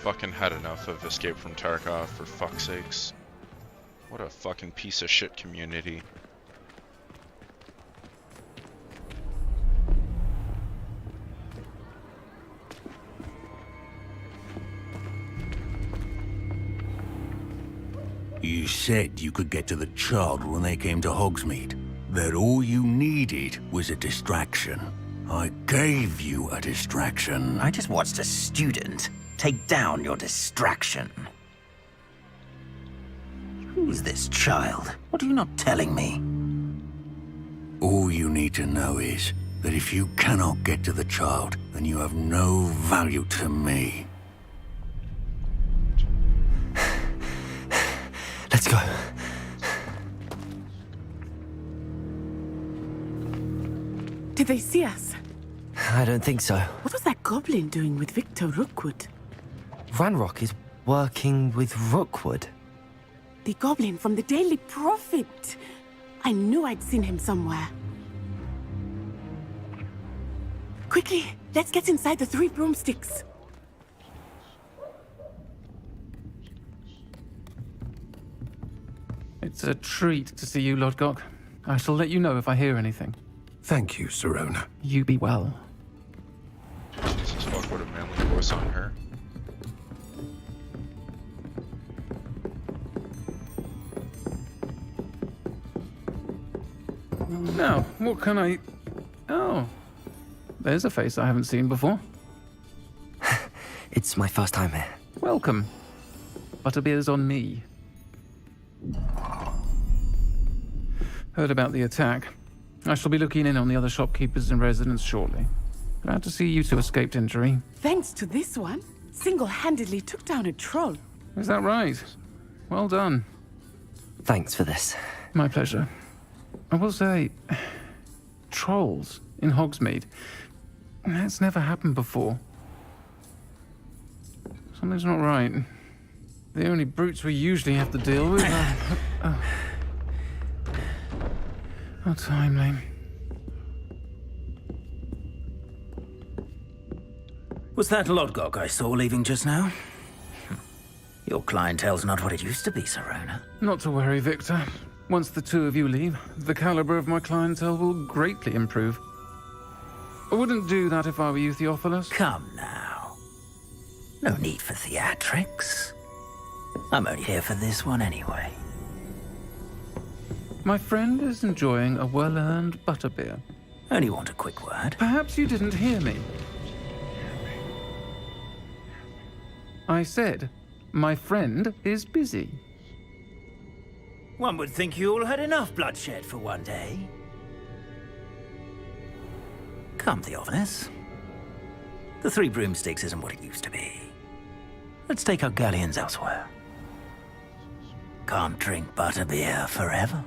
fucking had enough of Escape from Tarkov, for fuck's sakes. What a fucking piece of shit community. You said you could get to the child when they came to Hogsmeade. That all you needed was a distraction. I gave you a distraction. I just watched a student take down your distraction. Who's this child? What are you not telling me? All you need to know is that if you cannot get to the child, then you have no value to me. Let's go. Did they see us? I don't think so. What was that goblin doing with Victor Rookwood? Ranrock is working with Rookwood. The goblin from the Daily Prophet. I knew I'd seen him somewhere. Quickly, let's get inside the 3 broomsticks. It's a treat to see you, Lodgok. I shall let you know if I hear anything. Thank you, Sirona. You be well. Jesus fuck, what a manly voice on her. Now, what can I... Oh, there's a face I haven't seen before. It's my first time here. Welcome. Butterbeer's on me. Heard about the attack. I shall be looking in on the other shopkeepers and residents shortly. Glad to see you two escaped injury. Thanks to this one, single-handedly took down a troll. Is that right? Well done. Thanks for this. My pleasure. I will say, trolls in Hogsmeade. That's never happened before. Something's not right. The only brutes we usually have to deal with are... How timely. Was that Lodgok I saw leaving just now? Your clientele's not what it used to be, Sirona. Not to worry, Victor. Once the two of you leave, the caliber of my clientele will greatly improve. I wouldn't do that if I were you, Theophilus. Come now. No need for theatrics. I'm only here for this one anyway. My friend is enjoying a well-earned butterbeer. Only want a quick word. Perhaps you didn't hear me. I said, my friend is busy. One would think you all had enough bloodshed for one day. Come, Theophilus. The 3 broomsticks isn't what it used to be. Let's take our galleons elsewhere. Can't drink butterbeer forever.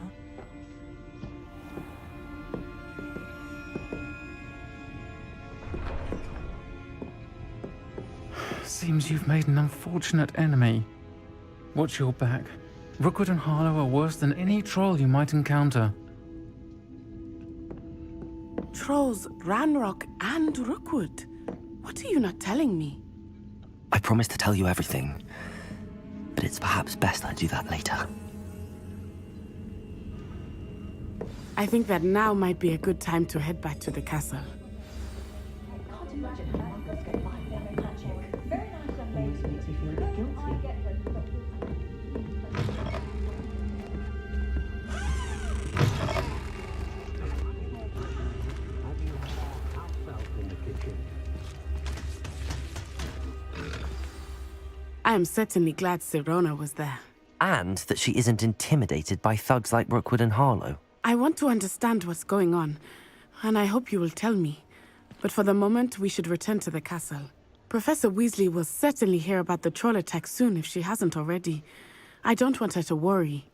Seems you've made an unfortunate enemy. Watch your back. Rookwood and Harlow are worse than any troll you might encounter. Trolls, Ranrock, and Rookwood. What are you not telling me? I promise to tell you everything, but it's perhaps best I do that later. I think that now might be a good time to head back to the castle. Can't imagine how one goes get by with their magic. Very nice young lady. Makes me feel a bit guilty. I am certainly glad Sirona was there. And that she isn't intimidated by thugs like Rookwood and Harlow. I want to understand what's going on, and I hope you will tell me. But for the moment, we should return to the castle. Professor Weasley will certainly hear about the troll attack soon if she hasn't already. I don't want her to worry.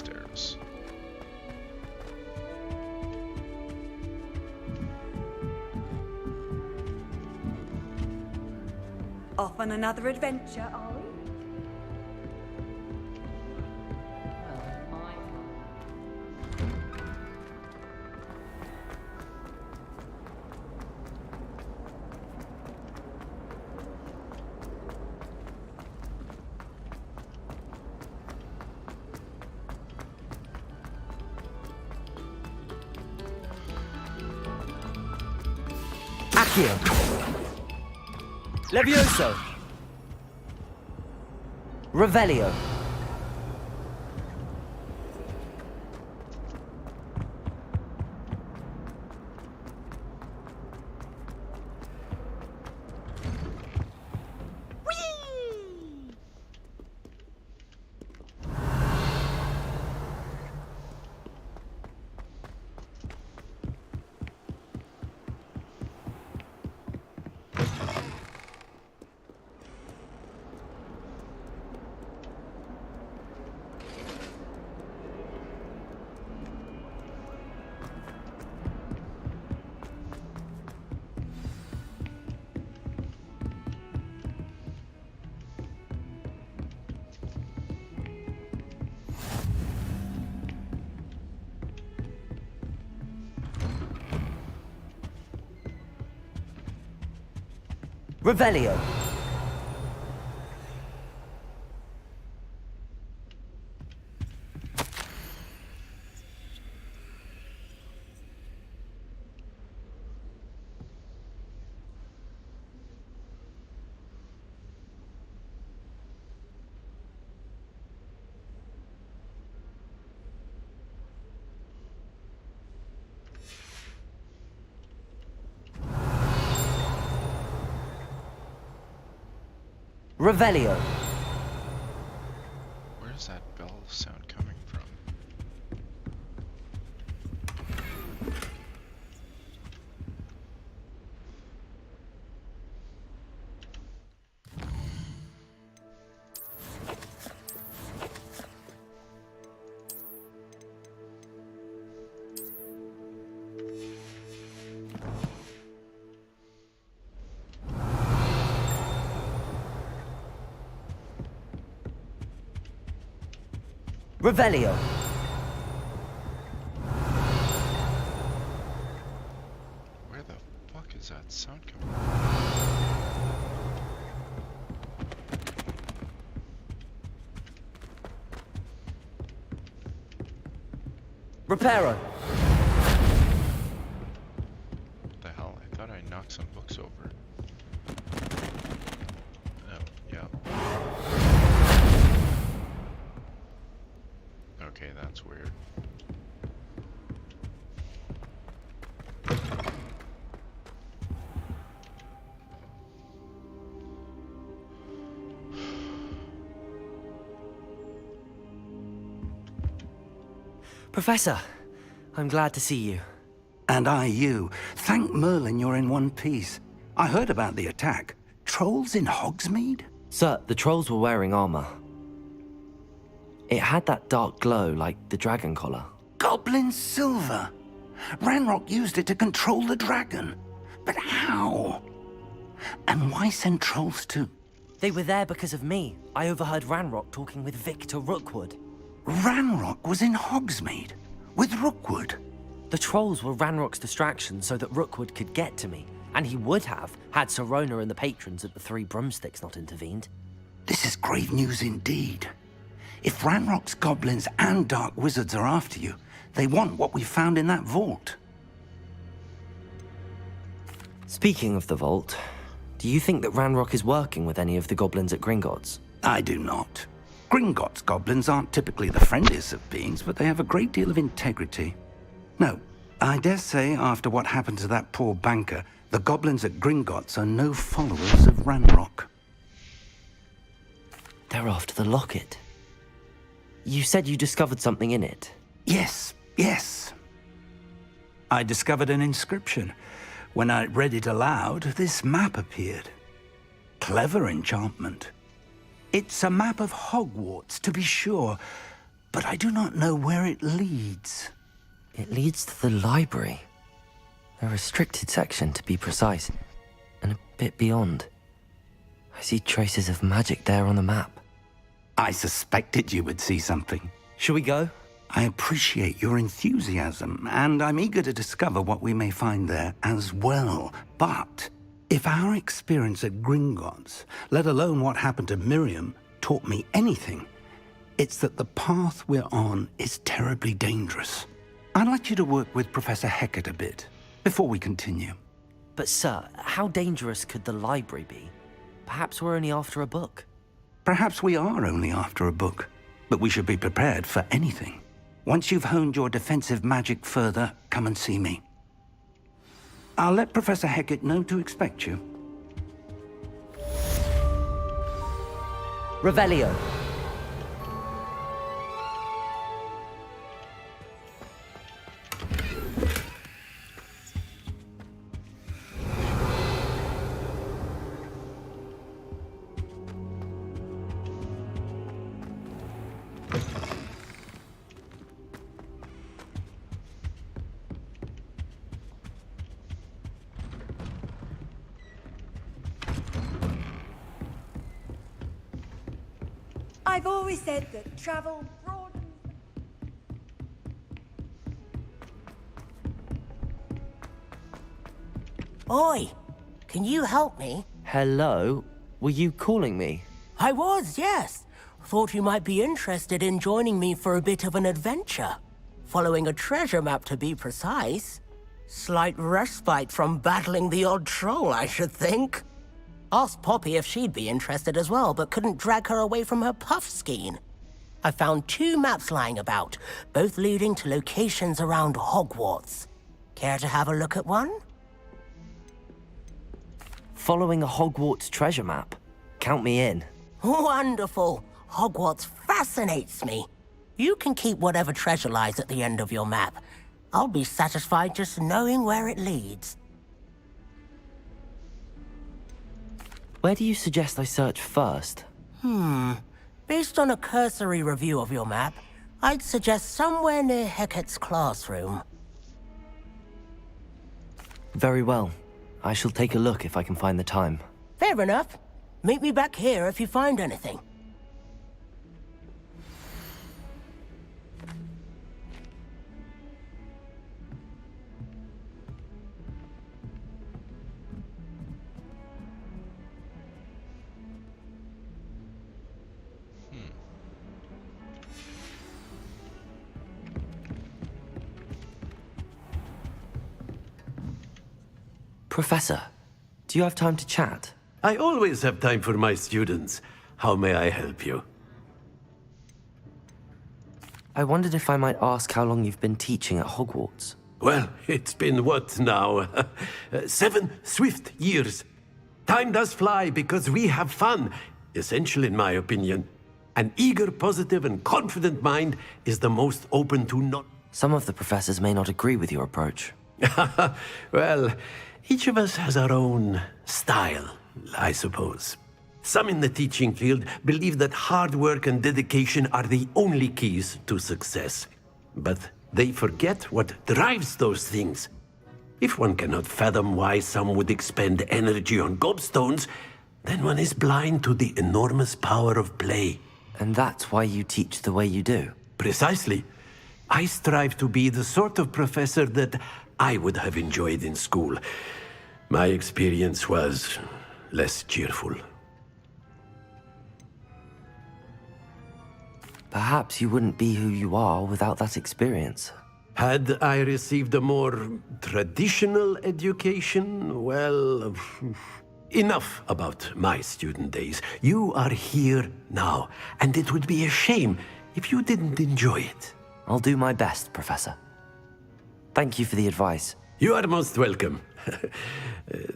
stairs. Off on another adventure, are we? Accio. Levioso. Revelio. Revelio. Revelio. Where's that bell sound coming from? Revelio. Where the fuck is that sound coming from? Reparo. What the hell? I thought I knocked some books over. Oh, yeah. Okay, that's weird. Professor, I'm glad to see you. And I you. Thank Merlin you're in one piece. I heard about the attack. Trolls in Hogsmeade? Sir, the trolls were wearing armor. It had that dark glow like the dragon collar. Goblin silver. Ranrock used it to control the dragon. But how? And why send trolls to... They were there because of me. I overheard Ranrock talking with Victor Rookwood. Ranrock was in Hogsmeade with Rookwood. The trolls were Ranrock's distraction so that Rookwood could get to me. And he would have, had Sirona and the patrons at the Three Broomsticks not intervened. This is grave news indeed. If Ranrock's goblins and dark wizards are after you, they want what we found in that vault. Speaking of the vault, do you think that Ranrock is working with any of the goblins at Gringotts? I do not. Gringotts goblins aren't typically the friendliest of beings, but they have a great deal of integrity. No, I dare say after what happened to that poor banker, the goblins at Gringotts are no followers of Ranrock. They're after the locket. You said you discovered something in it. Yes, yes. I discovered an inscription. When I read it aloud, this map appeared. Clever enchantment. It's a map of Hogwarts, to be sure, but I do not know where it leads. It leads to the library. A restricted section, to be precise, and a bit beyond. I see traces of magic there on the map. I suspected you would see something. Shall we go? I appreciate your enthusiasm, and I'm eager to discover what we may find there as well. But if our experience at Gringotts, let alone what happened to Miriam, taught me anything, it's that the path we're on is terribly dangerous. I'd like you to work with Professor Hecat a bit before we continue. But sir, how dangerous could the library be? Perhaps we're only after a book. Perhaps we are only after a book, but we should be prepared for anything. Once you've honed your defensive magic further, come and see me. I'll let Professor Hecat know to expect you. Revelio. I've always said that travel broadens. Oi, can you help me? Hello? Were you calling me? I was, yes. Thought you might be interested in joining me for a bit of an adventure. Following a treasure map, to be precise. Slight respite from battling the odd troll, I should think. Asked Poppy if she'd be interested as well, but couldn't drag her away from her puff skein. I found 2 maps lying about, both leading to locations around Hogwarts. Care to have a look at one? Following a Hogwarts treasure map? Count me in. Wonderful. Hogwarts fascinates me. You can keep whatever treasure lies at the end of your map. I'll be satisfied just knowing where it leads. Where do you suggest I search first? Based on a cursory review of your map, I'd suggest somewhere near Hecat's classroom. Very well. I shall take a look if I can find the time. Fair enough. Meet me back here if you find anything. Professor, do you have time to chat? I always have time for my students. How may I help you? I wondered if I might ask how long you've been teaching at Hogwarts. Well, it's been what now? 7 swift years. Time does fly because we have fun. Essential in my opinion. An eager, positive, and confident mind is the most open to not... Some of the professors may not agree with your approach. Well, each of us has our own style, I suppose. Some in the teaching field believe that hard work and dedication are the only keys to success. But they forget what drives those things. If one cannot fathom why some would expend energy on gobstones, then one is blind to the enormous power of play. And that's why you teach the way you do? Precisely. I strive to be the sort of professor that I would have enjoyed in school. My experience was less cheerful. Perhaps you wouldn't be who you are without that experience. Had I received a more traditional education, well, enough about my student days. You are here now, and it would be a shame if you didn't enjoy it. I'll do my best, Professor. Thank you for the advice. You are most welcome.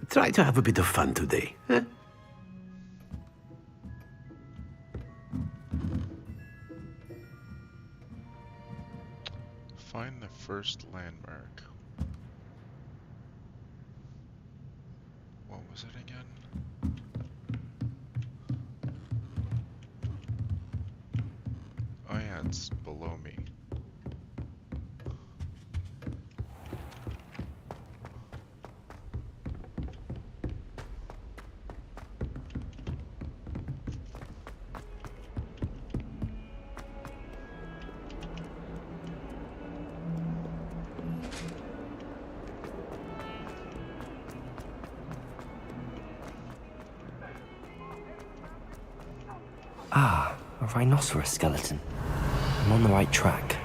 Try to have a bit of fun today. Huh? Find the first landmark. What was it again? Oh yeah, it's below me. Ah, a rhinoceros skeleton. I'm on the right track.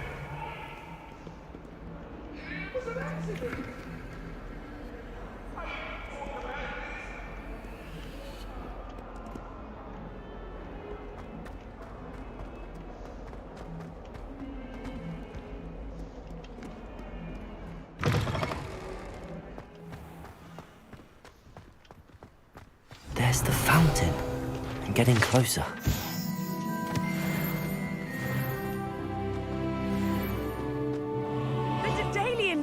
There's the fountain. I'm getting closer.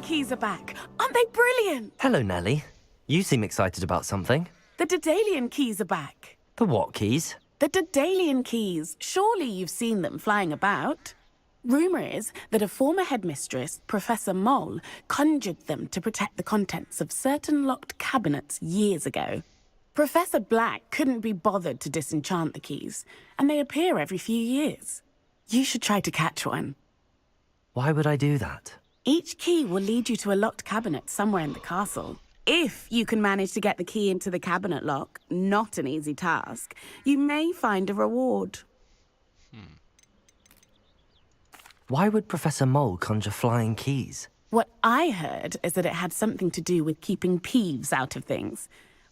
Keys are back. Aren't they brilliant? Hello, Nellie. You seem excited about something. The Daedalian keys are back. The what keys? The Daedalian keys. Surely you've seen them flying about. Rumour is that a former headmistress, Professor Mole, conjured them to protect the contents of certain locked cabinets years ago. Professor Black couldn't be bothered to disenchant the keys, and they appear every few years. You should try to catch one. Why would I do that? Each key will lead you to a locked cabinet somewhere in the castle. If you can manage to get the key into the cabinet lock, not an easy task, you may find a reward. Why would Professor Mole conjure flying keys? What I heard is that it had something to do with keeping Peeves out of things.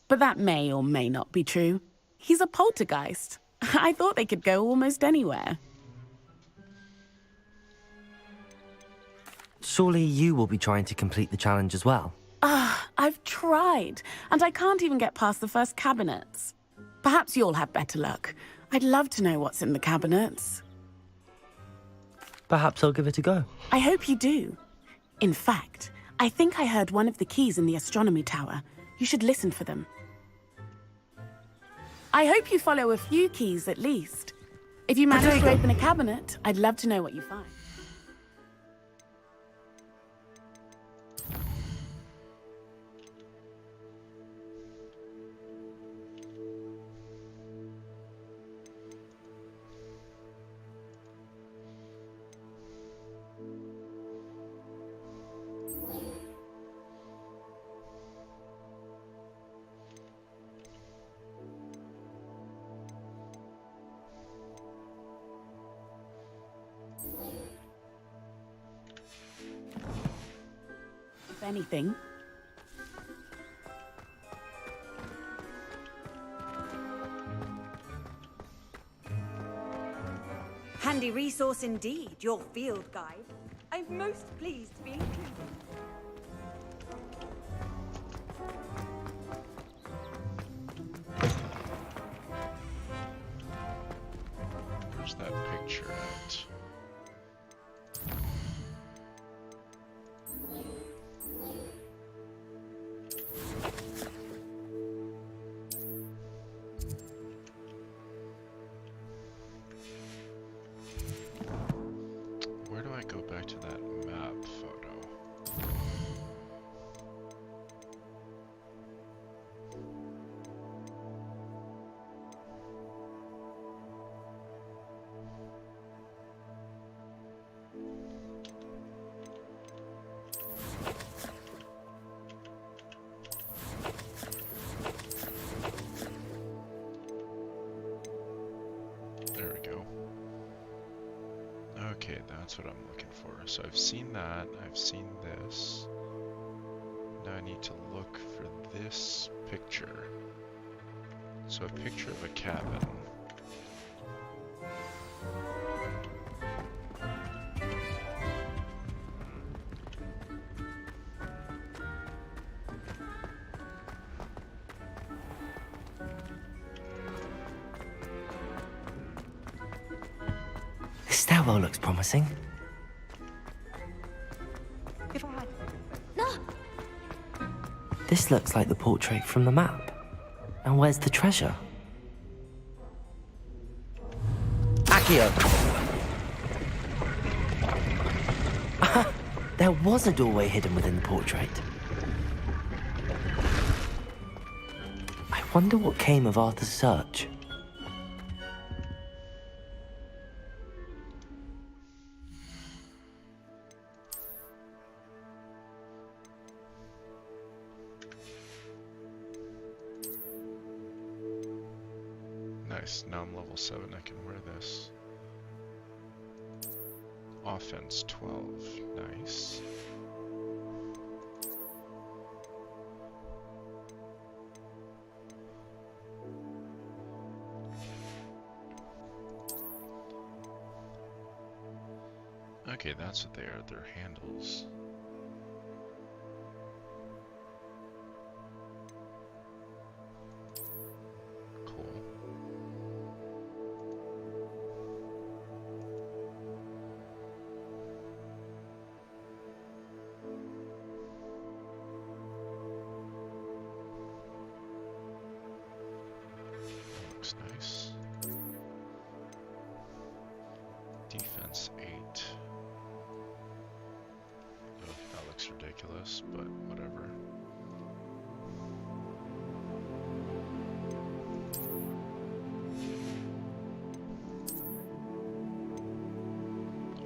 But that may or may not be true. He's a poltergeist. I thought they could go almost anywhere. Surely you will be trying to complete the challenge as well. I've tried, and I can't even get past the first cabinets. Perhaps you'll have better luck. I'd love to know what's in the cabinets. Perhaps I'll give it a go. I hope you do. In fact, I think I heard one of the keys in the astronomy tower. You should listen for them. I hope you follow a few keys at least. If you manage to open a cabinet, I'd love to know what you find. Anything. Handy resource indeed, your field guide. I'm most pleased to be included. Where's that picture at? Where do I go back to that map photo? There we go. Okay, that's what I'm looking for. So I've seen that, I've seen this. Now I need to look for this picture. So a picture of a cabin. This stairwell looks promising. No! This looks like the portrait from the map. And where's the treasure? Accio! There was a doorway hidden within the portrait. I wonder what came of Arthur's search. Nice, now I'm level 7, I can wear this. Offense 12, nice. Okay, that's what they are, they're handles. Cool. Looks nice. Defense 8. Ugh, that looks ridiculous, but whatever.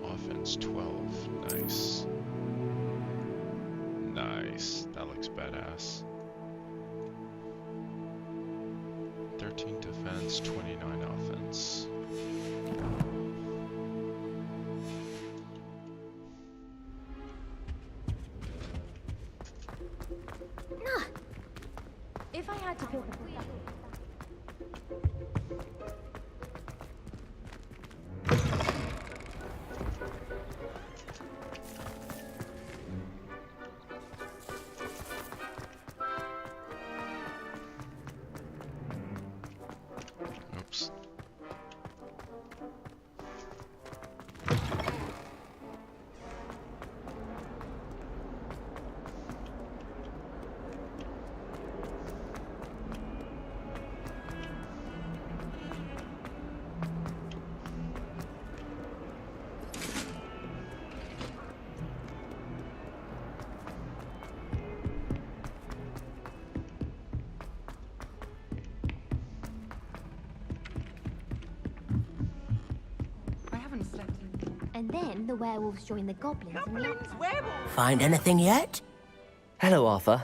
Offense 12, nice. Nice, that looks badass. 13 defense, 29 offense. If I had to pick Oops. And then the werewolves join the goblins and the Find anything yet? Hello, Arthur.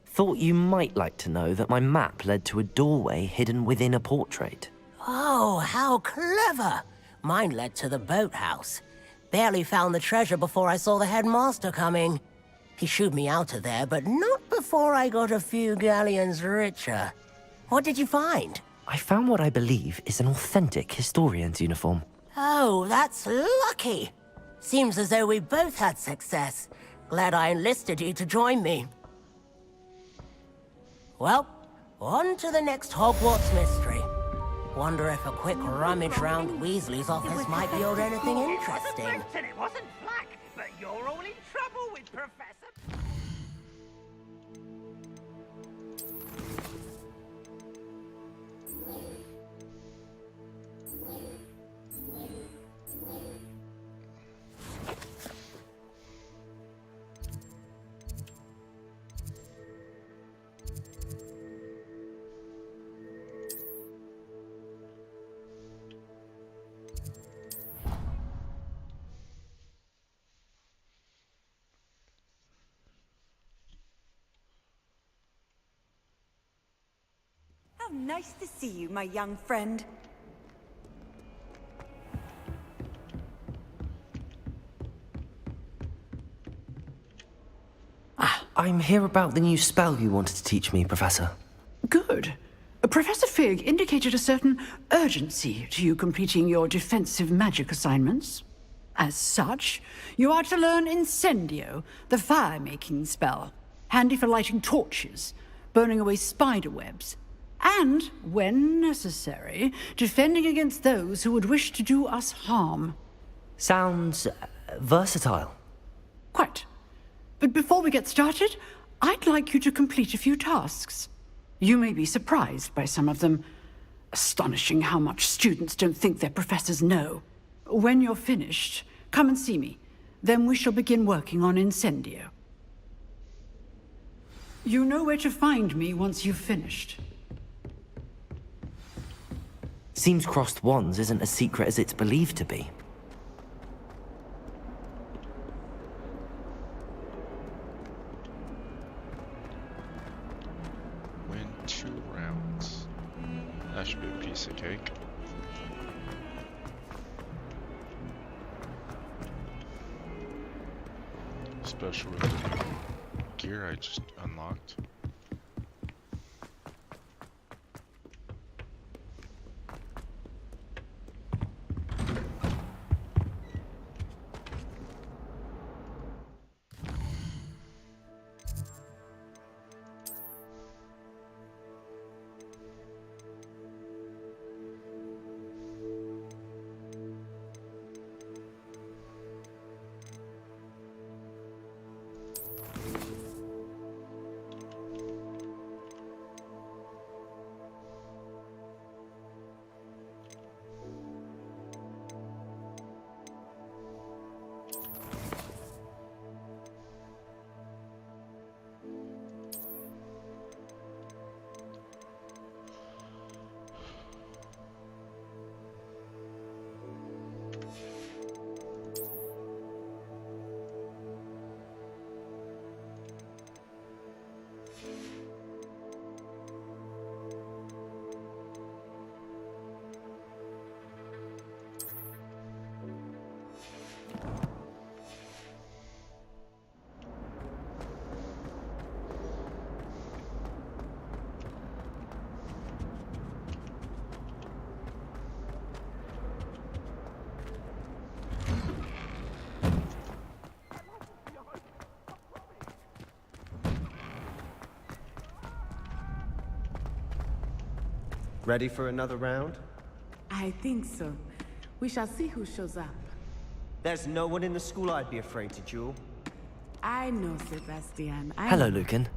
Thought you might like to know that my map led to a doorway hidden within a portrait. Oh, how clever! Mine led to the boathouse. Barely found the treasure before I saw the headmaster coming. He shooed me out of there, but not before I got a few galleons richer. What did you find? I found what I believe is an authentic historian's uniform. Oh, that's lucky. Seems as though we both had success. Glad I enlisted you to join me. Well, on to the next Hogwarts mystery. Wonder if a quick rummage round Weasley's office might yield anything interesting. It wasn't Flack, but you're all in trouble with Professor. How nice to see you, my young friend. I'm here about the new spell you wanted to teach me, Professor. Good. Professor Fig indicated a certain urgency to you completing your defensive magic assignments. As such, you are to learn Incendio, the fire-making spell, handy for lighting torches, burning away spider webs, and, when necessary, defending against those who would wish to do us harm. Sounds versatile. Quite. But before we get started, I'd like you to complete a few tasks. You may be surprised by some of them. Astonishing how much students don't think their professors know. When you're finished, come and see me. Then we shall begin working on Incendio. You know where to find me once you've finished. Seems crossed wands isn't as secret as it's believed to be. Win 2 rounds. That should be a piece of cake. Especially with the new gear I just unlocked. Ready for another round? I think so. We shall see who shows up. There's no one in the school I'd be afraid to duel. I know, Sebastian. Hello, Lucan.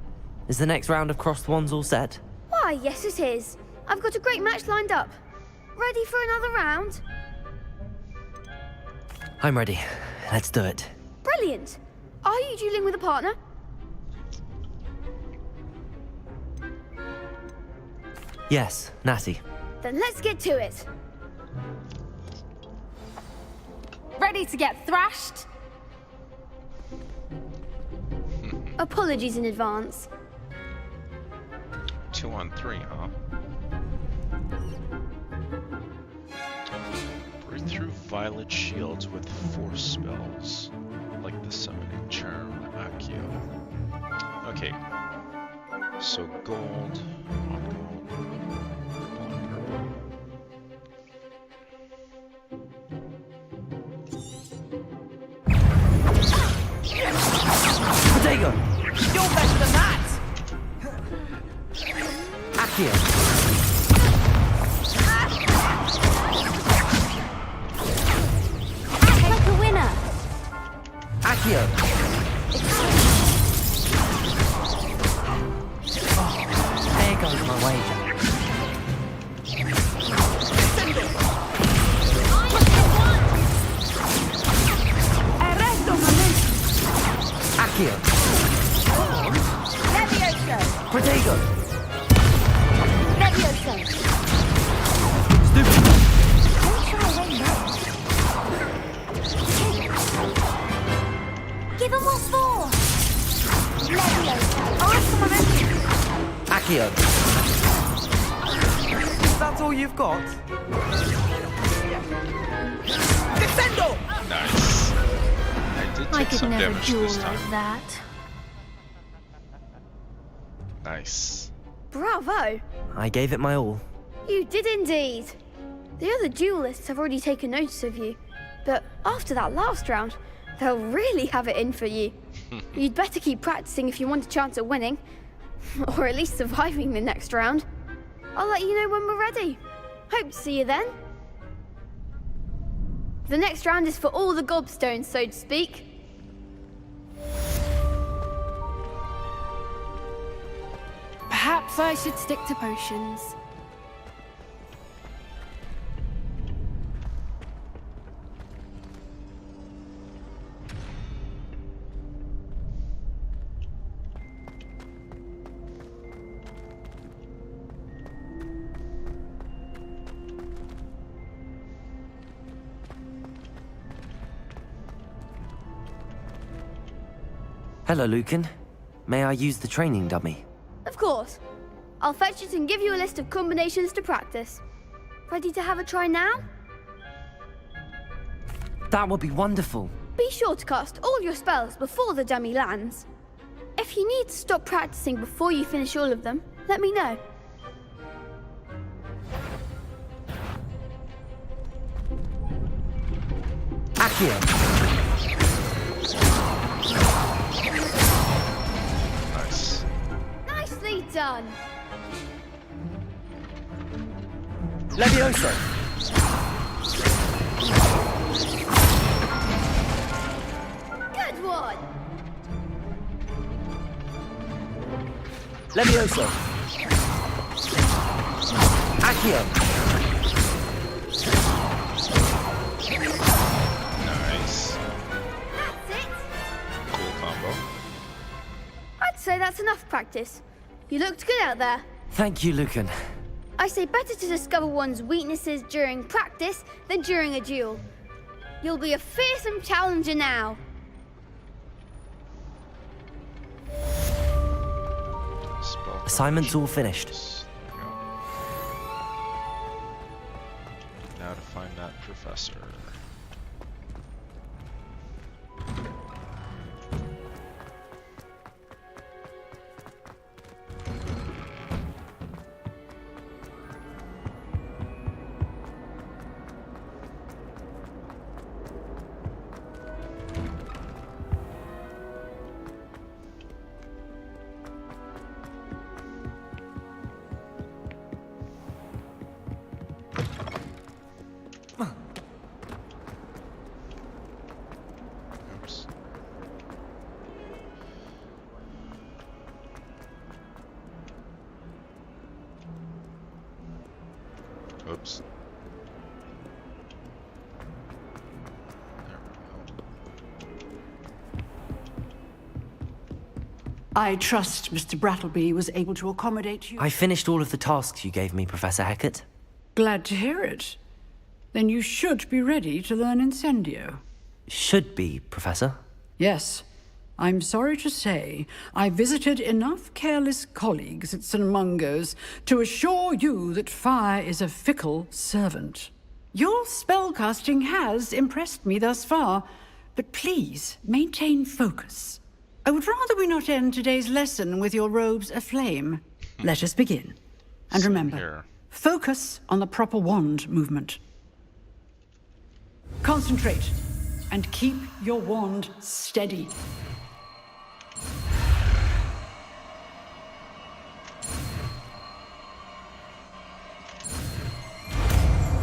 Is the next round of crossed wands all set? Why, yes it is. I've got a great match lined up. Ready for another round? I'm ready. Let's do it. Brilliant. Are you dueling with a partner? Yes, Natty. Then let's get to it. Ready to get thrashed? Apologies in advance. 2 on 3, huh? Break through violet shields with force spells, like the summoning charm Accio. Okay, so gold on gold, purple on purple. Protego! You're better than that! Accio! Act like a winner! Accio! Oh, there goes my wager. Accio! Levioso! Protego! Levioso! Stupid! Don't try rainbow. Give him what for! Levioso! Oh, someone else! Accio! That's all you've got? Descendo! Nice. I did I take could some never damage duel this time. like that. Nice. Bravo! I gave it my all. You did indeed. The other duelists have already taken notice of you, but after that last round, they'll really have it in for you. You'd better keep practicing if you want a chance at winning, or at least surviving the next round. I'll let you know when we're ready. Hope to see you then. The next round is for all the gobstones, so to speak. Perhaps I should stick to potions. Hello, Lucan. May I use the training dummy? Of course. I'll fetch it and give you a list of combinations to practice. Ready to have a try now? That would be wonderful. Be sure to cast all your spells before the dummy lands. If you need to stop practicing before you finish all of them, let me know. Accio. Nice. Nicely done. Levioso. Good one. Levioso. Accio. Nice. That's it. Cool combo. I'd say that's enough practice. You looked good out there. Thank you, Lucan. I say better to discover one's weaknesses during practice than during a duel. You'll be a fearsome challenger now. Assignment's all finished. There we go. Now to find that professor. Oops. Oops. I trust Mr. Brattleby was able to accommodate you. I finished all of the tasks you gave me, Professor Hecat. Glad to hear it. Then you should be ready to learn Incendio. Should be, Professor. Yes. I'm sorry to say, I visited enough careless colleagues at St. Mungo's to assure you that fire is a fickle servant. Your spellcasting has impressed me thus far, but please maintain focus. I would rather we not end today's lesson with your robes aflame. Let us begin. And remember, focus on the proper wand movement. Concentrate, and keep your wand steady.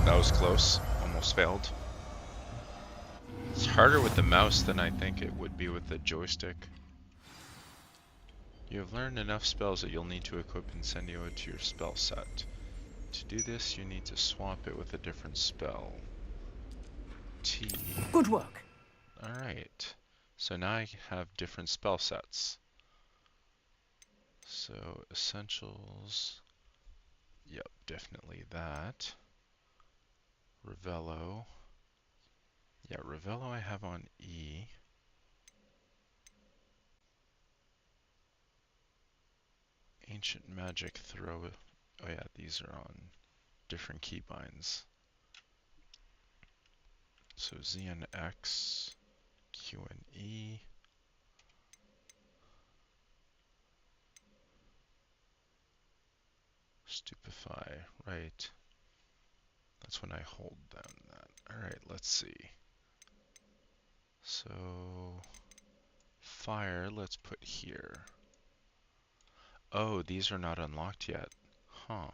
That was close. Almost failed. It's harder with the mouse than I think it would be with the joystick. You have learned enough spells that you'll need to equip Incendio to your spell set. To do this, you need to swap it with a different spell. T. Good work. Alright. So now I have different spell sets. So, essentials. Yep, definitely that. Revello. Yeah, Revello I have on E. Ancient Magic Throw. Oh yeah, these are on different keybinds. So Z and X, Q and E. Stupefy, right. That's when I hold them. Alright, let's see. So, fire, let's put here. Oh, these are not unlocked yet. Huh.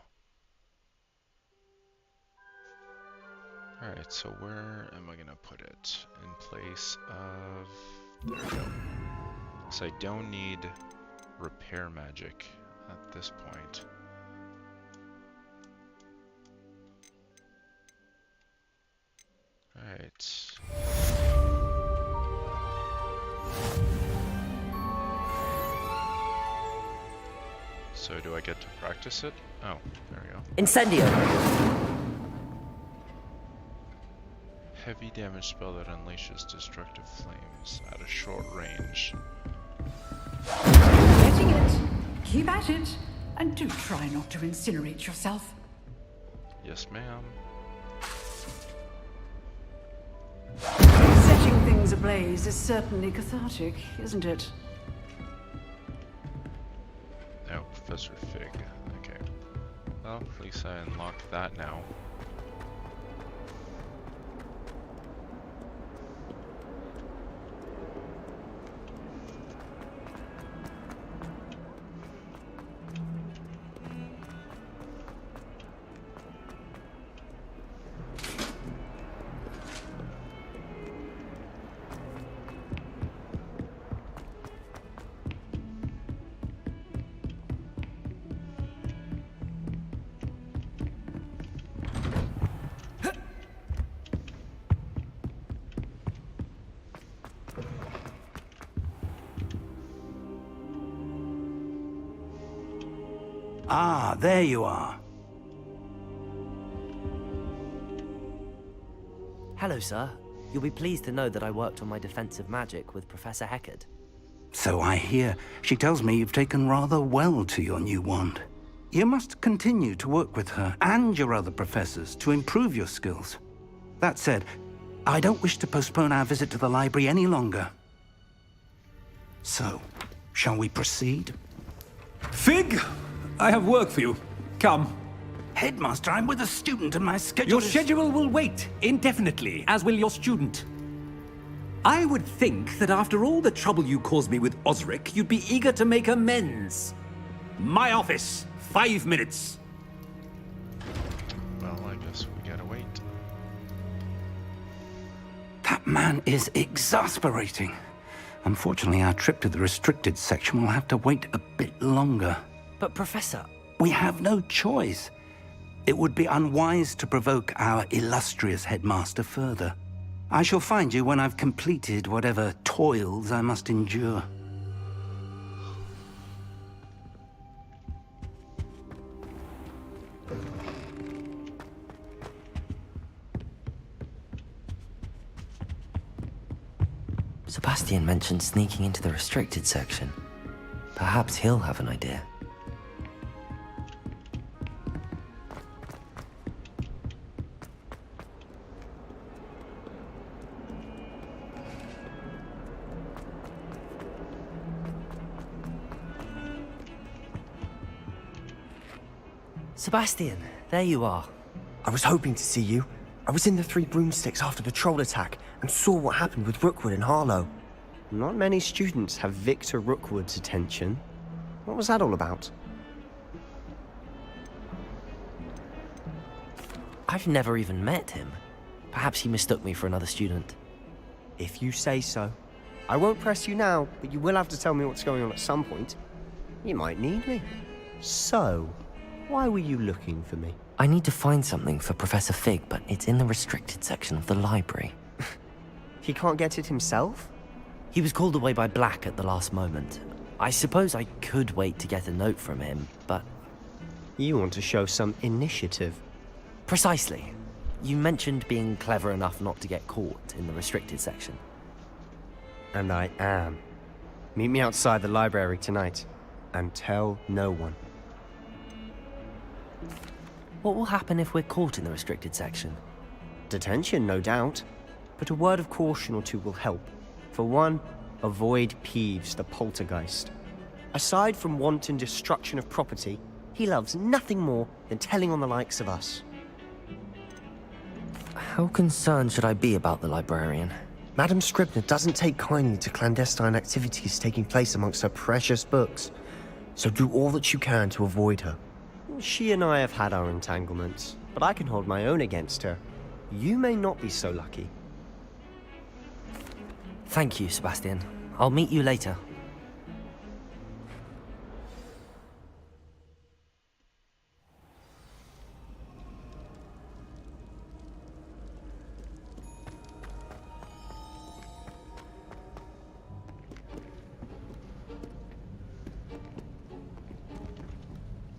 Alright, so where am I gonna put it? In place of... There we go. So I don't need repair magic at this point. Alright. So do I get to practice it? Oh, there we go. Incendio! Heavy damage spell that unleashes destructive flames at a short range. Getting it. Keep at it. And do try not to incinerate yourself. Yes, ma'am. Setting things ablaze is certainly cathartic, isn't it? Oh, Professor Fig. Okay. Well, at least I unlocked that now. Ah, there you are. Hello, sir. You'll be pleased to know that I worked on my defensive magic with Professor Heckard. So I hear. She tells me you've taken rather well to your new wand. You must continue to work with her and your other professors to improve your skills. That said, I don't wish to postpone our visit to the library any longer. So, shall we proceed? Fig! I have work for you. Come. Headmaster, I'm with a student and my schedule Your is... schedule will wait indefinitely, as will your student. I would think that after all the trouble you caused me with Osric, you'd be eager to make amends. My office, 5 minutes. Well, I guess we gotta wait. That man is exasperating. Unfortunately, our trip to the restricted section will have to wait a bit longer. But Professor... We have no choice. It would be unwise to provoke our illustrious headmaster further. I shall find you when I've completed whatever toils I must endure. Sebastian mentioned sneaking into the restricted section. Perhaps he'll have an idea. Sebastian, there you are. I was hoping to see you. I was in the Three Broomsticks after the troll attack and saw what happened with Rookwood and Harlow. Not many students have Victor Rookwood's attention. What was that all about? I've never even met him. Perhaps he mistook me for another student. If you say so. I won't press you now, but you will have to tell me what's going on at some point. You might need me. So, why were you looking for me? I need to find something for Professor Fig, but it's in the restricted section of the library. He can't get it himself? He was called away by Black at the last moment. I suppose I could wait to get a note from him, but... You want to show some initiative. Precisely. You mentioned being clever enough not to get caught in the restricted section. And I am. Meet me outside the library tonight, and tell no one. What will happen if we're caught in the restricted section? Detention, no doubt. But a word of caution or two will help. For one, avoid Peeves, the poltergeist. Aside from wanton destruction of property, he loves nothing more than telling on the likes of us. How concerned should I be about the librarian? Madame Scribner doesn't take kindly to clandestine activities taking place amongst her precious books. So do all that you can to avoid her. She and I have had our entanglements, but I can hold my own against her. You may not be so lucky. Thank you, Sebastian. I'll meet you later.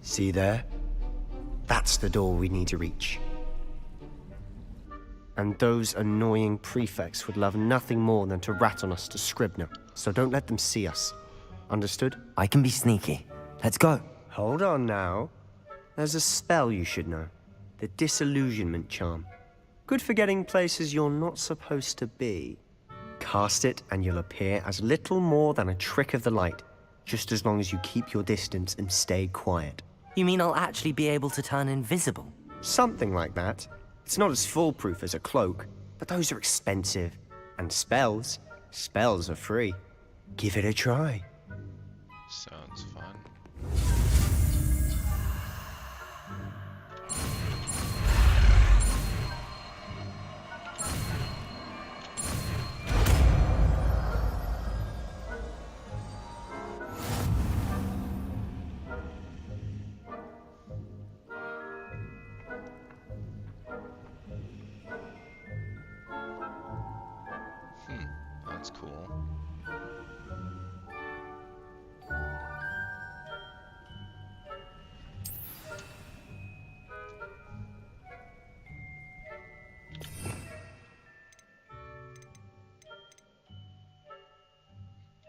See there? That's the door we need to reach. And those annoying prefects would love nothing more than to rat on us to Scribner, so don't let them see us. Understood? I can be sneaky. Let's go. Hold on now. There's a spell you should know. The Disillusionment Charm. Good for getting places you're not supposed to be. Cast it and you'll appear as little more than a trick of the light, just as long as you keep your distance and stay quiet. You mean I'll actually be able to turn invisible? Something like that. It's not as foolproof as a cloak, but those are expensive. And spells are free. Give it a try. Sounds fun. That's cool.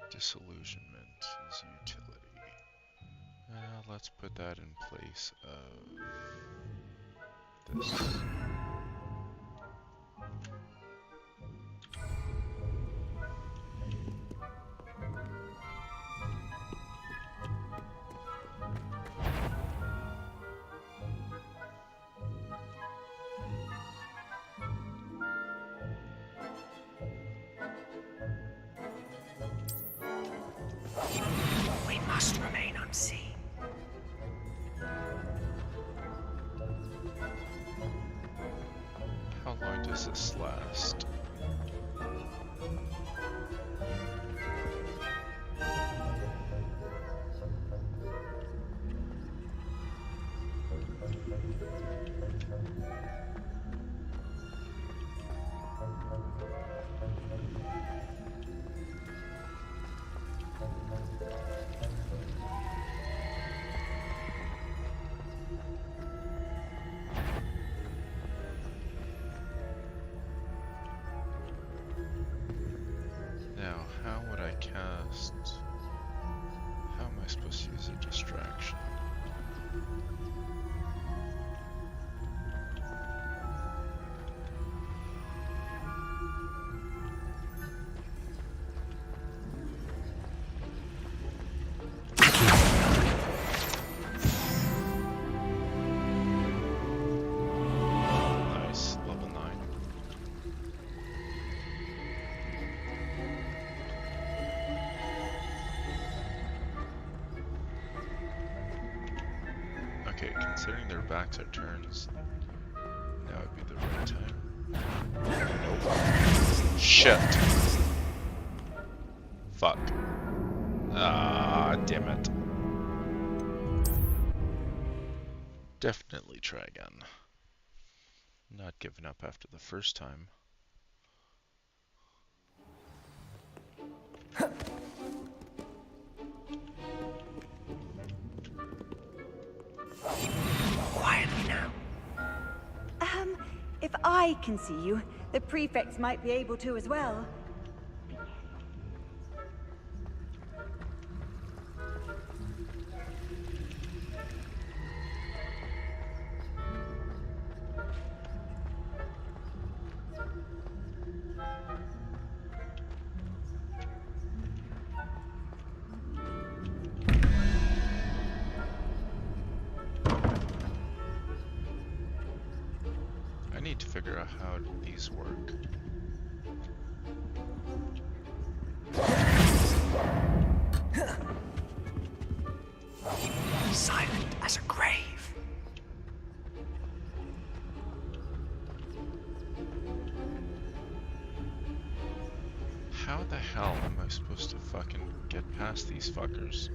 Disillusionment is utility. Let's put that in place of this. We must remain unseen. How long does this last? Now, how would I cast? How am I supposed to use a distraction? Nice, level 9. Okay, considering their backs are turns, now would be the right time. Nope. Shit. Fuck. Ah, damn it. Definitely try again. Not giving up after the first time. Quietly now. If I can see you, the prefects might be able to as well. I need to figure out how these work. Silent as a grave. How the hell am I supposed to fucking get past these fuckers?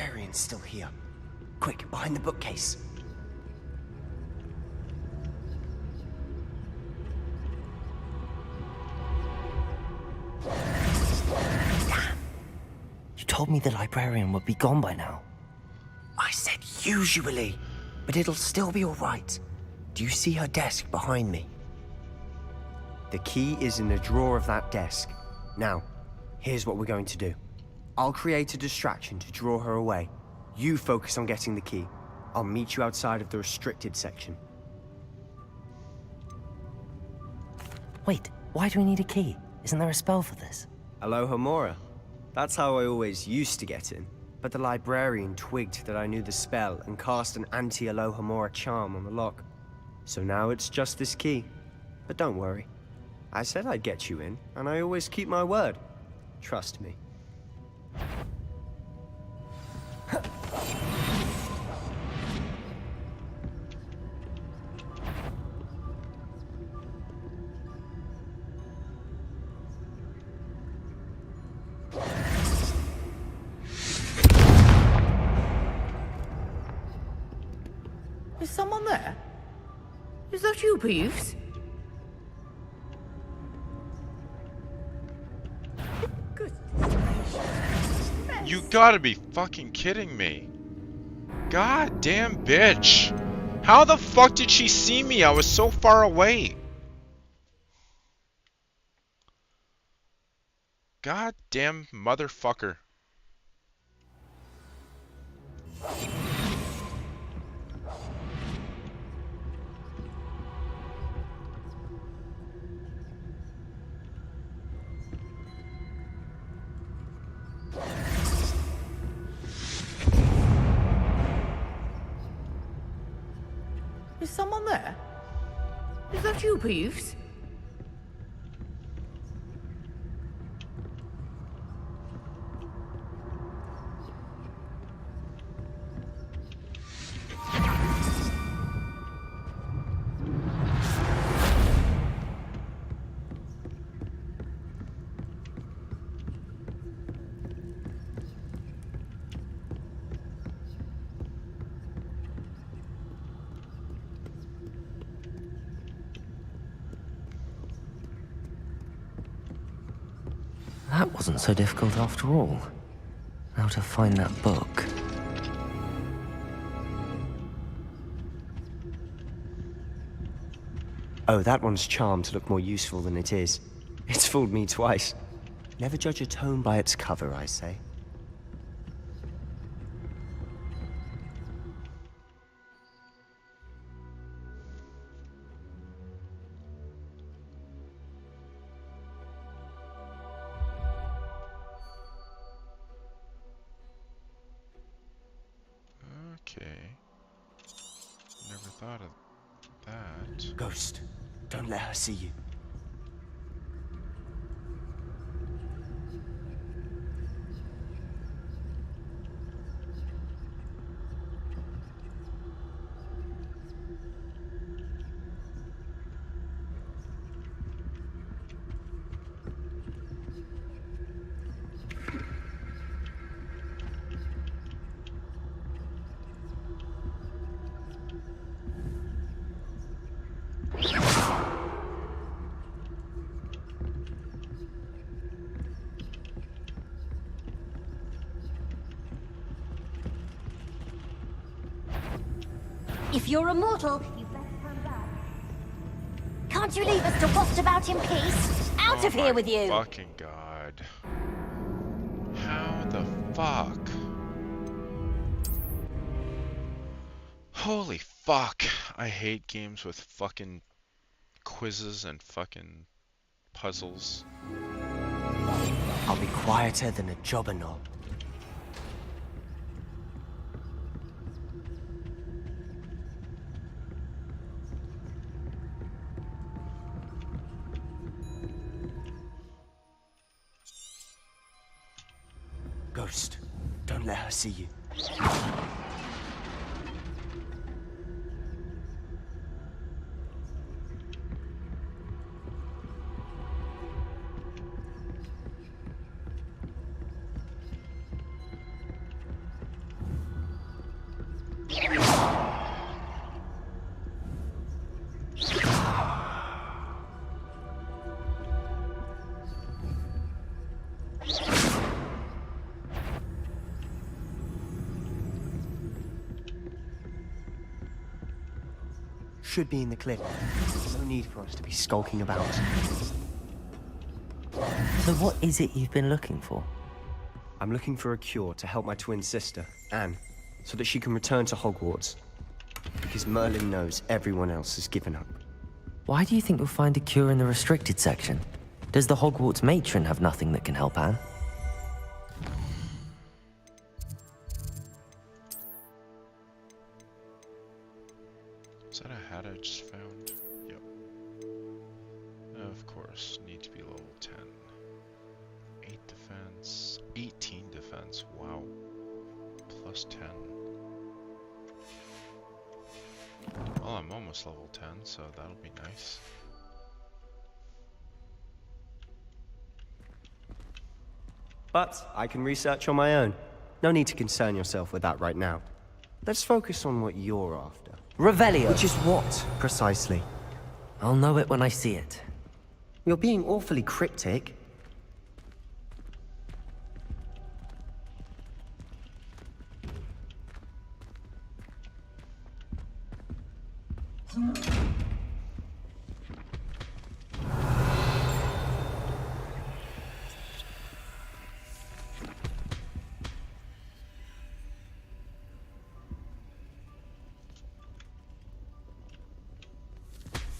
librarian's still here. Quick, behind the bookcase. Damn. You told me the librarian would be gone by now. I said usually, but it'll still be all right. Do you see her desk behind me? The key is in the drawer of that desk. Now, here's what we're going to do. I'll create a distraction to draw her away. You focus on getting the key. I'll meet you outside of the restricted section. Wait, why do we need a key? Isn't there a spell for this? Alohomora. That's how I always used to get in. But the librarian twigged that I knew the spell and cast an anti-Alohomora charm on the lock. So now it's just this key. But don't worry. I said I'd get you in, and I always keep my word. Trust me. Is someone there? Is that you, Peeves? You gotta be fucking kidding me. God damn bitch. How the fuck did she see me? I was so far away. God damn motherfucker. Is someone there? Is that you, Peeves? That wasn't so difficult after all. How to find that book. Oh, that one's charmed to look more useful than it is. It's fooled me twice. Never judge a tome by its cover, I say. Okay. Never thought of that. Ghost, don't let her see you. If you're immortal, you better come back. Can't you leave us to waft about in peace? Out of here with you! Fucking god. How the fuck? Holy fuck. I hate games with fucking quizzes and fucking puzzles. I'll be quieter than a jobber knob. Ghost, don't let her see you. should be in the clear. No need for us to be skulking about. So what is it you've been looking for? I'm looking for a cure to help my twin sister, Anne, so that she can return to Hogwarts. Because Merlin knows everyone else has given up. Why do you think you'll find a cure in the restricted section? Does the Hogwarts matron have nothing that can help Anne? Is that a hat I just found? Yep. Of course, need to be level 10. 8 defense, 18 defense, wow. Plus 10. Well, I'm almost level 10, so that'll be nice. But I can research on my own. No need to concern yourself with that right now. Let's focus on what you're after. Revelio! Which is what, precisely? I'll know it when I see it. You're being awfully cryptic.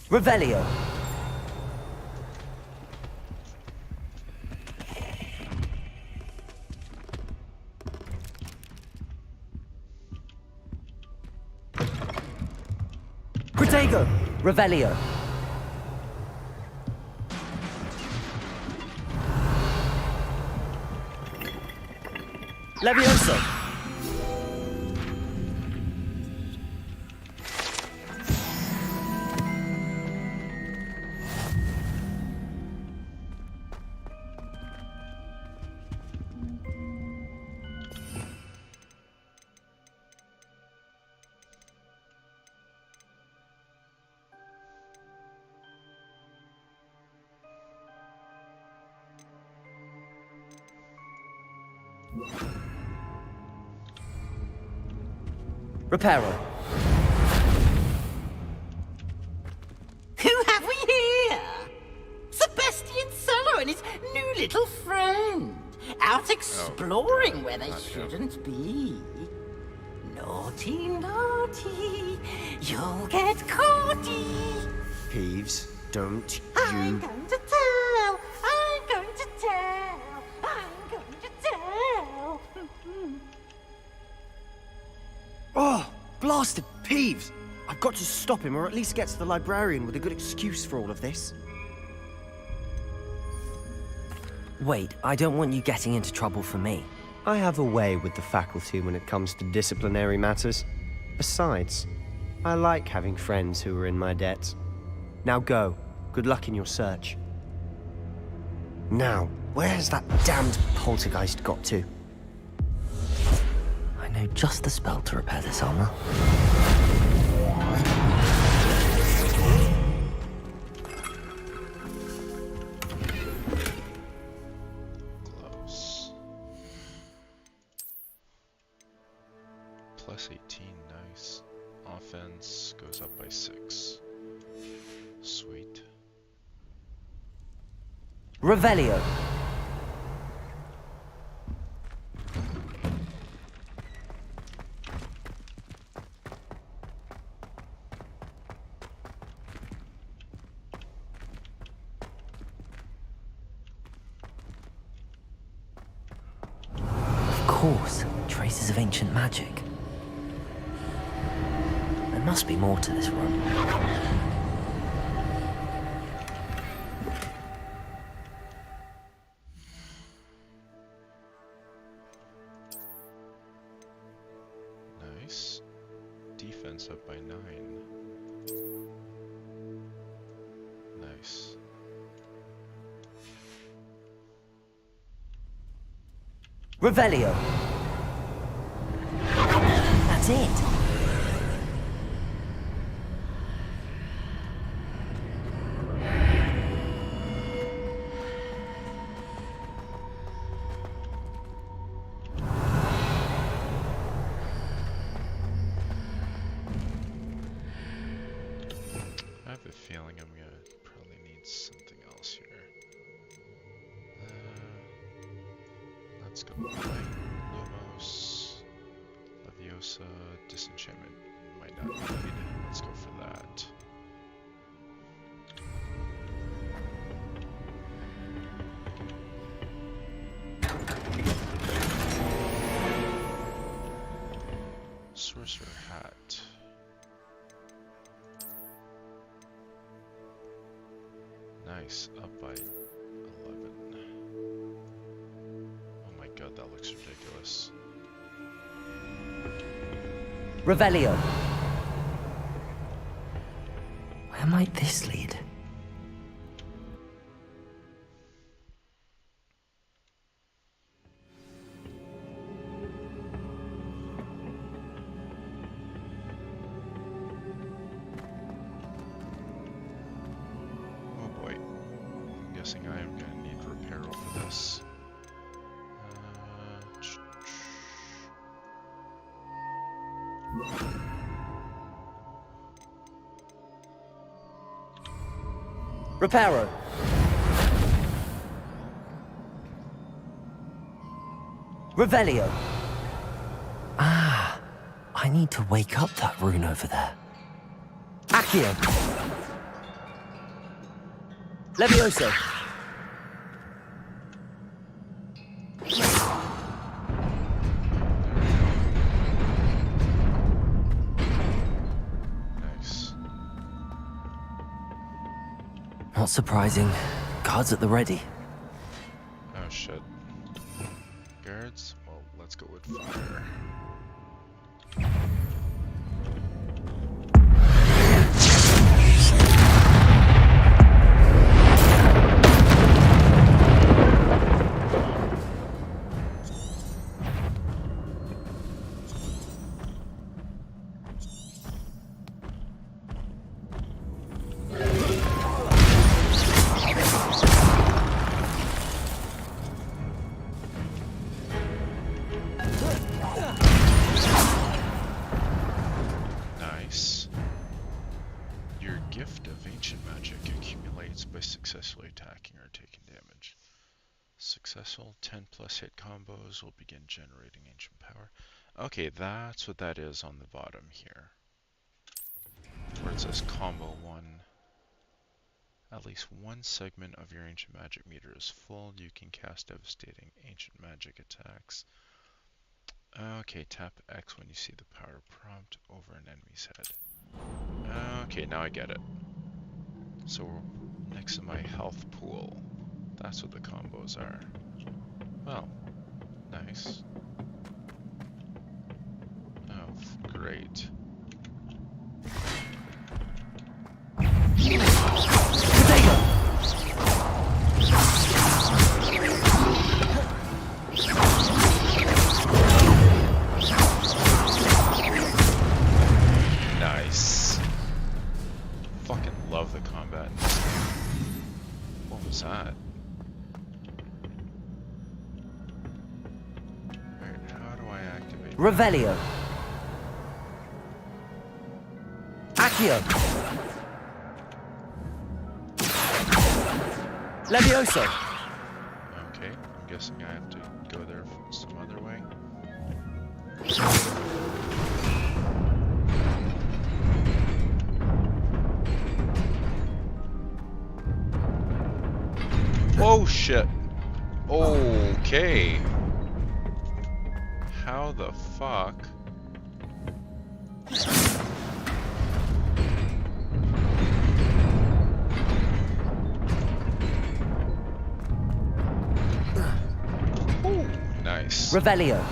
Revelio! Protego! Revelio! Levioso! Reparo. Who have we here? Sebastian Solo and his new little friend. Out exploring where they shouldn't be. Naughty, naughty. You'll get caughty. Peeves, don't I'm you... going to tell. I'm going to tell. I'm going to tell. Oh, blasted Peeves! I've got to stop him, or at least get to the librarian with a good excuse for all of this. Wait, I don't want you getting into trouble for me. I have a way with the faculty when it comes to disciplinary matters. Besides, I like having friends who are in my debt. Now go. Good luck in your search. Now, where's that damned poltergeist got to? I know just the spell to repair this armor. Close. Plus 18, nice. Offense goes up by 6. Sweet. Revelio. Of course, traces of ancient magic. There must be more to this room. Nice. Defense up by 9. Nice. Revelio. That's it. feeling I'm gonna probably need something else here. Let's go Light, Lumos, Leviosa, Disenchantment might not need. Let's go for that. Sorcerer Hat. Nice, up by 11. Oh my god, that looks ridiculous. Revelio. Where might this lead? I am going to need Reparo for this. Reparo. Revelio. Ah, I need to wake up that rune over there. Accio. Levioso. Nice. Not surprising. Guards at the ready. Oh shit. Guards? Well, let's go with fire. Successfully attacking or taking damage. Successful 10 plus hit combos will begin generating ancient power. Okay, that's what that is on the bottom here. Where it says combo 1. At least one segment of your ancient magic meter is full. You can cast devastating ancient magic attacks. Okay, tap X when you see the power prompt over an enemy's head. Okay, now I get it. So next to my health pool, that's what the combos are. Well, nice. Oh, great. Nice. Fucking love the combat. What was that? Alright, how do I activate? Revelio. Accio. Levioso. Okay, I'm guessing I have to go there some other way. Oh shit. Okay. How the fuck? Ooh, nice. Revelio.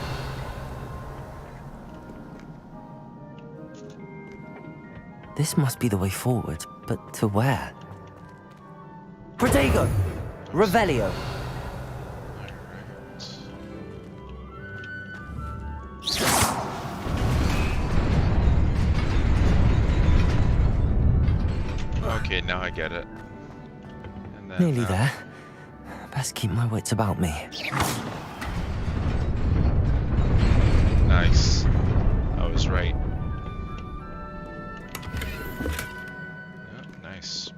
This must be the way forward, but to where? Protego! Revelio. Okay, now I get it. And then, Nearly there. Best keep my wits about me. Nice. I was right. Oh, nice.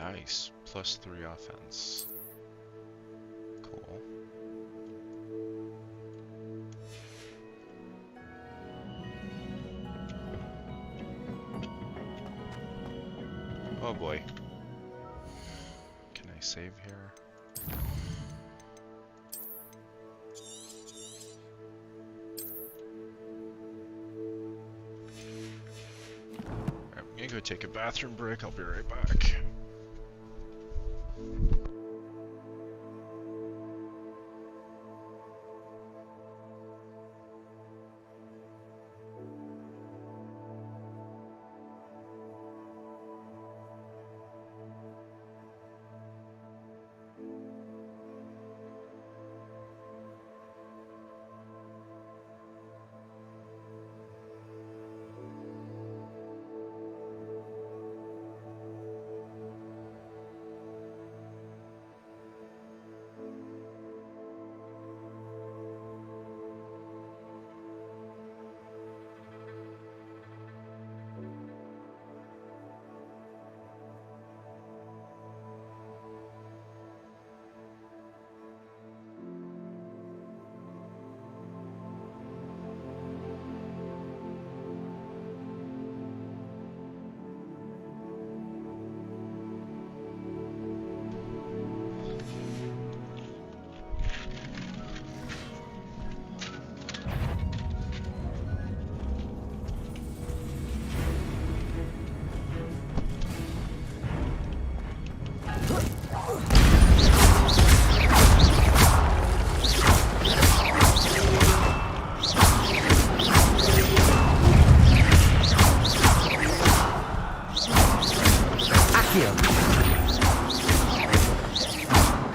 Nice. +3 offense. Cool. Oh boy. Can I save here? I'm gonna go take a bathroom break. I'll be right back.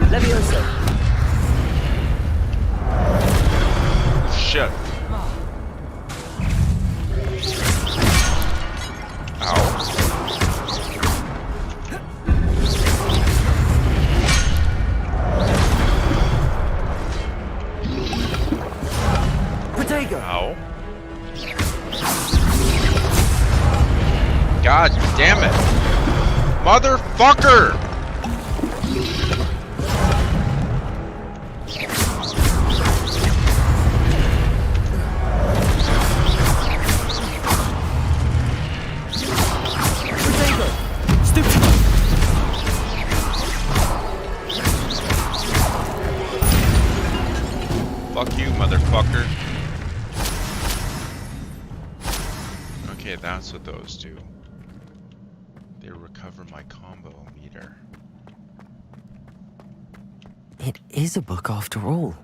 Levioso. Shit. Ow. Protego. Ow. God damn it. Motherfucker! Fuck you, motherfucker. Okay, that's what those do. They recover my combo meter. It is a book after all.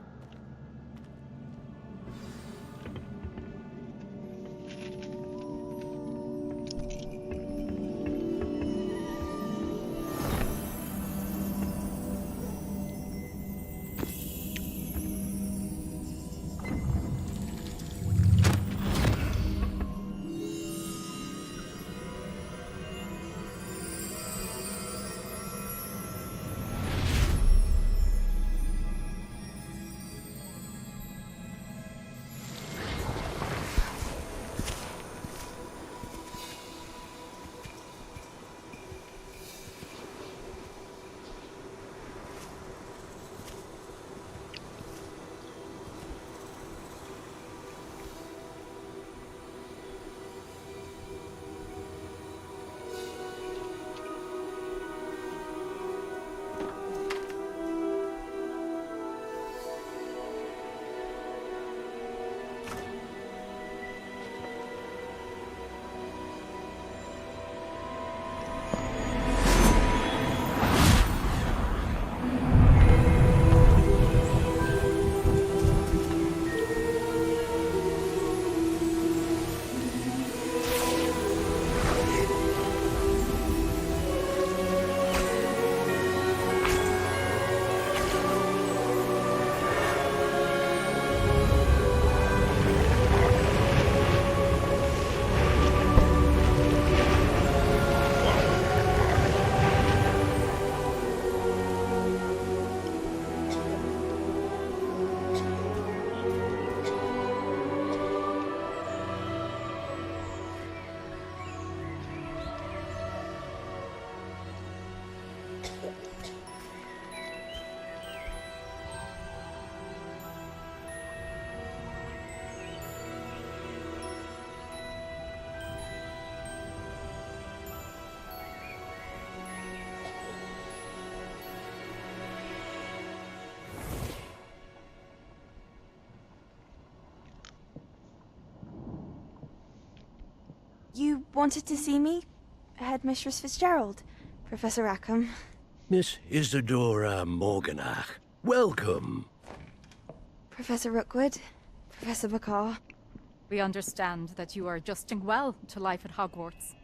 wanted to see me? Headmistress Fitzgerald, Professor Rackham. Miss Isadora Morganach, welcome. Professor Rookwood, Professor Bakar. We understand that you are adjusting well to life at Hogwarts.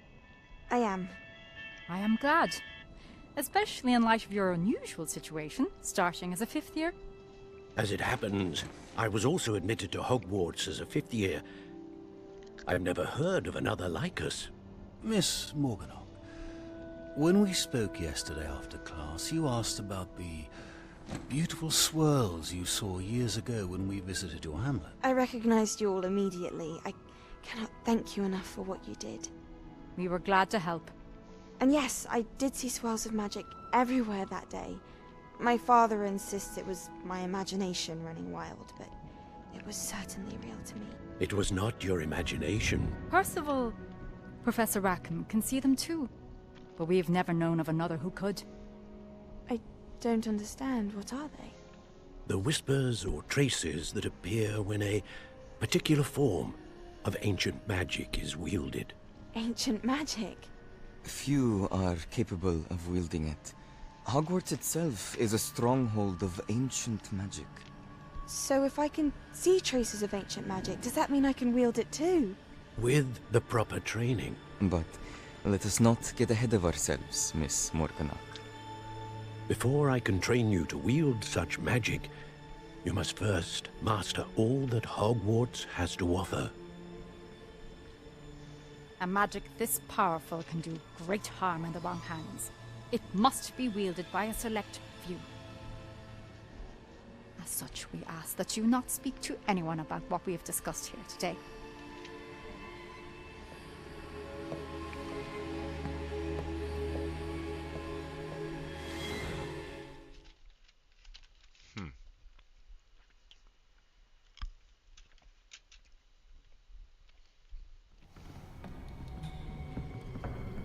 I am. I am glad. Especially in light of your unusual situation, starting as a 5th year. As it happens, I was also admitted to Hogwarts as a 5th year. I've never heard of another like us. Miss Morganach, when we spoke yesterday after class, you asked about the beautiful swirls you saw years ago when we visited your hamlet. I recognized you all immediately. I cannot thank you enough for what you did. We were glad to help. And yes, I did see swirls of magic everywhere that day. My father insists it was my imagination running wild, but it was certainly real to me. It was not your imagination. Percival, Professor Rackham can see them too, but we've never known of another who could. I don't understand. What are they? The whispers or traces that appear when a particular form of ancient magic is wielded. Ancient magic? Few are capable of wielding it. Hogwarts itself is a stronghold of ancient magic. So if I can see traces of ancient magic, does that mean I can wield it too? With the proper training. But let us not get ahead of ourselves, Miss Morganach. Before I can train you to wield such magic, you must first master all that Hogwarts has to offer. A magic this powerful can do great harm in the wrong hands. It must be wielded by a select few. As such, we ask that you not speak to anyone about what we have discussed here today.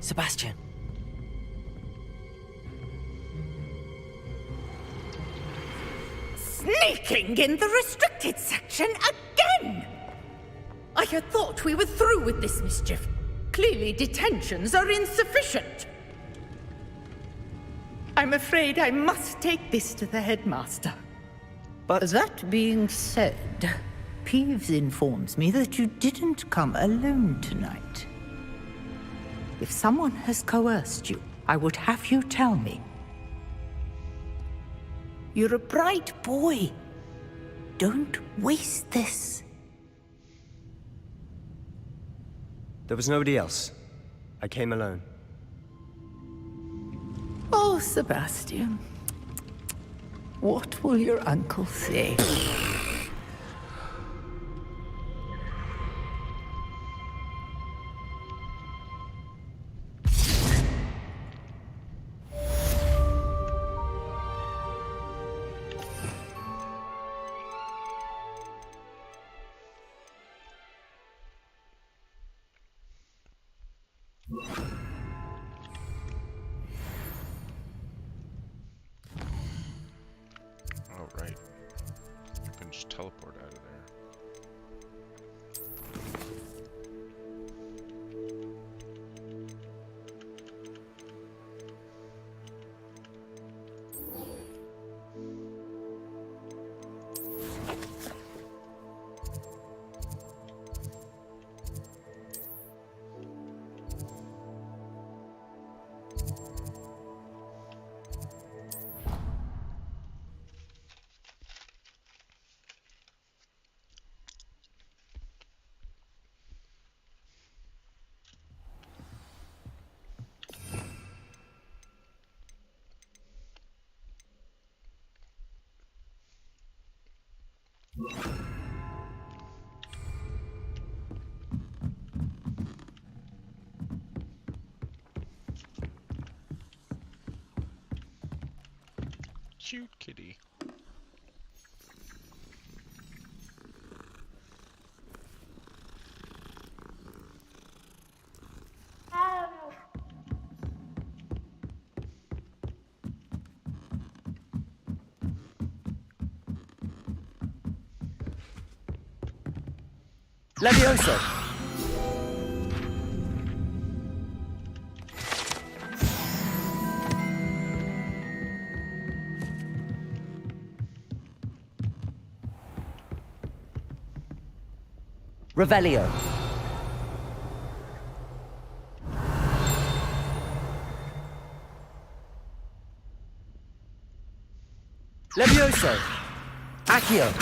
Sebastian. Sneaking in the restricted section again! I had thought we were through with this mischief. Clearly detentions are insufficient. I'm afraid I must take this to the headmaster. But that being said, Peeves informs me that you didn't come alone tonight. If someone has coerced you, I would have you tell me. You're a bright boy. Don't waste this. There was nobody else. I came alone. Oh, Sebastian. What will your uncle say? Oh, right. You can just teleport out of there. Cute kitty. Levioso! Revelio. Levioso. Accio.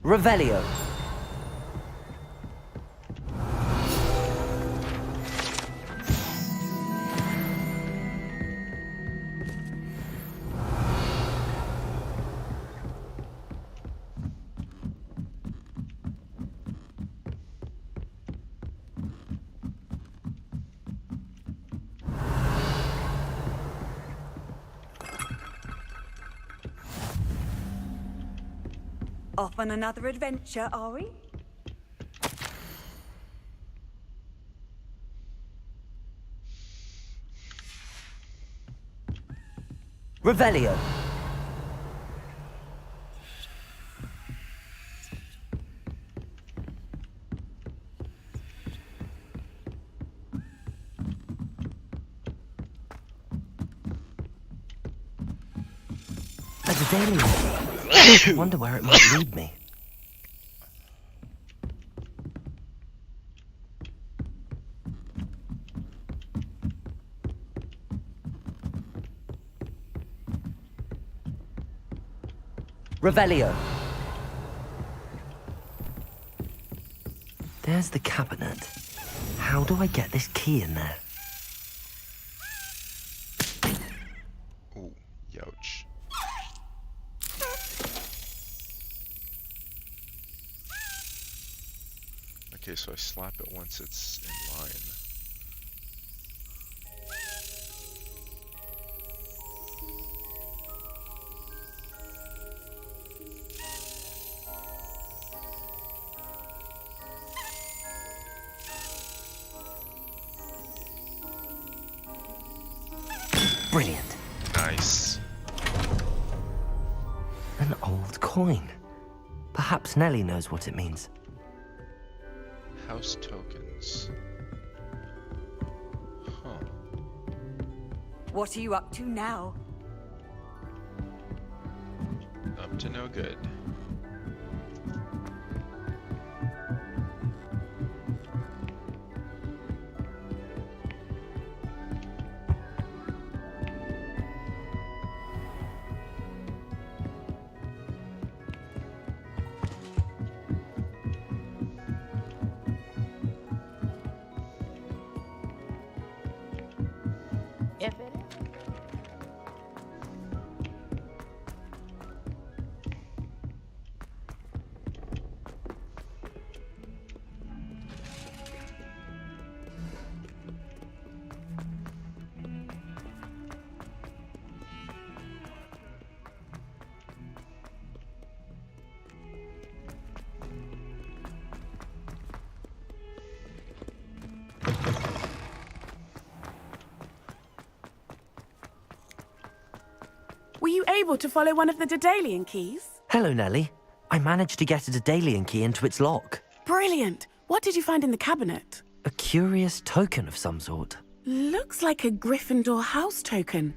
Revelio. Off on another adventure, are we? Revelio. A Daedalian. I wonder where it might lead me. Revelio. There's the cabinet. How do I get this key in there? Ooh, youch. Okay, so I slap it once it's in line. Brilliant. Nice. An old coin. Perhaps Nellie knows what it means. House tokens. Huh. What are you up to now? Up to no good. Were you able to follow one of the Daedalian keys? Hello, Nellie. I managed to get a Daedalian key into its lock. Brilliant. What did you find in the cabinet? A curious token of some sort. Looks like a Gryffindor house token.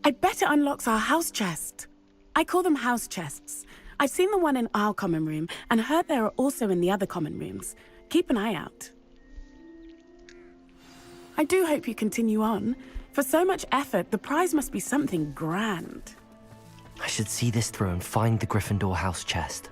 I bet it unlocks our house chest. I call them house chests. I've seen the one in our common room and heard there are also in the other common rooms. Keep an eye out. I do hope you continue on. For so much effort, the prize must be something grand. I should see this through and find the Gryffindor house chest.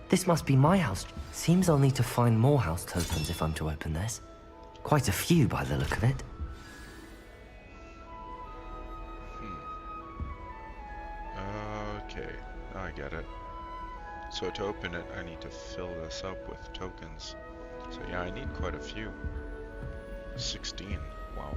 This must be my house. Seems I'll need to find more house tokens if I'm to open this. Quite a few by the look of it. get it. So to open it, I need to fill this up with tokens. So yeah, I need quite a few. 16, wow.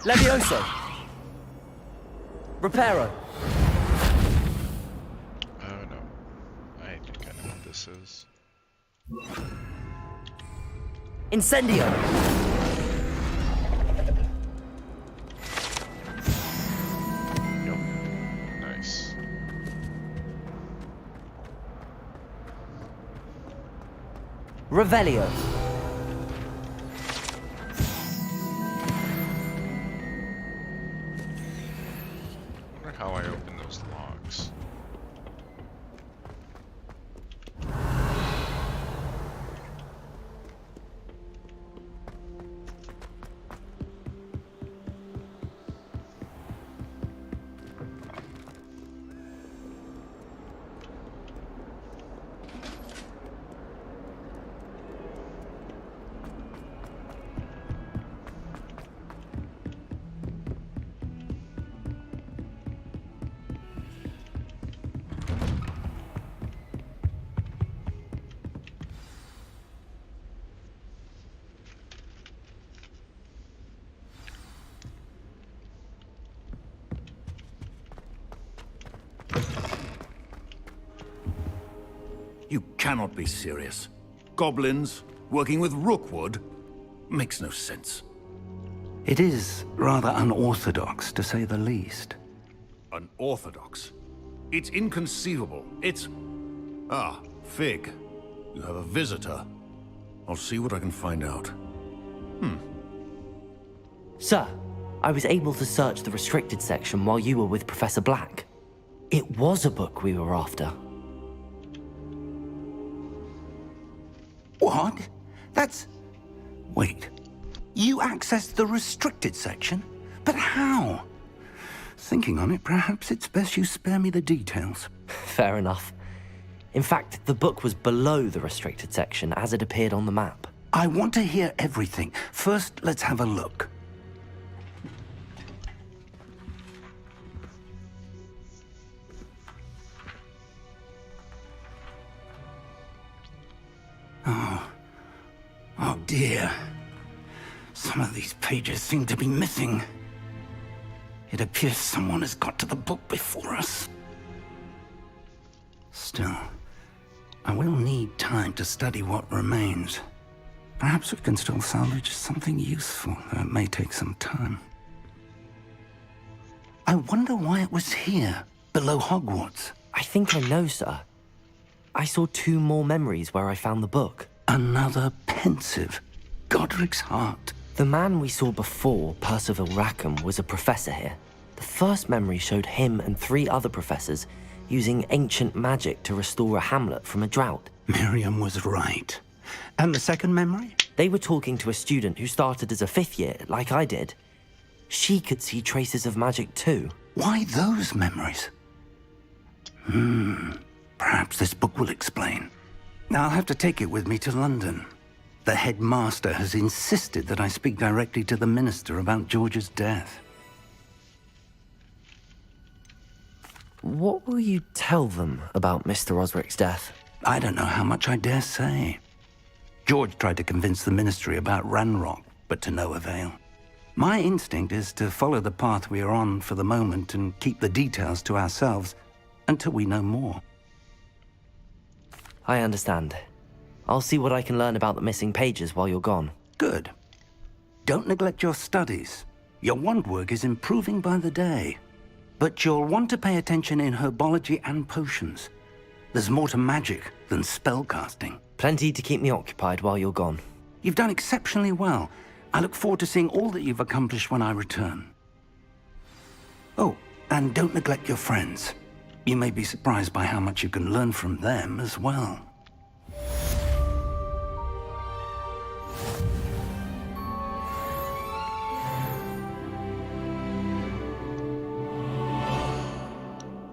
Levioso! Reparo! Oh no. I think I know what this is. Incendio! Nope. Nice. Revelio! How I open those logs. You cannot be serious. Goblins working with Rookwood makes no sense. It is rather unorthodox, to say the least. Unorthodox? It's inconceivable. It's... Ah, Fig. You have a visitor. I'll see what I can find out. Sir, I was able to search the restricted section while you were with Professor Black. It was a book we were after. What? That's... Wait. You accessed the restricted section? But how? Thinking on it, perhaps it's best you spare me the details. Fair enough. In fact, the book was below the restricted section as it appeared on the map. I want to hear everything. First, let's have a look. Oh dear. Some of these pages seem to be missing. It appears someone has got to the book before us. Still, I will need time to study what remains. Perhaps we can still salvage something useful, though it may take some time. I wonder why it was here, below Hogwarts. I think I know, sir. I saw 2 more memories where I found the book. Another pensive. Godric's heart. The man we saw before, Percival Rackham, was a professor here. The first memory showed him and 3 other professors using ancient magic to restore a hamlet from a drought. Miriam was right. And the second memory? They were talking to a student who started as a 5th year, like I did. She could see traces of magic too. Why those memories? Perhaps this book will explain. I'll have to take it with me to London. The headmaster has insisted that I speak directly to the minister about George's death. What will you tell them about Mr. Osric's death? I don't know how much I dare say. George tried to convince the ministry about Ranrock, but to no avail. My instinct is to follow the path we are on for the moment and keep the details to ourselves until we know more. I understand. I'll see what I can learn about the missing pages while you're gone. Good. Don't neglect your studies. Your wand work is improving by the day. But you'll want to pay attention in herbology and potions. There's more to magic than spellcasting. Plenty to keep me occupied while you're gone. You've done exceptionally well. I look forward to seeing all that you've accomplished when I return. Oh, and don't neglect your friends. You may be surprised by how much you can learn from them as well.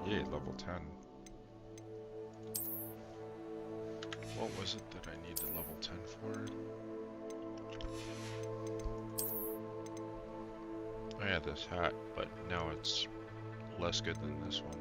Yay, level 10. What was it that I needed level 10 for? Oh yeah, this hat, but now it's less good than this one.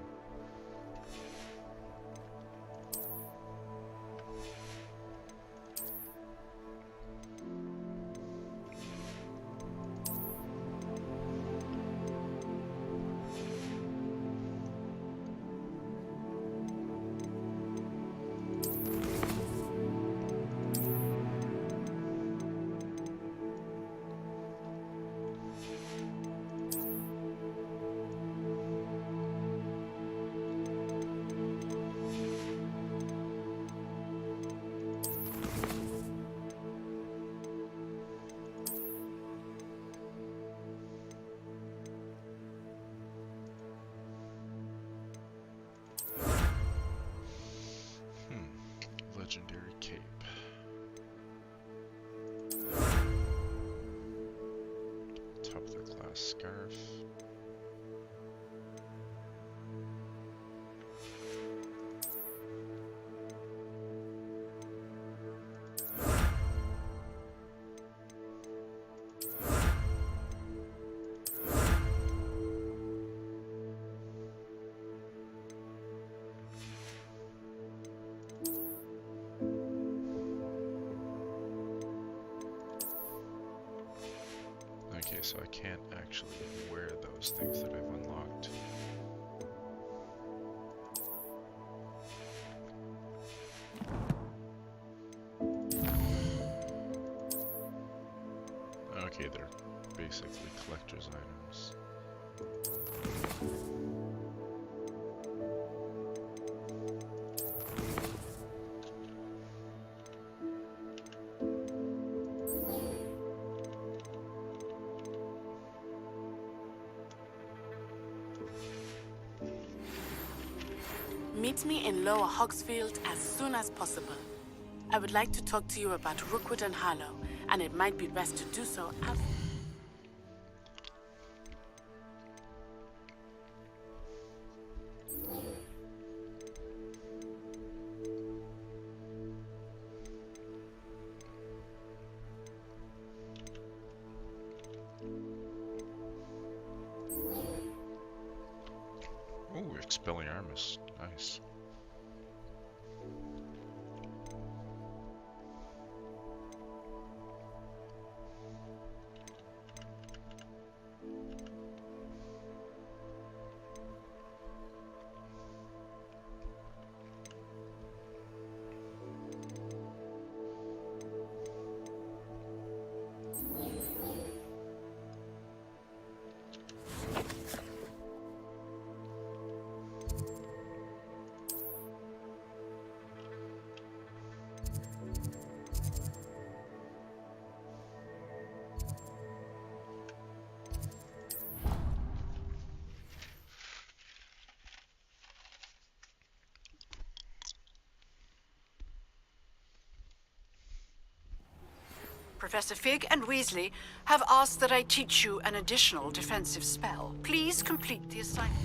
Legendary cape. Top of the class scarf. Okay, so I can't actually wear those things that I've unlocked. Okay, they're basically collector's items. Meet me in Lower Hogsfield as soon as possible. I would like to talk to you about Rookwood and Harlow, and it might be best to do so as... Ooh, Expelliarmus. Nice. Professor Fig and Weasley have asked that I teach you an additional defensive spell. Please complete the assignment.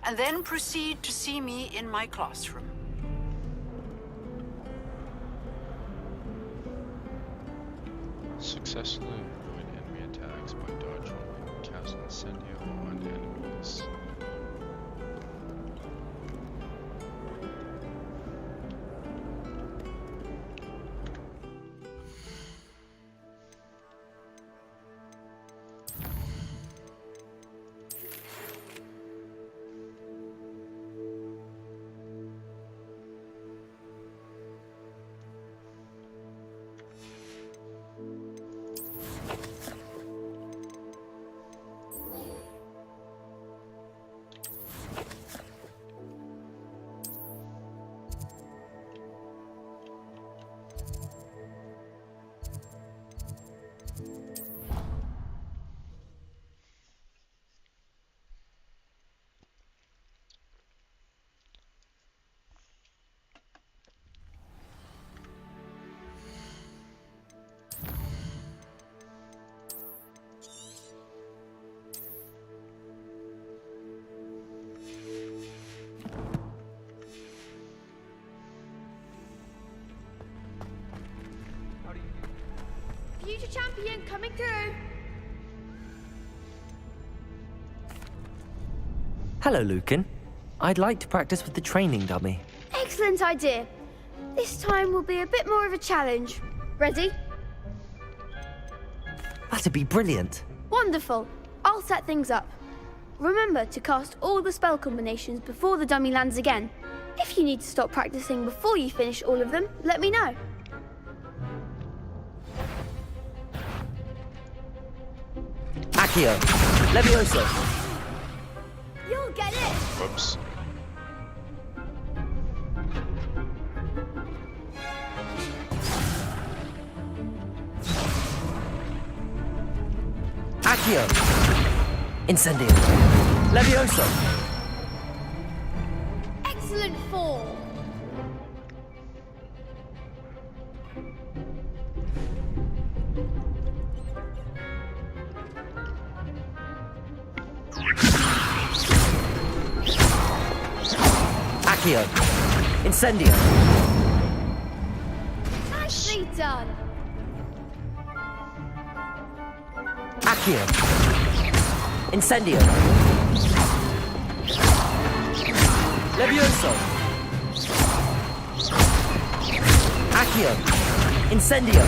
and then proceed to see me in my classroom. Successfully avoid enemy attacks by dodge rolling, cast incendio on enemies. Future champion coming through. Hello, Lucan. I'd like to practice with the training dummy. Excellent idea. This time will be a bit more of a challenge. Ready? That'd be brilliant. Wonderful. I'll set things up. Remember to cast all the spell combinations before the dummy lands again. If you need to stop practicing before you finish all of them, let me know. Accio. Levioso. You'll get it. Whoops. Accio. Incendio. Levioso. Excellent form. Accio. Incendio. Nicely done. Accio. Incendio. Levioso. Accio. Incendio.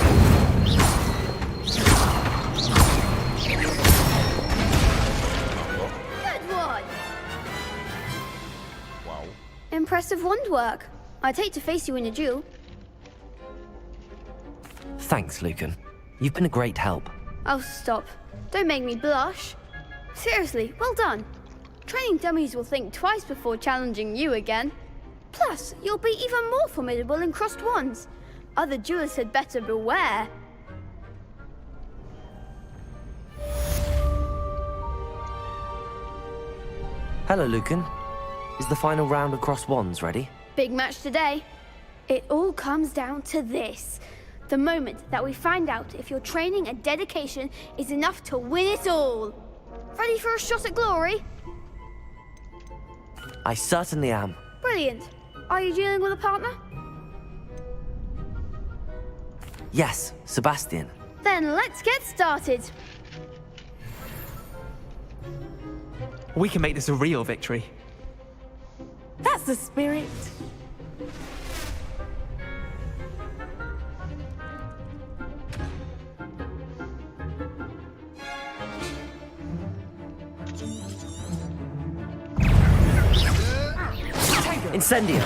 Good one. Wow. Impressive wand work. I'd hate to face you in a duel. Thanks, Lucan. You've been a great help. Oh, stop. Don't make me blush. Seriously, well done. Training dummies will think twice before challenging you again. Plus, you'll be even more formidable in crossed wands. Other duelists had better beware. Hello, Lucan. Is the final round of cross wands ready? Big match today. It all comes down to this. The moment that we find out if your training and dedication is enough to win it all. Ready for a shot at glory? I certainly am. Brilliant. Are you dealing with a partner? Yes, Sebastian. Then let's get started. We can make this a real victory. That's the spirit. Incendio.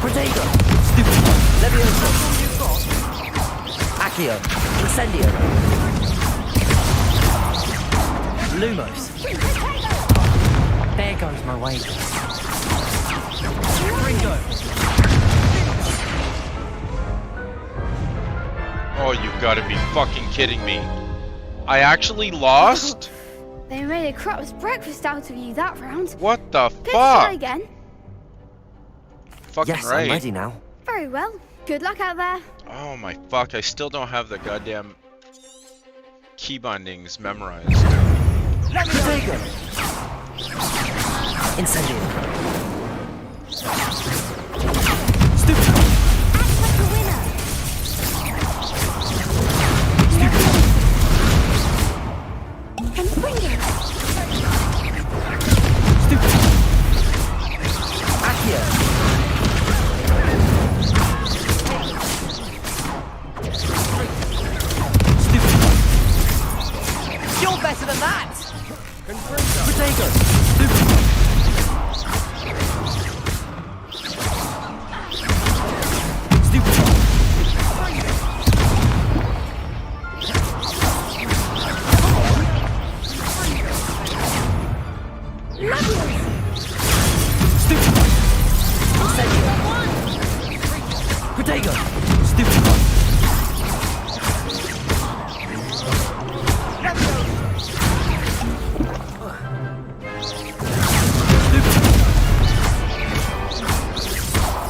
Protego. Stupid. Levioso. Accio. Incendio. Lumos. There goes my wages. Ringo. Oh, you've got to be fucking kidding me. I actually lost? They made a crap's breakfast out of you that round. What the Let's try fuck? again. fucking yes, right. I'm ready now. Very well. Good luck out there. Oh my fuck, I still don't have the goddamn key bindings memorized. Protego! Incendio. Stupid! And Wingo. Stupid! Accio! Stupid! You're better than that! Protego! Stupid! Protego! Stupid!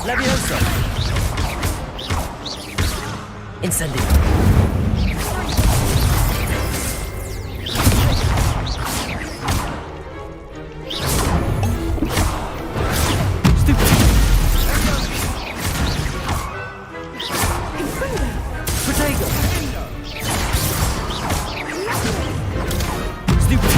Leviosa! Incendio! Protego! Stupid!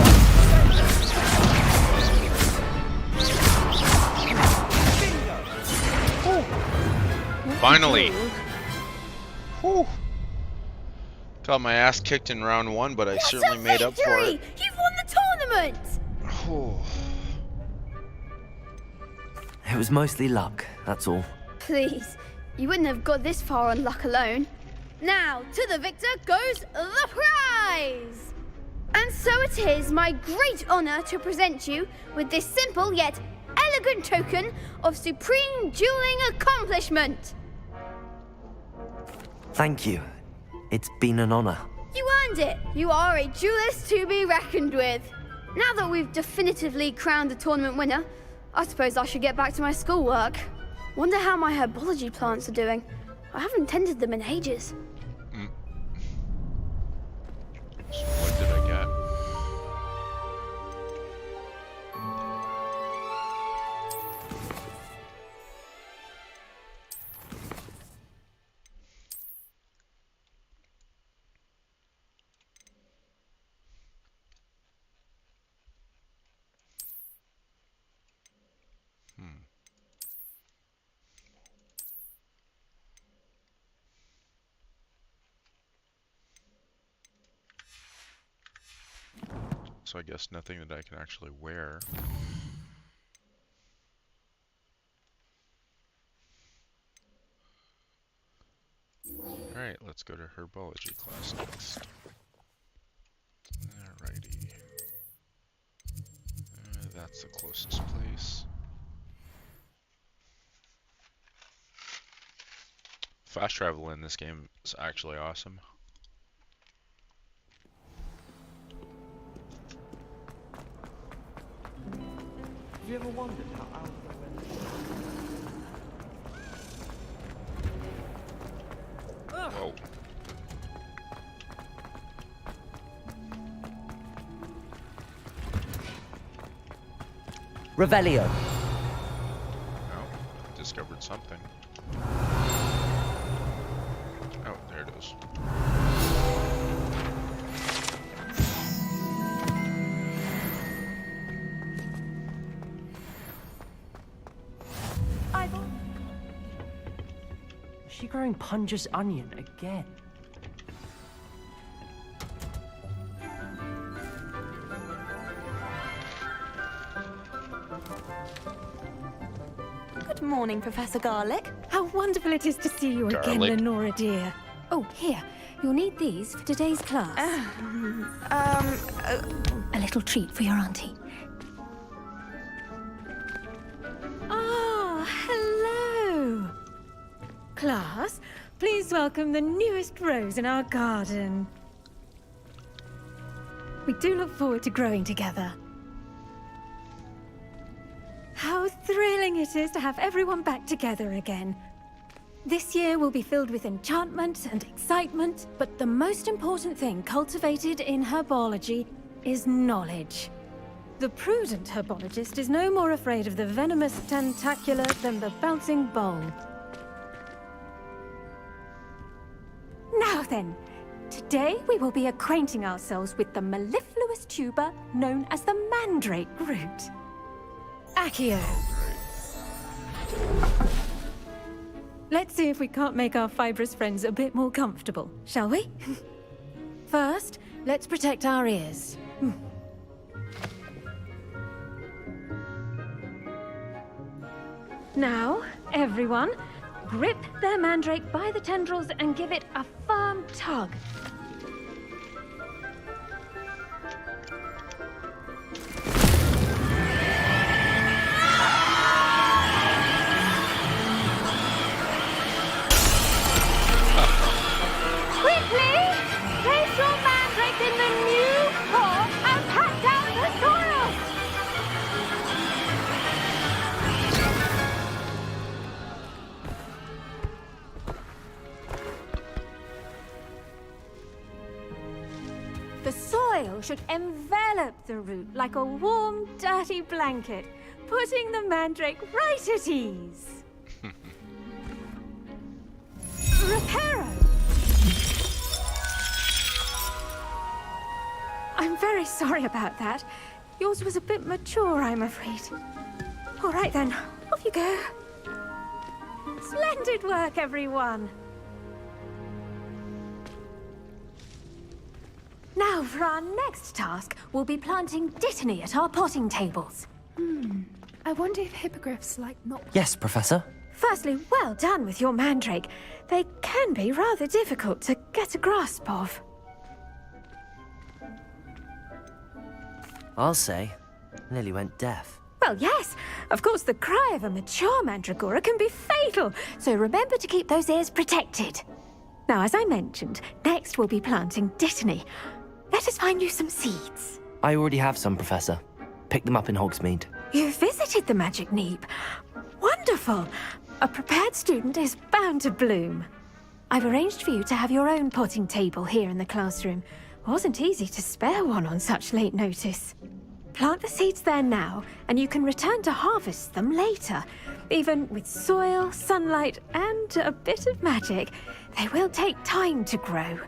Finally! Whew. Got my ass kicked in round 1, but I certainly made up for it. You've won the tournament! Whew. It was mostly luck, that's all. Please, you wouldn't have got this far on luck alone. Now, to the victor goes the prize! And so it is my great honor to present you with this simple yet elegant token of supreme dueling accomplishment. Thank you. It's been an honor. You earned it. You are a duelist to be reckoned with. Now that we've definitively crowned the tournament winner, I suppose I should get back to my schoolwork. Wonder how my herbology plants are doing. I haven't tended them in ages. So what did I get? So I guess nothing that I can actually wear. Alright, let's go to herbology class next. Alrighty. That's the closest place. Fast travel in this game is actually awesome. Have you ever wondered how Alpha went? Whoa. Revelio. Oh, discovered something. Oh, there it is. Is she growing Punja's onion again? Good morning, Professor Garlick. How wonderful it is to see you again, Garlic. Lenora dear. Oh, here. You'll need these for today's class. A little treat for your auntie. Ah, hello. Class, please welcome the newest rose in our garden. We do look forward to growing together. How thrilling it is to have everyone back together again. This year will be filled with enchantment and excitement, but the most important thing cultivated in herbology is knowledge. The prudent herbologist is no more afraid of the venomous tentacular than the bouncing bowl. Now then, today we will be acquainting ourselves with the mellifluous tuber known as the mandrake root. Accio. Let's see if we can't make our fibrous friends a bit more comfortable, shall we? First, let's protect our ears. Now, everyone, grip their mandrake by the tendrils and give it a firm tug. Quickly! Place your mandrake in the new pot and pat down the soil! The soil should envelop the root like a warm, dirty blanket, putting the mandrake right at ease. Reparo! I'm very sorry about that. Yours was a bit mature, I'm afraid. All right then, off you go. Splendid work, everyone. Now, for our next task, we'll be planting dittany at our potting tables. I wonder if hippogriffs like not... Yes, Professor. Firstly, well done with your mandrake. They can be rather difficult to get a grasp of. I'll say, nearly went deaf. Well, yes. Of course, the cry of a mature mandragora can be fatal, so remember to keep those ears protected. Now, as I mentioned, next we'll be planting dittany. Let us find you some seeds. I already have some, Professor. Picked them up in Hogsmeade. You visited the Magic Neep. Wonderful. A prepared student is bound to bloom. I've arranged for you to have your own potting table here in the classroom. Wasn't easy to spare one on such late notice. Plant the seeds there now, and you can return to harvest them later. Even with soil, sunlight, and a bit of magic, they will take time to grow.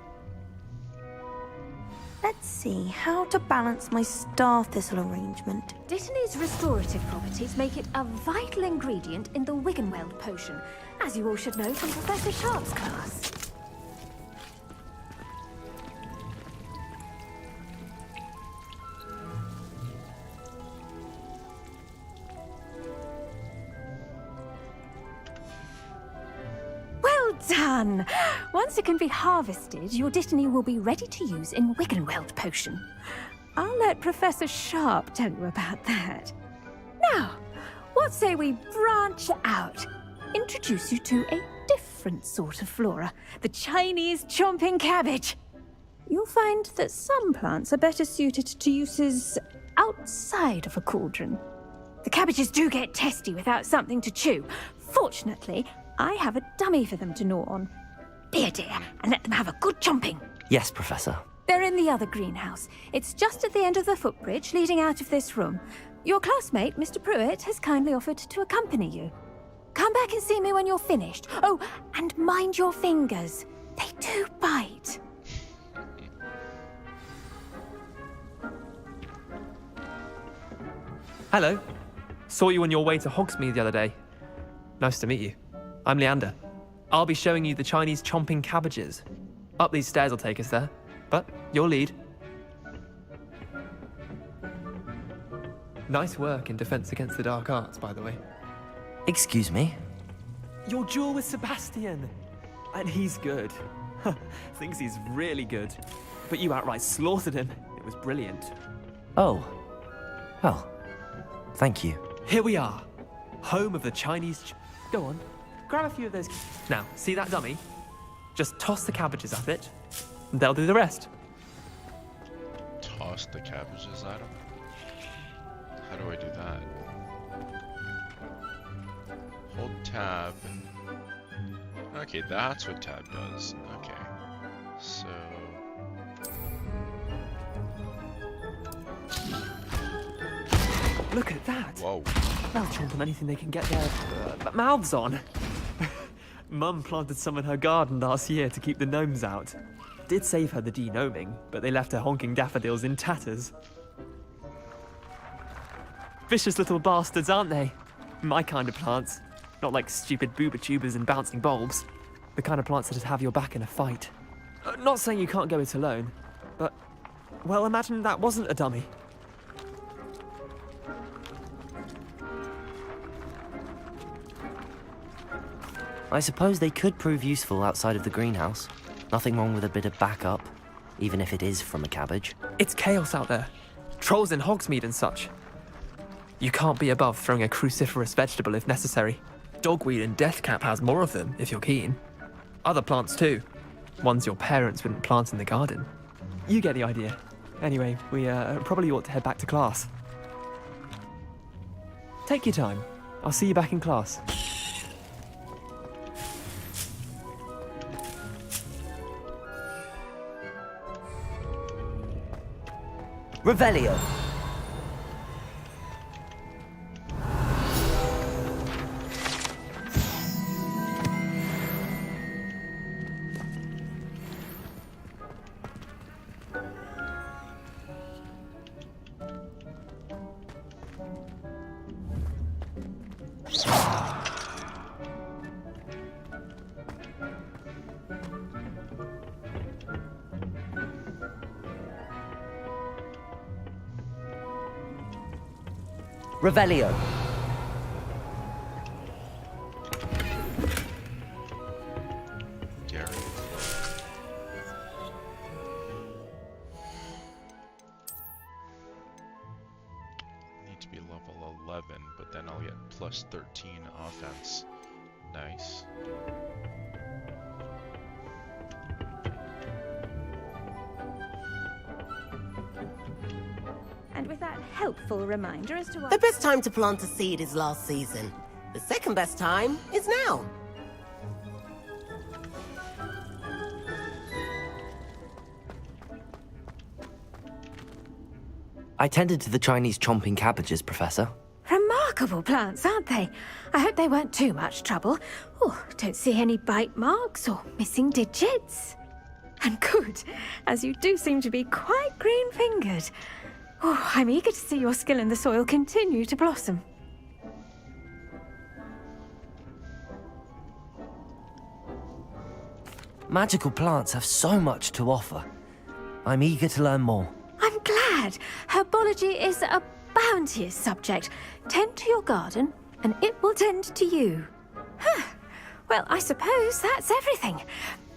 Let's see how to balance my star thistle arrangement. Dittany's restorative properties make it a vital ingredient in the Wiggenweld potion, as you all should know from Professor Sharp's class. Well done! Once it can be harvested, your dittany will be ready to use in Wiggenweld potion. I'll let Professor Sharp tell you about that. Now, what say we branch out? Introduce you to a different sort of flora, the Chinese chomping cabbage. You'll find that some plants are better suited to uses outside of a cauldron. The cabbages do get testy without something to chew. Fortunately, I have a dummy for them to gnaw on. Be a dear and let them have a good chomping. Yes, Professor. They're in the other greenhouse. It's just at the end of the footbridge leading out of this room. Your classmate, Mr. Pruitt, has kindly offered to accompany you. Come back and see me when you're finished. Oh, and mind your fingers. They do bite. Hello. Saw you on your way to Hogsmeade the other day. Nice to meet you. I'm Leander. I'll be showing you the Chinese chomping cabbages. Up these stairs will take us there, but your lead. Nice work in Defense Against the Dark Arts, by the way. Excuse me? Your duel with Sebastian! And he's good. Thinks he's really good. But you outright slaughtered him. It was brilliant. Oh. Well, thank you. Here we are. Home of the Chinese... Go on. Grab a few of those... Now, see that dummy? Just toss the cabbages at it, and they'll do the rest. Toss the cabbages at him? How do I do that? tab. Okay, that's what tab does. Okay. So... Look at that! Whoa. They'll chomp on anything they can get their mouths on. Mum planted some in her garden last year to keep the gnomes out. Did save her the de-gnoming, but they left her honking daffodils in tatters. Vicious little bastards, aren't they? My kind of plants. Not like stupid booba tubers and bouncing bulbs. The kind of plants that'd have your back in a fight. Not saying you can't go it alone, but... well, imagine that wasn't a dummy. I suppose they could prove useful outside of the greenhouse. Nothing wrong with a bit of backup, even if it is from a cabbage. It's chaos out there. Trolls in Hogsmeade and such. You can't be above throwing a cruciferous vegetable if necessary. Dogweed and deathcap has more of them, if you're keen. Other plants too. Ones your parents wouldn't plant in the garden. You get the idea. Anyway, we probably ought to head back to class. Take your time. I'll see you back in class. Revelio. Revelio. Gary. Need to be level 11, but then I'll get plus 13 offense. Nice. And with that helpful reminder as to what... The best time to plant a seed is last season. The second best time is now. I tended to the Chinese chomping cabbages, Professor. Remarkable plants, aren't they? I hope they weren't too much trouble. Oh, don't see any bite marks or missing digits. And good, as you do seem to be quite green-fingered. Oh, I'm eager to see your skill in the soil continue to blossom. Magical plants have so much to offer. I'm eager to learn more. I'm glad. Herbology is a bounteous subject. Tend to your garden, and it will tend to you. Huh. Well, I suppose that's everything.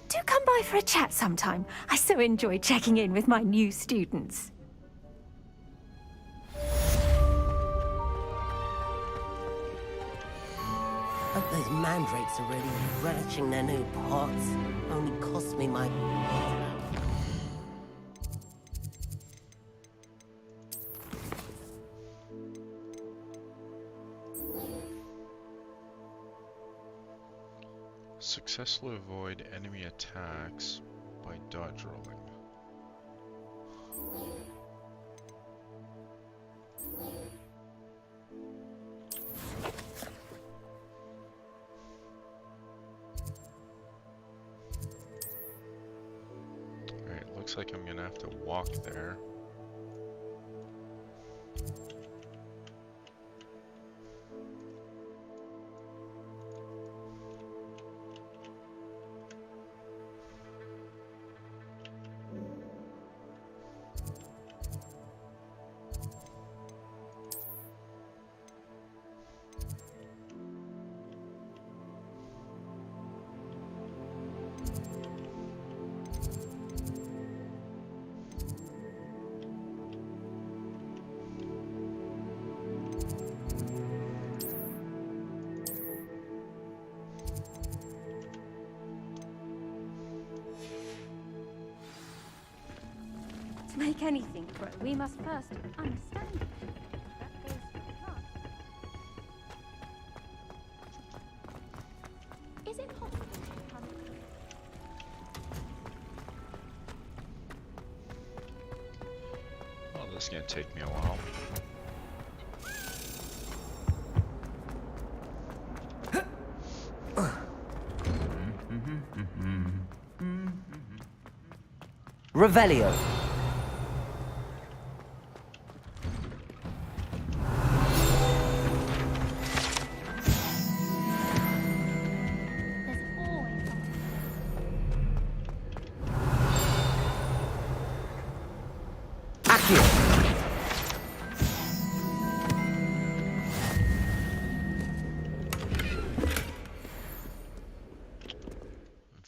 Do come by for a chat sometime. I so enjoy checking in with my new students. Hope those mandrakes are really relishing their new pots. Only cost me my... Successfully avoid enemy attacks by dodge rolling. Alright, looks like I'm gonna have to walk there. To make anything grow, we must first understand it. That goes for plants. This is gonna take me a while. Revelio.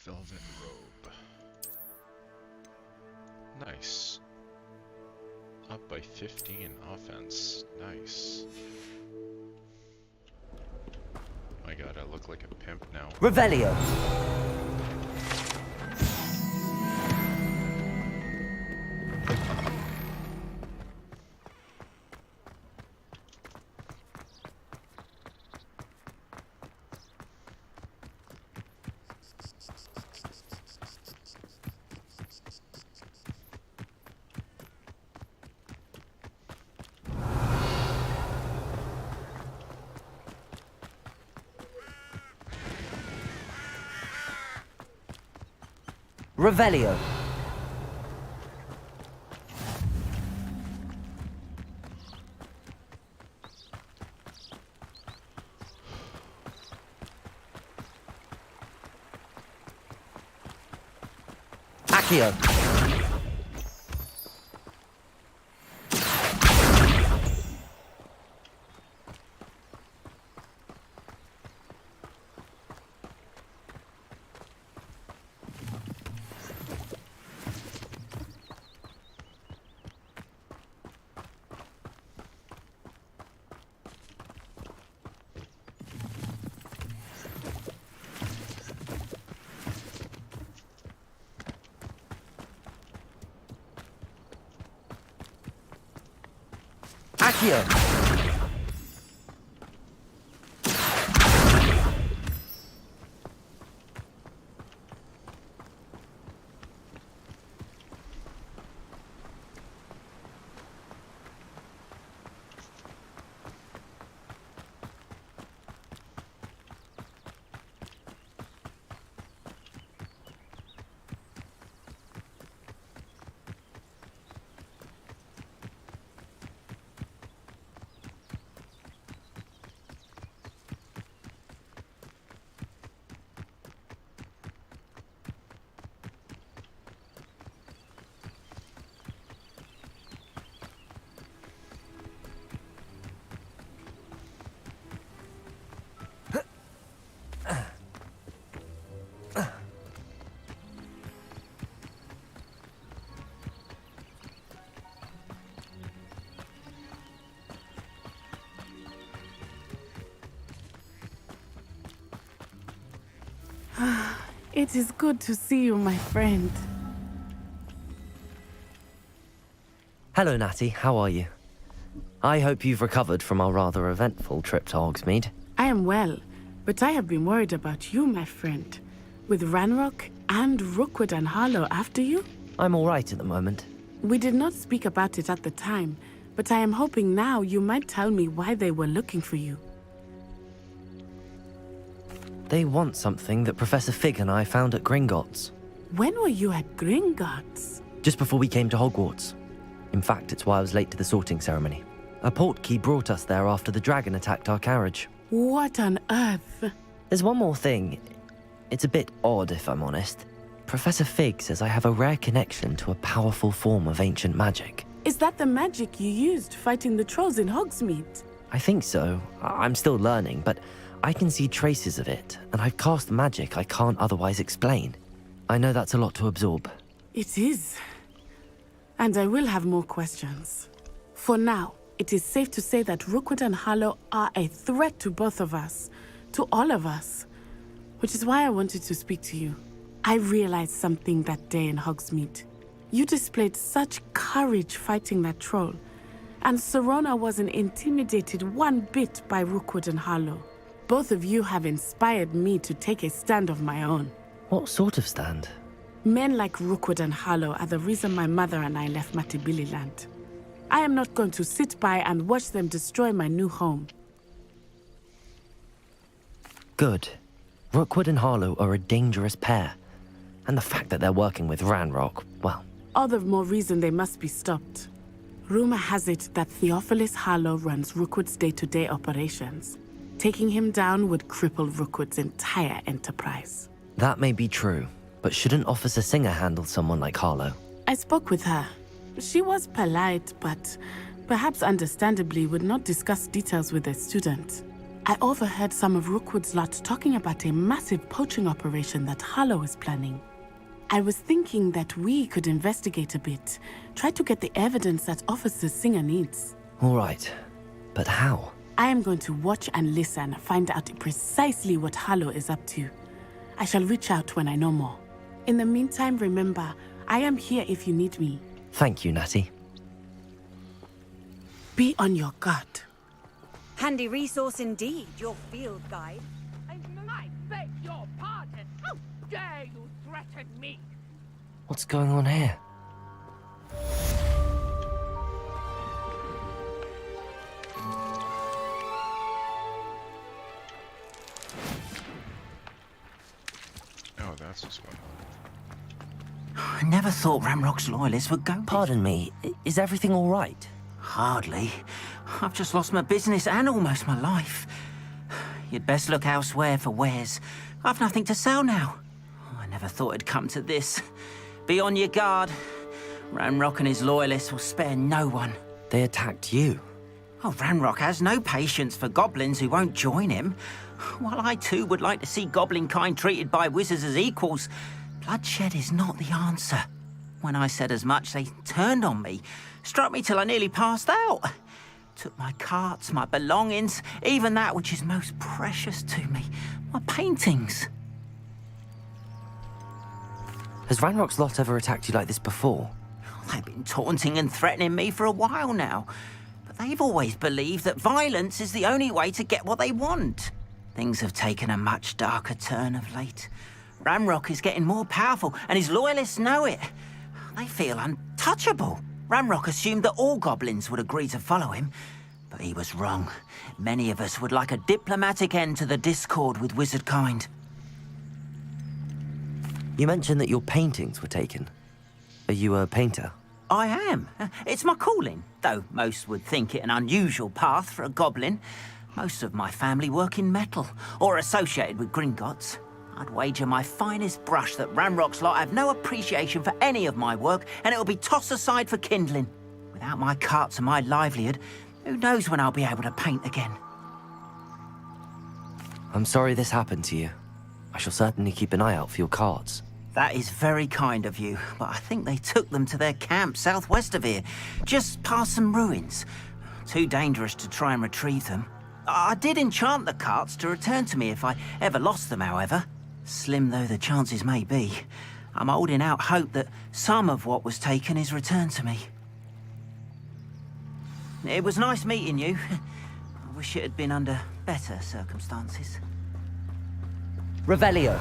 Velvet robe. Nice. Up by 15 offense. Nice. My god, I look like a pimp now. Revelio. Revelio. Accio. Accio. It is good to see you, my friend. Hello, Natty. How are you? I hope you've recovered from our rather eventful trip to Hogsmeade. I am well, but I have been worried about you, my friend. With Ranrock and Rookwood and Harlow after you? I'm all right at the moment. We did not speak about it at the time, but I am hoping now you might tell me why they were looking for you. They want something that Professor Fig and I found at Gringotts. When were you at Gringotts? Just before we came to Hogwarts. In fact, it's why I was late to the sorting ceremony. A portkey brought us there after the dragon attacked our carriage. What on earth? There's one more thing. It's a bit odd, if I'm honest. Professor Fig says I have a rare connection to a powerful form of ancient magic. Is that the magic you used fighting the trolls in Hogsmeade? I think so. I'm still learning, but I can see traces of it, and I've cast magic I can't otherwise explain. I know that's a lot to absorb. It is. And I will have more questions. For now, it is safe to say that Rookwood and Harlow are a threat to both of us, to all of us. Which is why I wanted to speak to you. I realized something that day in Hogsmeade. You displayed such courage fighting that troll, and Serona wasn't intimidated one bit by Rookwood and Harlow. Both of you have inspired me to take a stand of my own. What sort of stand? Men like Rookwood and Harlow are the reason my mother and I left Matibili land. I am not going to sit by and watch them destroy my new home. Good. Rookwood and Harlow are a dangerous pair. And the fact that they're working with Ranrock, well... All the more reason they must be stopped. Rumor has it that Theophilus Harlow runs Rookwood's day-to-day operations. Taking him down would cripple Rookwood's entire enterprise. That may be true, but shouldn't Officer Singer handle someone like Harlow? I spoke with her. She was polite, but perhaps understandably would not discuss details with a student. I overheard some of Rookwood's lot talking about a massive poaching operation that Harlow is planning. I was thinking that we could investigate a bit, try to get the evidence that Officer Singer needs. All right, but how? I am going to watch and listen, find out precisely what Harlow is up to. I shall reach out when I know more. In the meantime, remember, I am here if you need me. Thank you, Natty. Be on your guard. Handy resource indeed, your field guide. I beg your pardon. How dare you threaten me? What's going on here? Oh, that's just what. I never thought Ranrock's loyalists would go. Pardon me, is everything all right? Hardly. I've just lost my business and almost my life. You'd best look elsewhere for wares. I've nothing to sell now. I never thought it'd come to this. Be on your guard. Ranrock and his loyalists will spare no one. They attacked you. Oh, Ranrock has no patience for goblins who won't join him. While I too would like to see goblin kind treated by wizards as equals, bloodshed is not the answer. When I said as much, they turned on me, struck me till I nearly passed out. Took my carts, my belongings, even that which is most precious to me, my paintings. Has Ranrock's lot ever attacked you like this before? They've been taunting and threatening me for a while now, but they've always believed that violence is the only way to get what they want. Things have taken a much darker turn of late. Ranrock is getting more powerful, and his loyalists know it. They feel untouchable. Ranrock assumed that all goblins would agree to follow him, but he was wrong. Many of us would like a diplomatic end to the discord with wizard kind. You mentioned that your paintings were taken. Are you a painter? I am. It's my calling, though most would think it an unusual path for a goblin. Most of my family work in metal, or associated with Gringotts. I'd wager my finest brush that Ranrock's lot have no appreciation for any of my work, and it'll be tossed aside for kindling. Without my carts and my livelihood, who knows when I'll be able to paint again. I'm sorry this happened to you. I shall certainly keep an eye out for your cards. That is very kind of you, but I think they took them to their camp southwest of here, just past some ruins. Too dangerous to try and retrieve them. I did enchant the carts to return to me if I ever lost them, however. Slim though the chances may be, I'm holding out hope that some of what was taken is returned to me. It was nice meeting you. I wish it had been under better circumstances. Revelio.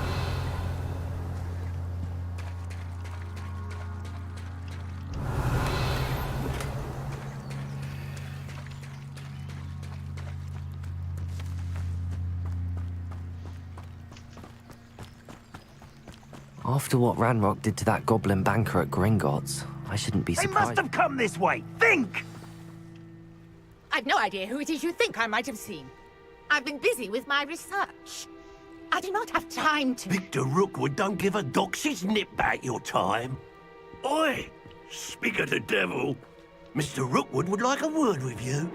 After what Ranrock did to that goblin banker at Gringotts, I shouldn't be surprised. They must have come this way! Think! I've no idea who it is you think I might have seen. I've been busy with my research. I do not have time to... Victor Rookwood don't give a doxy's nip back your time. Oi! Speak of the devil. Mr. Rookwood would like a word with you.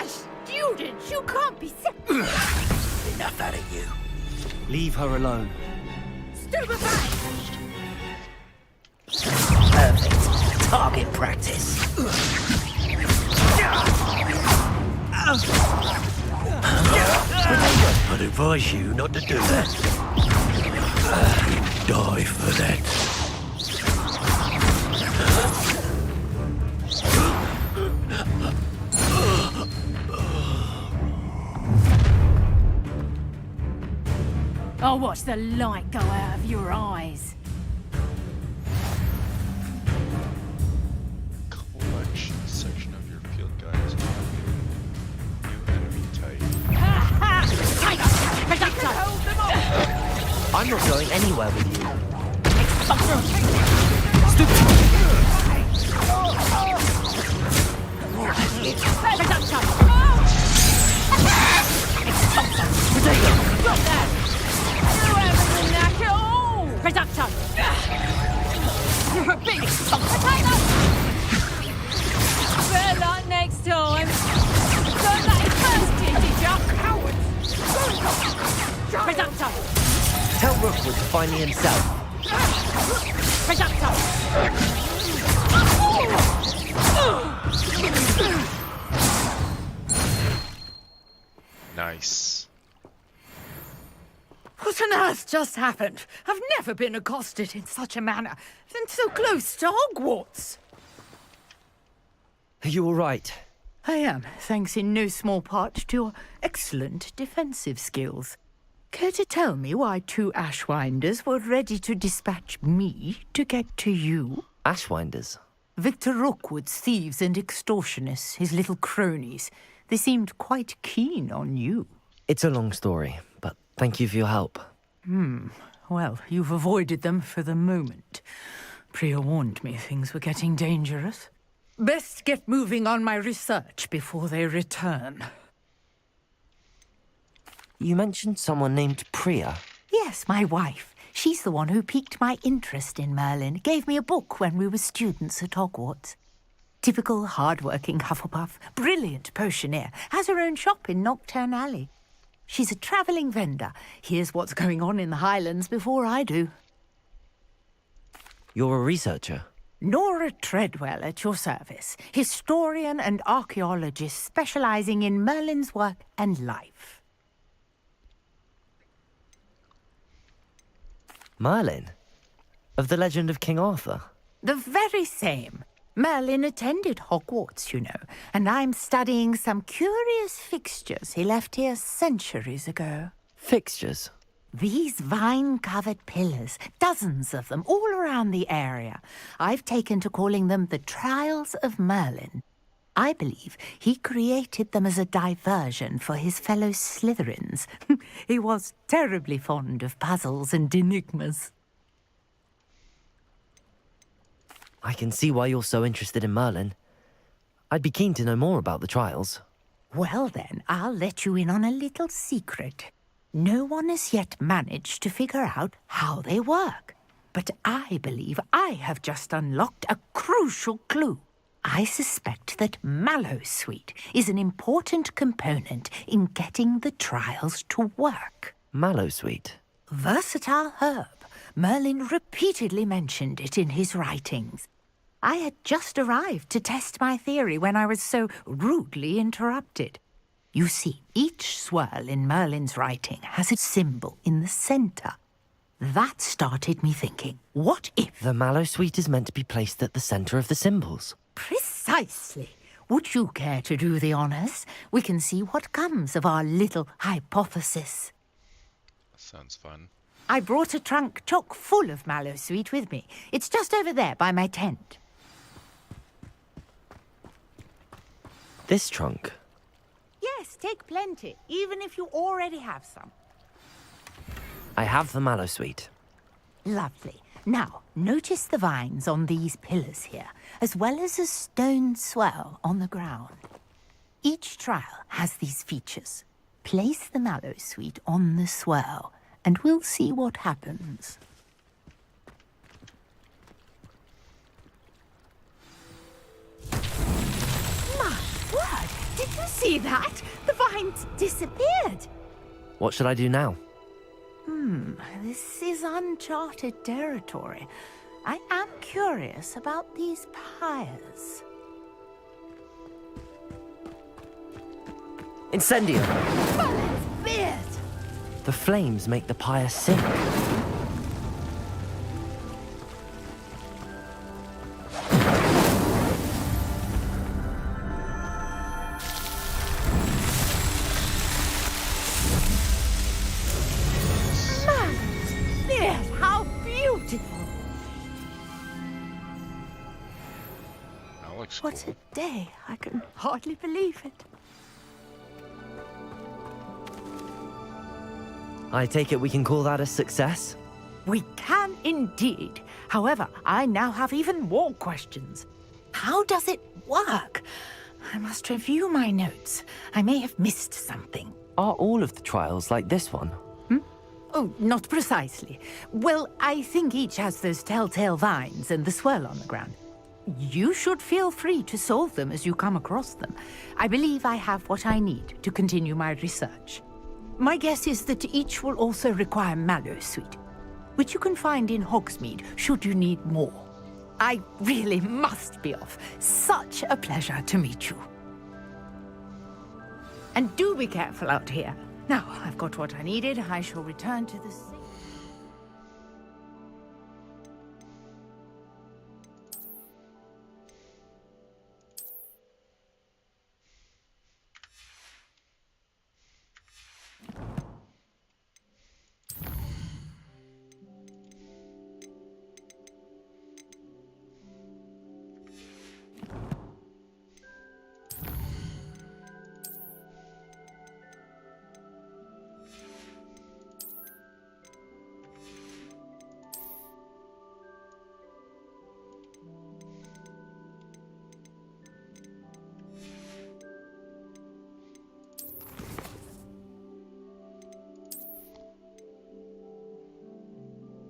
A student? You can't be... Enough out of you. Leave her alone. Perfect. Target practice. I'd advise you not to do that. Die for that. I'll watch the light go out of your eyes. Collection section of I'm not going anywhere with you. Better luck next time. Don't let it first, did you? Cowards! Tell Rookwood to find me himself. Nice. What on earth just happened? I've never been accosted in such a manner, and so close to Hogwarts. Are you all right? I am, thanks in no small part to your excellent defensive skills. Care to tell me why 2 Ashwinders were ready to dispatch me to get to you? Ashwinders? Victor Rookwood's thieves and extortionists, his little cronies. They seemed quite keen on you. It's a long story, but thank you for your help. Well, you've avoided them for the moment. Priya warned me things were getting dangerous. Best get moving on my research before they return. You mentioned someone named Priya. Yes, my wife. She's the one who piqued my interest in Merlin, gave me a book when we were students at Hogwarts. Typical hard-working Hufflepuff, brilliant potioneer, has her own shop in Knockturn Alley. She's a travelling vendor, hears what's going on in the Highlands before I do. You're a researcher? Nora Treadwell at your service, historian and archaeologist specialising in Merlin's work and life. Merlin? Of the legend of King Arthur? The very same. Merlin attended Hogwarts, you know, and I'm studying some curious fixtures he left here centuries ago. Fixtures? These vine-covered pillars, dozens of them, all around the area. I've taken to calling them the Trials of Merlin. I believe he created them as a diversion for his fellow Slytherins. He was terribly fond of puzzles and enigmas. I can see why you're so interested in Merlin. I'd be keen to know more about the trials. Well then, I'll let you in on a little secret. No one has yet managed to figure out how they work. But I believe I have just unlocked a crucial clue. I suspect that Mallowsweet is an important component in getting the trials to work. Mallowsweet? Versatile herb. Merlin repeatedly mentioned it in his writings. I had just arrived to test my theory when I was so rudely interrupted. You see, each swirl in Merlin's writing has a symbol in the centre. That started me thinking, what if... The Mallowsweet is meant to be placed at the centre of the symbols. Precisely. Would you care to do the honours? We can see what comes of our little hypothesis. Sounds fun. I brought a trunk chock full of Mallowsweet with me. It's just over there by my tent. This trunk? Yes, take plenty, even if you already have some. I have the Mallowsweet. Lovely. Now, notice the vines on these pillars here, as well as a stone swell on the ground. Each trial has these features. Place the Mallowsweet on the swell, and we'll see what happens. My word! Did you see that? The vines disappeared! What should I do now? This is uncharted territory. I am curious about these pyres. Incendio! Merlin's beard! The flames make the pyre sink. Merlin's beard! How beautiful! That looks cool. What a day! I can hardly believe it. I take it we can call that a success? We can indeed. However, I now have even more questions. How does it work? I must review my notes. I may have missed something. Are all of the trials like this one? Oh, not precisely. Well, I think each has those telltale vines and the swirl on the ground. You should feel free to solve them as you come across them. I believe I have what I need to continue my research. My guess is that each will also require mallow sweet, which you can find in Hogsmeade should you need more. I really must be off. Such a pleasure to meet you. And do be careful out here. Now, I've got what I needed. I shall return to the sea.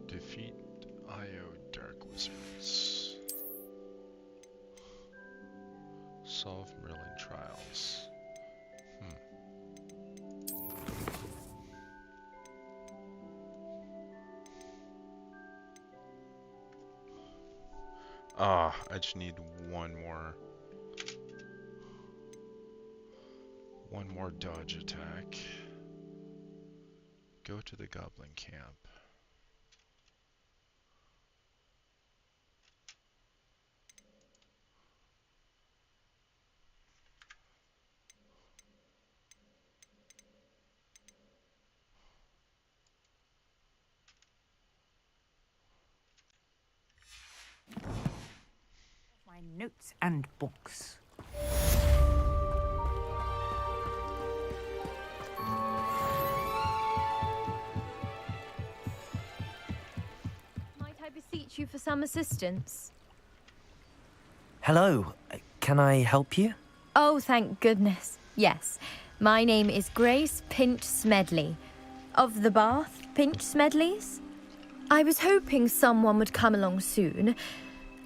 Defeat IO Dark Wizards. Solve Merlin trials. I just need one more dodge attack. Go to the goblin camp. My notes and books. Might I beseech you for some assistance? Hello, can I help you? Oh, thank goodness. Yes. My name is Grace Pinch Smedley. Of the Bath Pinch Smedleys? I was hoping someone would come along soon.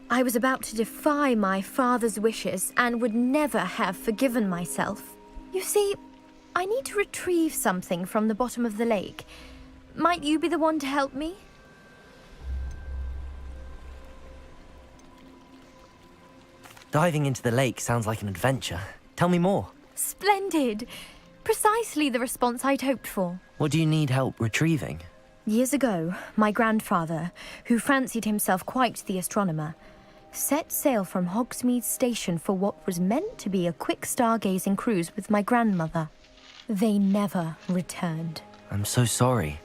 I was about to defy my father's wishes and would never have forgiven myself. You see, I need to retrieve something from the bottom of the lake. Might you be the one to help me? Diving into the lake sounds like an adventure. Tell me more. Splendid! Precisely the response I'd hoped for. What do you need help retrieving? Years ago, my grandfather, who fancied himself quite the astronomer, set sail from Hogsmeade Station for what was meant to be a quick stargazing cruise with my grandmother. They never returned. I'm so sorry.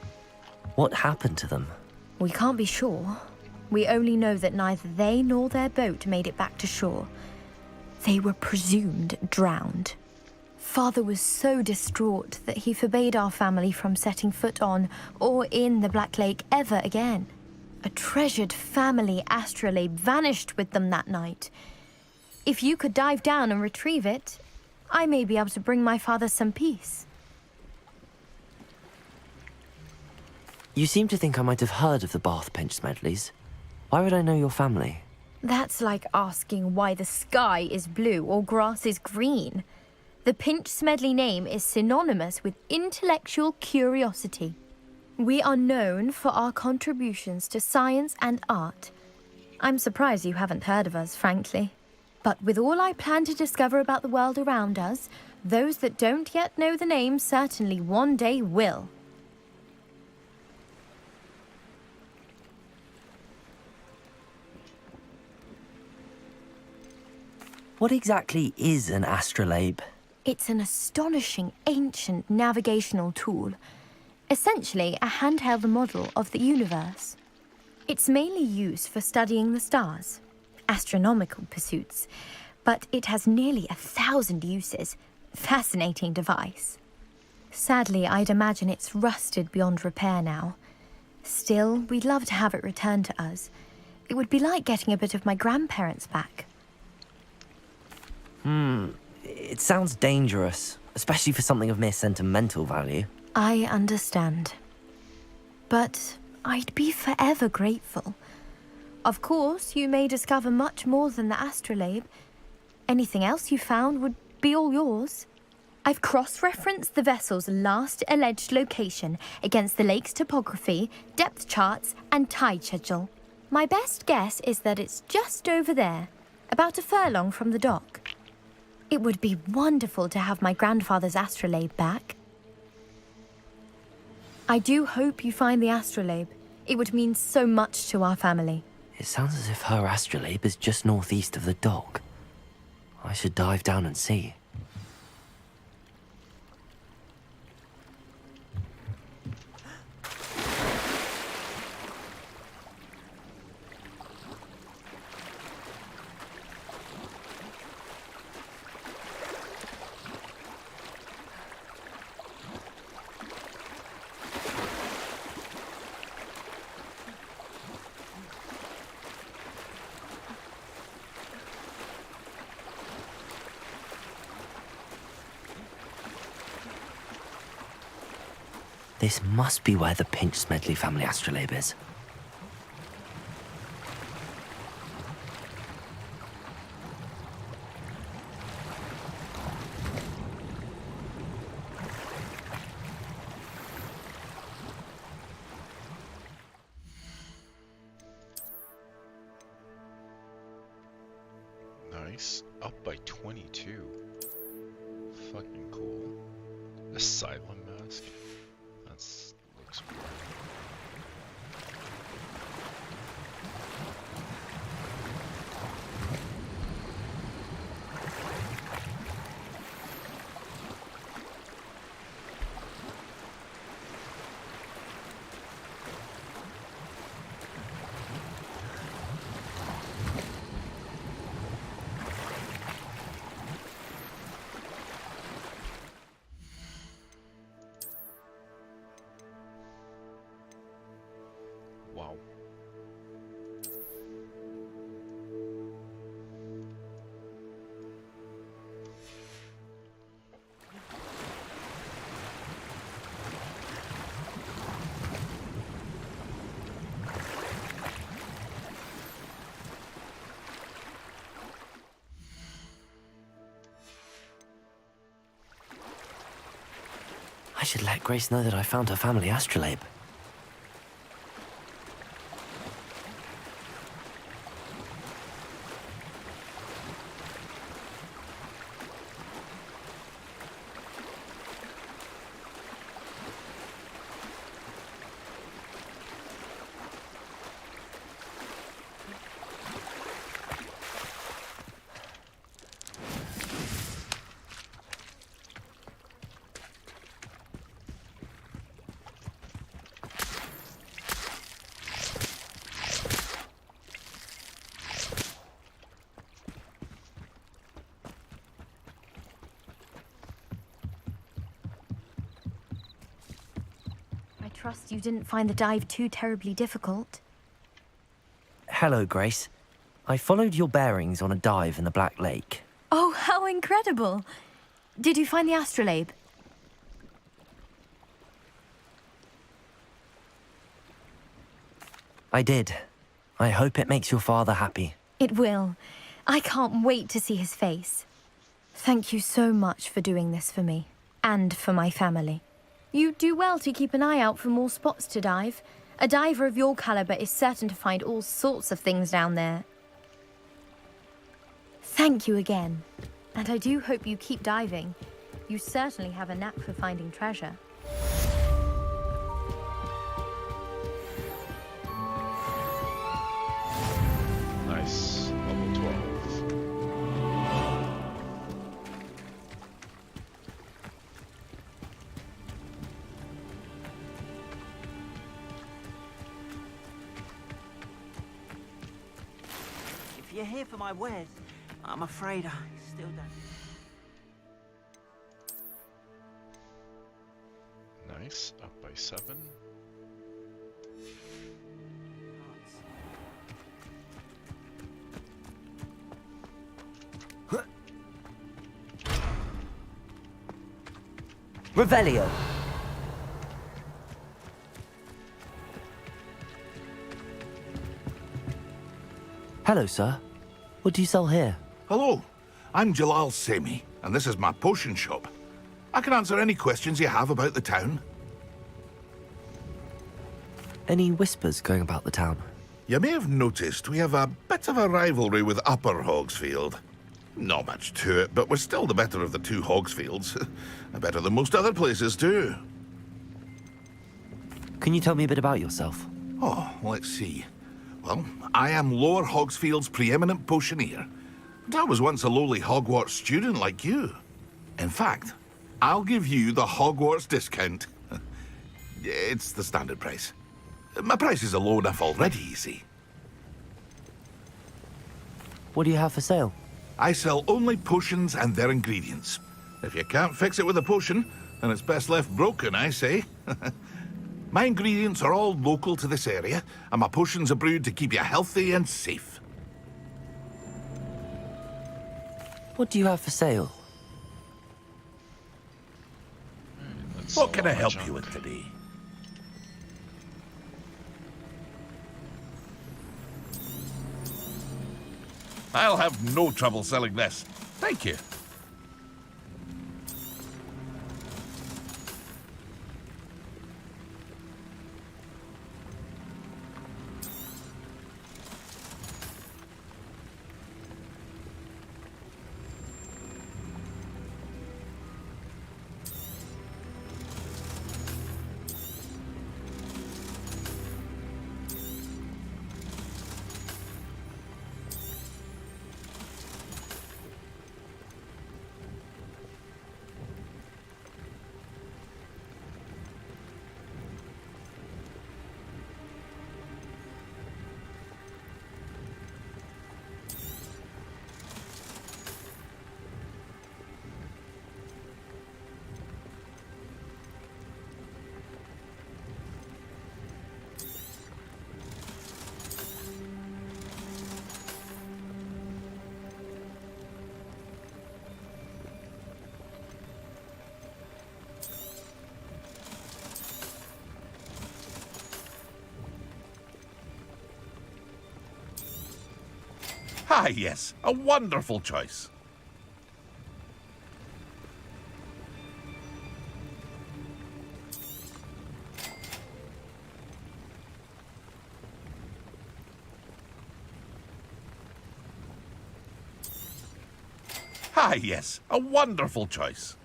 What happened to them? We can't be sure. We only know that neither they nor their boat made it back to shore. They were presumed drowned. Father was so distraught that he forbade our family from setting foot on or in the Black Lake ever again. A treasured family astrolabe vanished with them that night. If you could dive down and retrieve it, I may be able to bring my father some peace. You seem to think I might have heard of the Bath Pinch Smedleys. Why would I know your family? That's like asking why the sky is blue or grass is green. The Pinch Smedley name is synonymous with intellectual curiosity. We are known for our contributions to science and art. I'm surprised you haven't heard of us, frankly. But with all I plan to discover about the world around us, those that don't yet know the name certainly one day will. What exactly is an astrolabe? It's an astonishing ancient navigational tool. Essentially, a handheld model of the universe. It's mainly used for studying the stars, astronomical pursuits, but it has nearly 1,000 uses. Fascinating device. Sadly, I'd imagine it's rusted beyond repair now. Still, we'd love to have it returned to us. It would be like getting a bit of my grandparents back. It sounds dangerous, especially for something of mere sentimental value. I understand. But I'd be forever grateful. Of course, you may discover much more than the astrolabe. Anything else you found would be all yours. I've cross-referenced the vessel's last alleged location against the lake's topography, depth charts, and tide schedule. My best guess is that it's just over there, about a furlong from the dock. It would be wonderful to have my grandfather's astrolabe back. I do hope you find the astrolabe. It would mean so much to our family. It sounds as if her astrolabe is just northeast of the dock. I should dive down and see. This must be where the Pinch Smedley family astrolabe is. Nice. Up by 22. Fucking cool. Asylum mask. That's looks weird. Wow. I should let Grace know that I found her family astrolabe. I trust you didn't find the dive too terribly difficult. Hello, Grace. I followed your bearings on a dive in the Black Lake. Oh, how incredible! Did you find the astrolabe? I did. I hope it makes your father happy. It will. I can't wait to see his face. Thank you so much for doing this for me, and for my family. You do well to keep an eye out for more spots to dive. A diver of your caliber is certain to find all sorts of things down there. Thank you again. And I do hope you keep diving. You certainly have a knack for finding treasure. Nice. Level 12. If you're here for my wares, I'm afraid I still don't. Nice, up by 7. Revelio. Hello, sir. What do you sell here? Hello, I'm Jalal Semi, and this is my potion shop. I can answer any questions you have about the town. Any whispers going about the town? You may have noticed we have a bit of a rivalry with Upper Hogsfield. Not much to it, but we're still the better of the two Hogsfields. Better than most other places, too. Can you tell me a bit about yourself? Oh, let's see. Well, I am Lower Hogsfield's preeminent potioneer. But I was once a lowly Hogwarts student like you. In fact, I'll give you the Hogwarts discount. It's the standard price. My prices are low enough already, you see. What do you have for sale? I sell only potions and their ingredients. If you can't fix it with a potion, then it's best left broken, I say. My ingredients are all local to this area, and my potions are brewed to keep you healthy and safe. What do you have for sale? What can I help you with today? I'll have no trouble selling this. Thank you. Ah, yes, a wonderful choice. Ah, yes, a wonderful choice.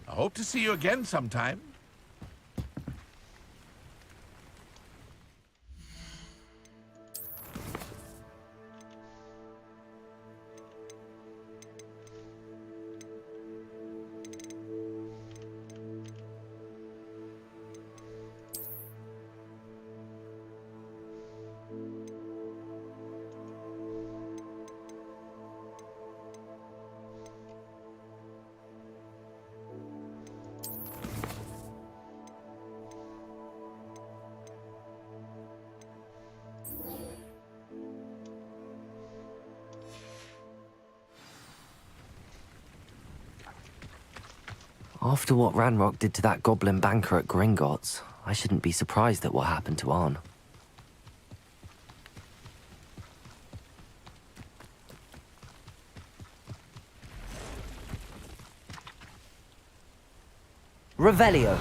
I hope to see you again sometime. After what Ranrock did to that goblin banker at Gringotts, I shouldn't be surprised at what happened to Arn. Revelio.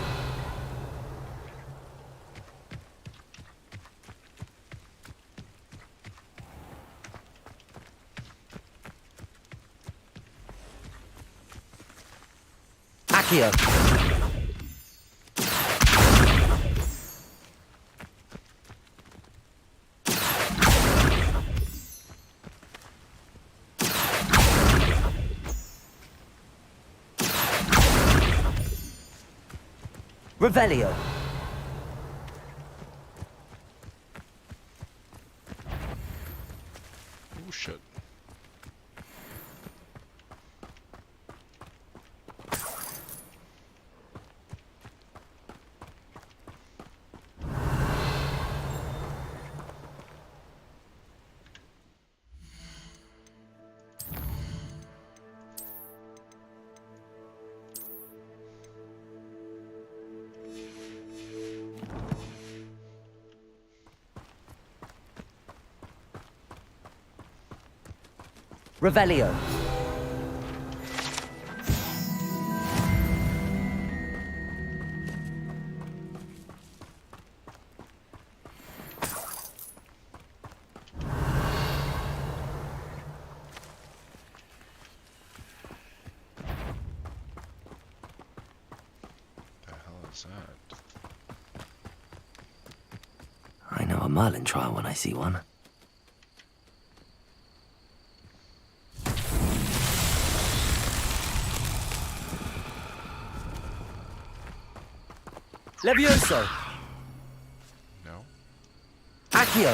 Accio. Revelio. Oh shit. Revelio. That? I know a Merlin trial when I see one. Levioso. No. Accio.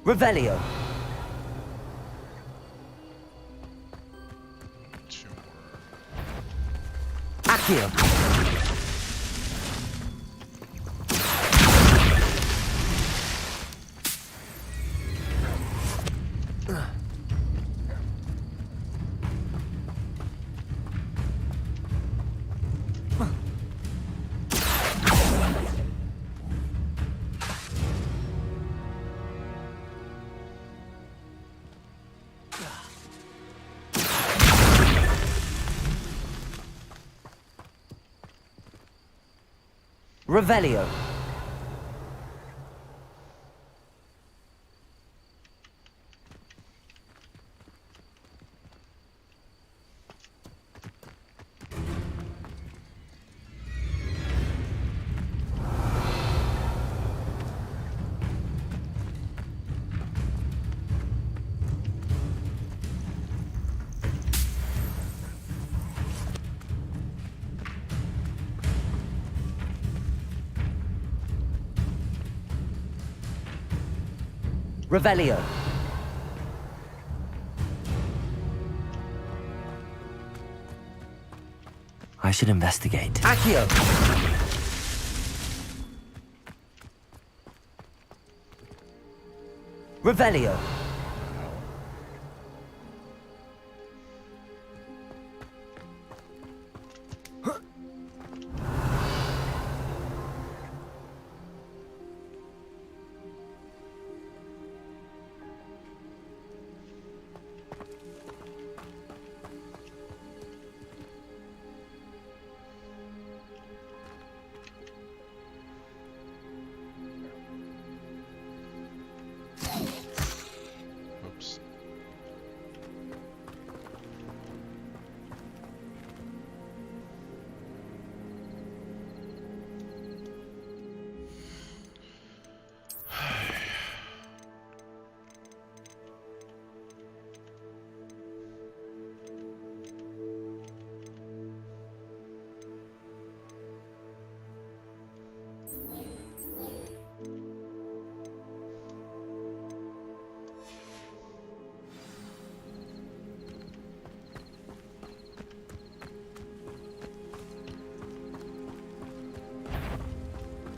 Revelio. Accio. Revelio. Revelio. I should investigate. Accio. Revelio. Oops.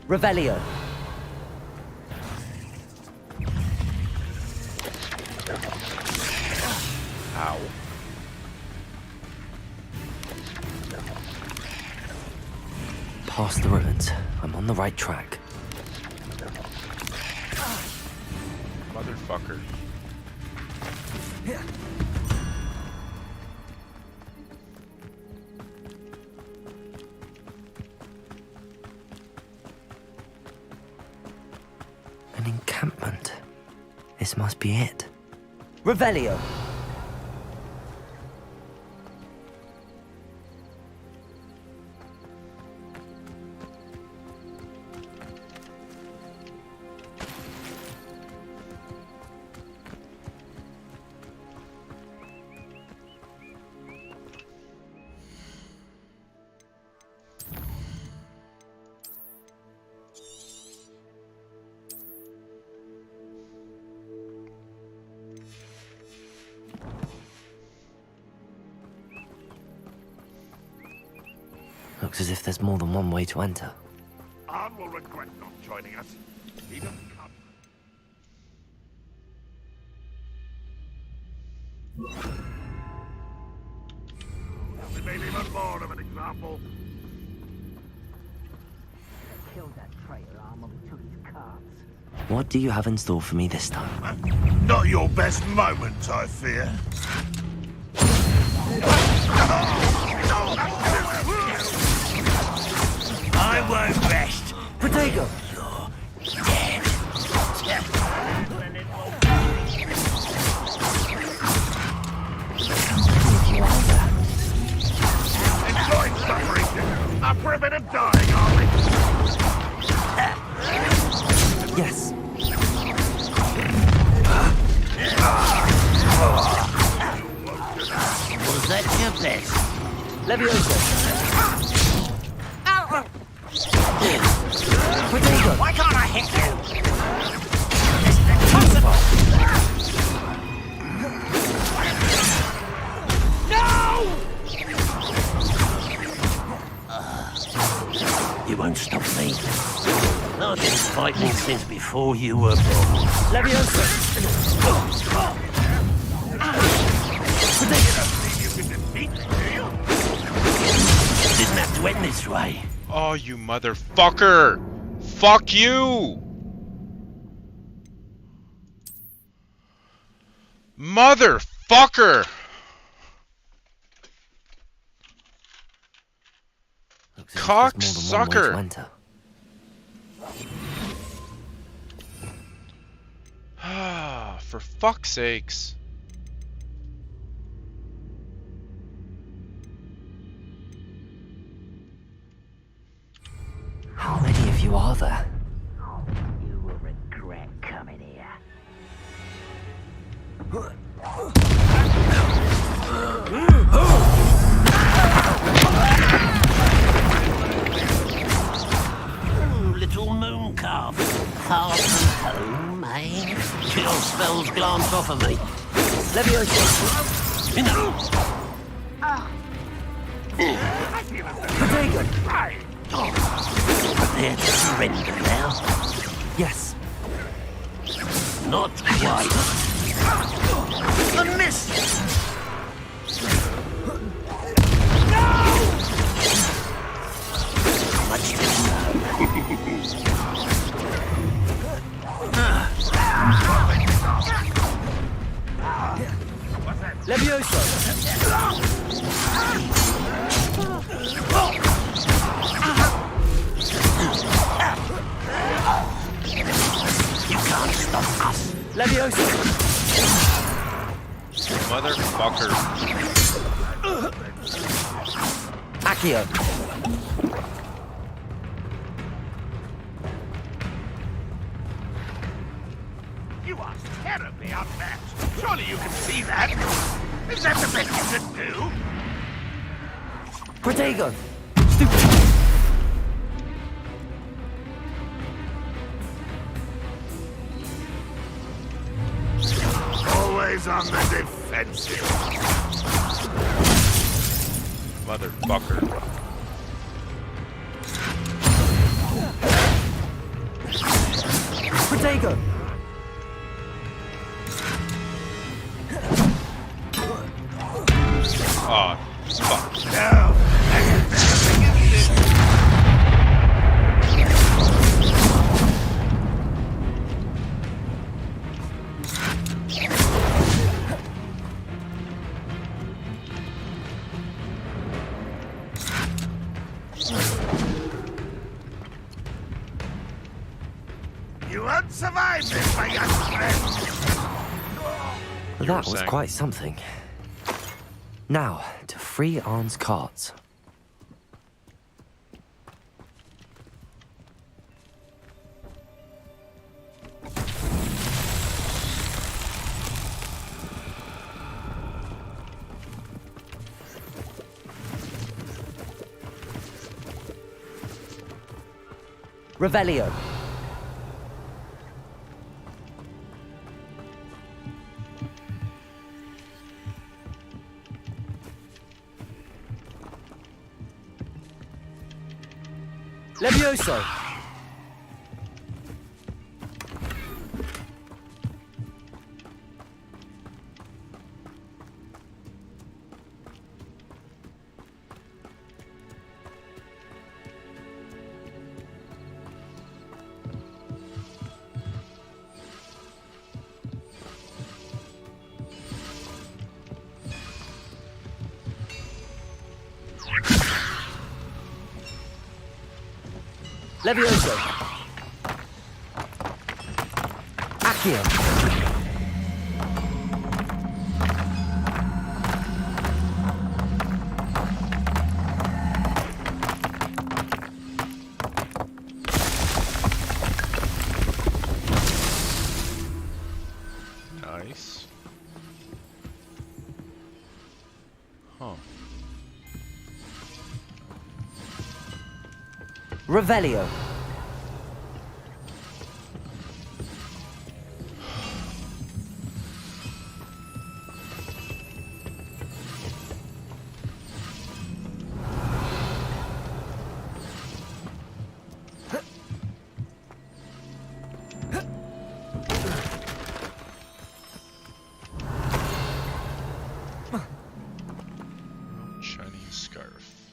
Revelio. Ow. Past the ruins. I'm on the right track. Motherfucker. An encampment. This must be it. Revelio. Looks as if there's more than one way to enter. Arn will regret not joining us. He doesn't come. We made even more of an example. Killed that traitor arm when we took his cards. What do you have in store for me this time? Not your best moment, I fear. I won't rest. Protego! Enjoying suffering. Up for a bit of dying, are we? Yes. Was that your best? Levioso! Potato! Why can't I hit you? It's impossible! No! You won't stop me. I've been fighting since before you were born. Levioso! Didn't have to end this way. Oh, you motherfucker! Fuck you! Motherfucker! Cocksucker! Ah, for fuck's sakes. How many of you are there? You will regret coming here. Little moon calf. Far from home, eh? Chill spells glance off of me. Levioso! Protego! Prepare to surrender now. Yes. Not quite. A miss! No! Much to know. Levioso! You can't stop us. Levioso! Motherfucker. Accio! You are terribly outmatched. Surely you can see that. Is that the best you can do? Protego! Always on the defensive. Motherfucker. Protego! Oh, fuck. No. You won't survive this, my young friend. That was quite something. Now, to free Arn's carts. Revelio. Levioso! Levioso! Accio! Nice. Huh. Revelio. Chinese scarf.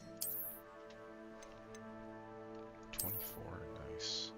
24, nice.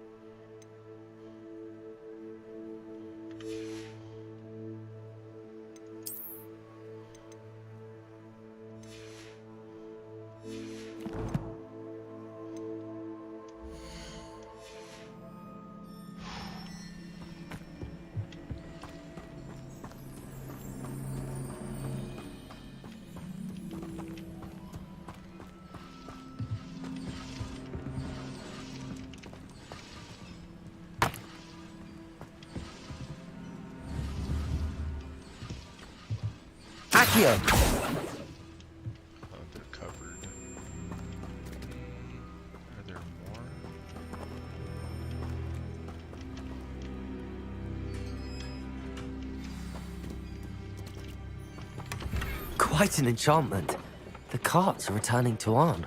Accio! Undercovered. Are there more? Quite an enchantment. The carts are returning to Arn.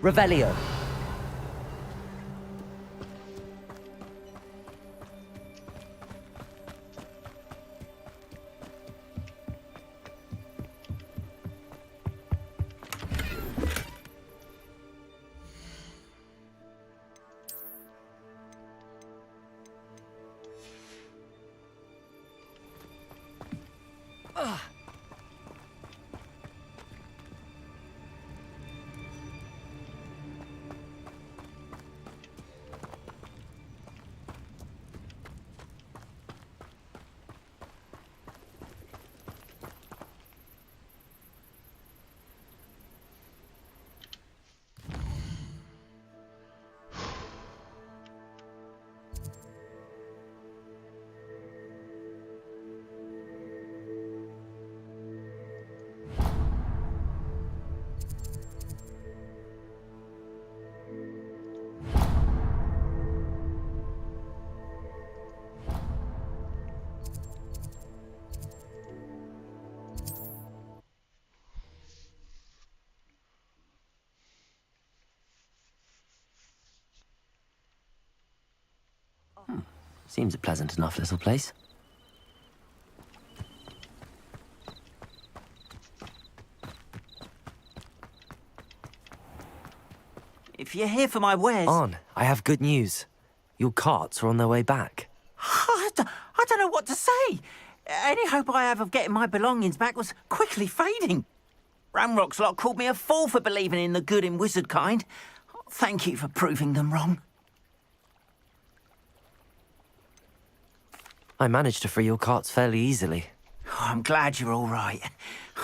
Revelio. Seems a pleasant enough little place. If you're here for my wares... Arn, I have good news. Your carts are on their way back. I don't know what to say. Any hope I have of getting my belongings back was quickly fading. Ramrock's lot called me a fool for believing in the good in wizard kind. Thank you for proving them wrong. I managed to free your carts fairly easily. Oh, I'm glad you're all right.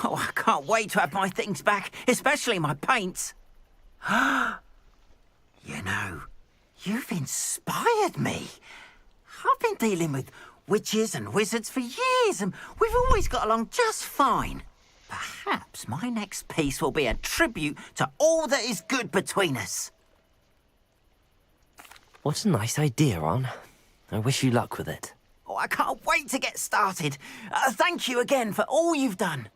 Oh, I can't wait to have my things back, especially my paints. You know, you've inspired me. I've been dealing with witches and wizards for years, and we've always got along just fine. Perhaps my next piece will be a tribute to all that is good between us. What a nice idea, Ron. I wish you luck with it. Oh, I can't wait to get started. Thank you again for all you've done.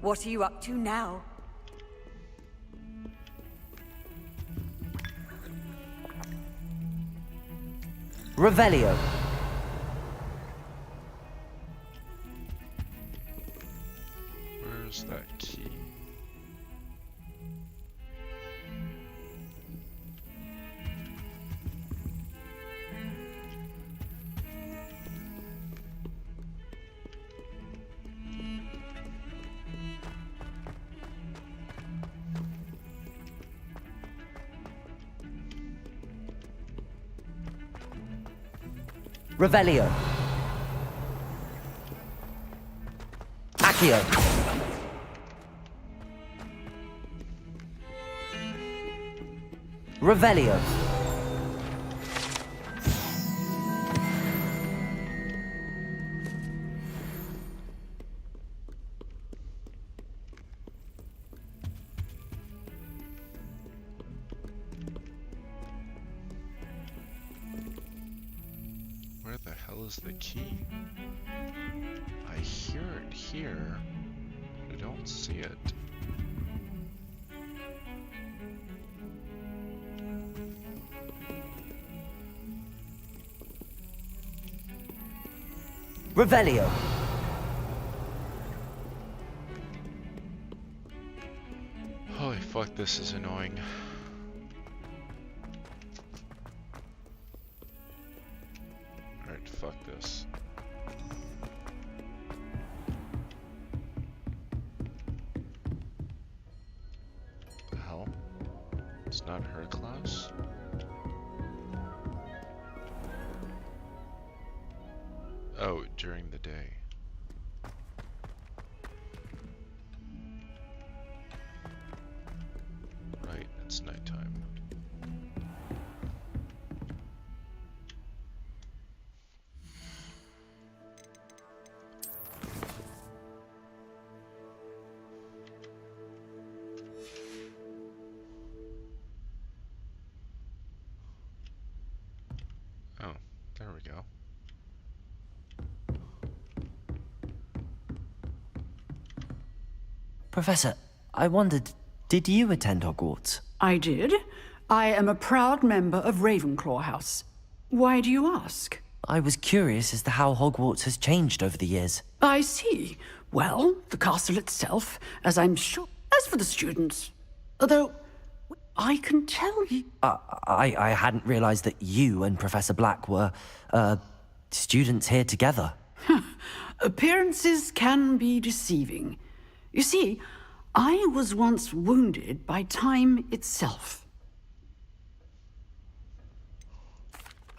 What are you up to now? Revelio. Where's that key? Revelio. Accio. Revelio. Where the hell is the key? I hear it here, but I don't see it. Revelio. Holy fuck, this is annoying. Alright, fuck this. The hell? It's not her class? Oh, during the day. Right, it's nighttime. Oh, there we go. Professor, I wondered, did you attend Hogwarts? I did. I am a proud member of Ravenclaw House. Why do you ask? I was curious as to how Hogwarts has changed over the years. I see. Well, the castle itself, as I'm sure. As for the students, although I can tell you. I hadn't realized that you and Professor Black were, students here together. Appearances can be deceiving. You see, I was once wounded by time itself.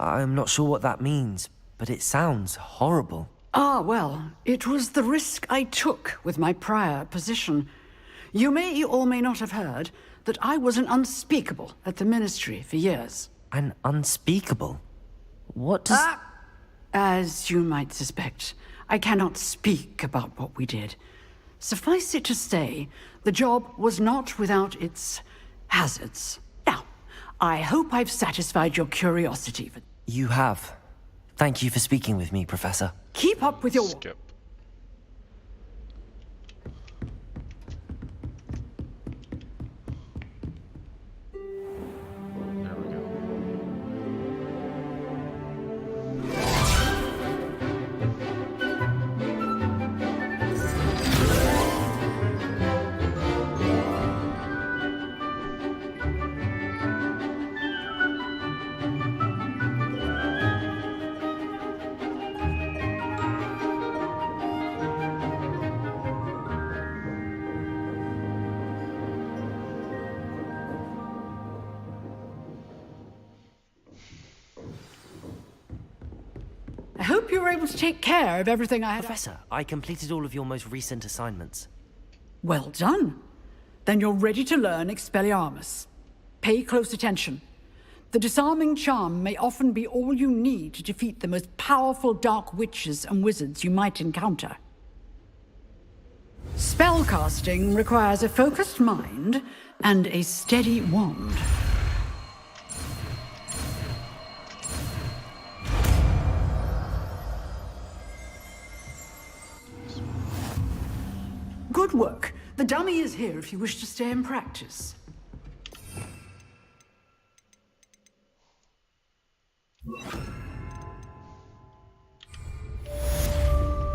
I'm not sure what that means, but it sounds horrible. Ah, well, it was the risk I took with my prior position. You may or may not have heard that I was an unspeakable at the Ministry for years. An unspeakable? What does... As you might suspect, I cannot speak about what we did. Suffice it to say, the job was not without its hazards. Now, I hope I've satisfied your curiosity. You have. Thank you for speaking with me, Professor. Keep up with your... Skip. There we go. I hope you were able to take care of everything I had... Professor, I completed all of your most recent assignments. Well done. Then you're ready to learn Expelliarmus. Pay close attention. The disarming charm may often be all you need to defeat the most powerful dark witches and wizards you might encounter. Spellcasting requires a focused mind and a steady wand. Good work. The dummy is here if you wish to stay and practice.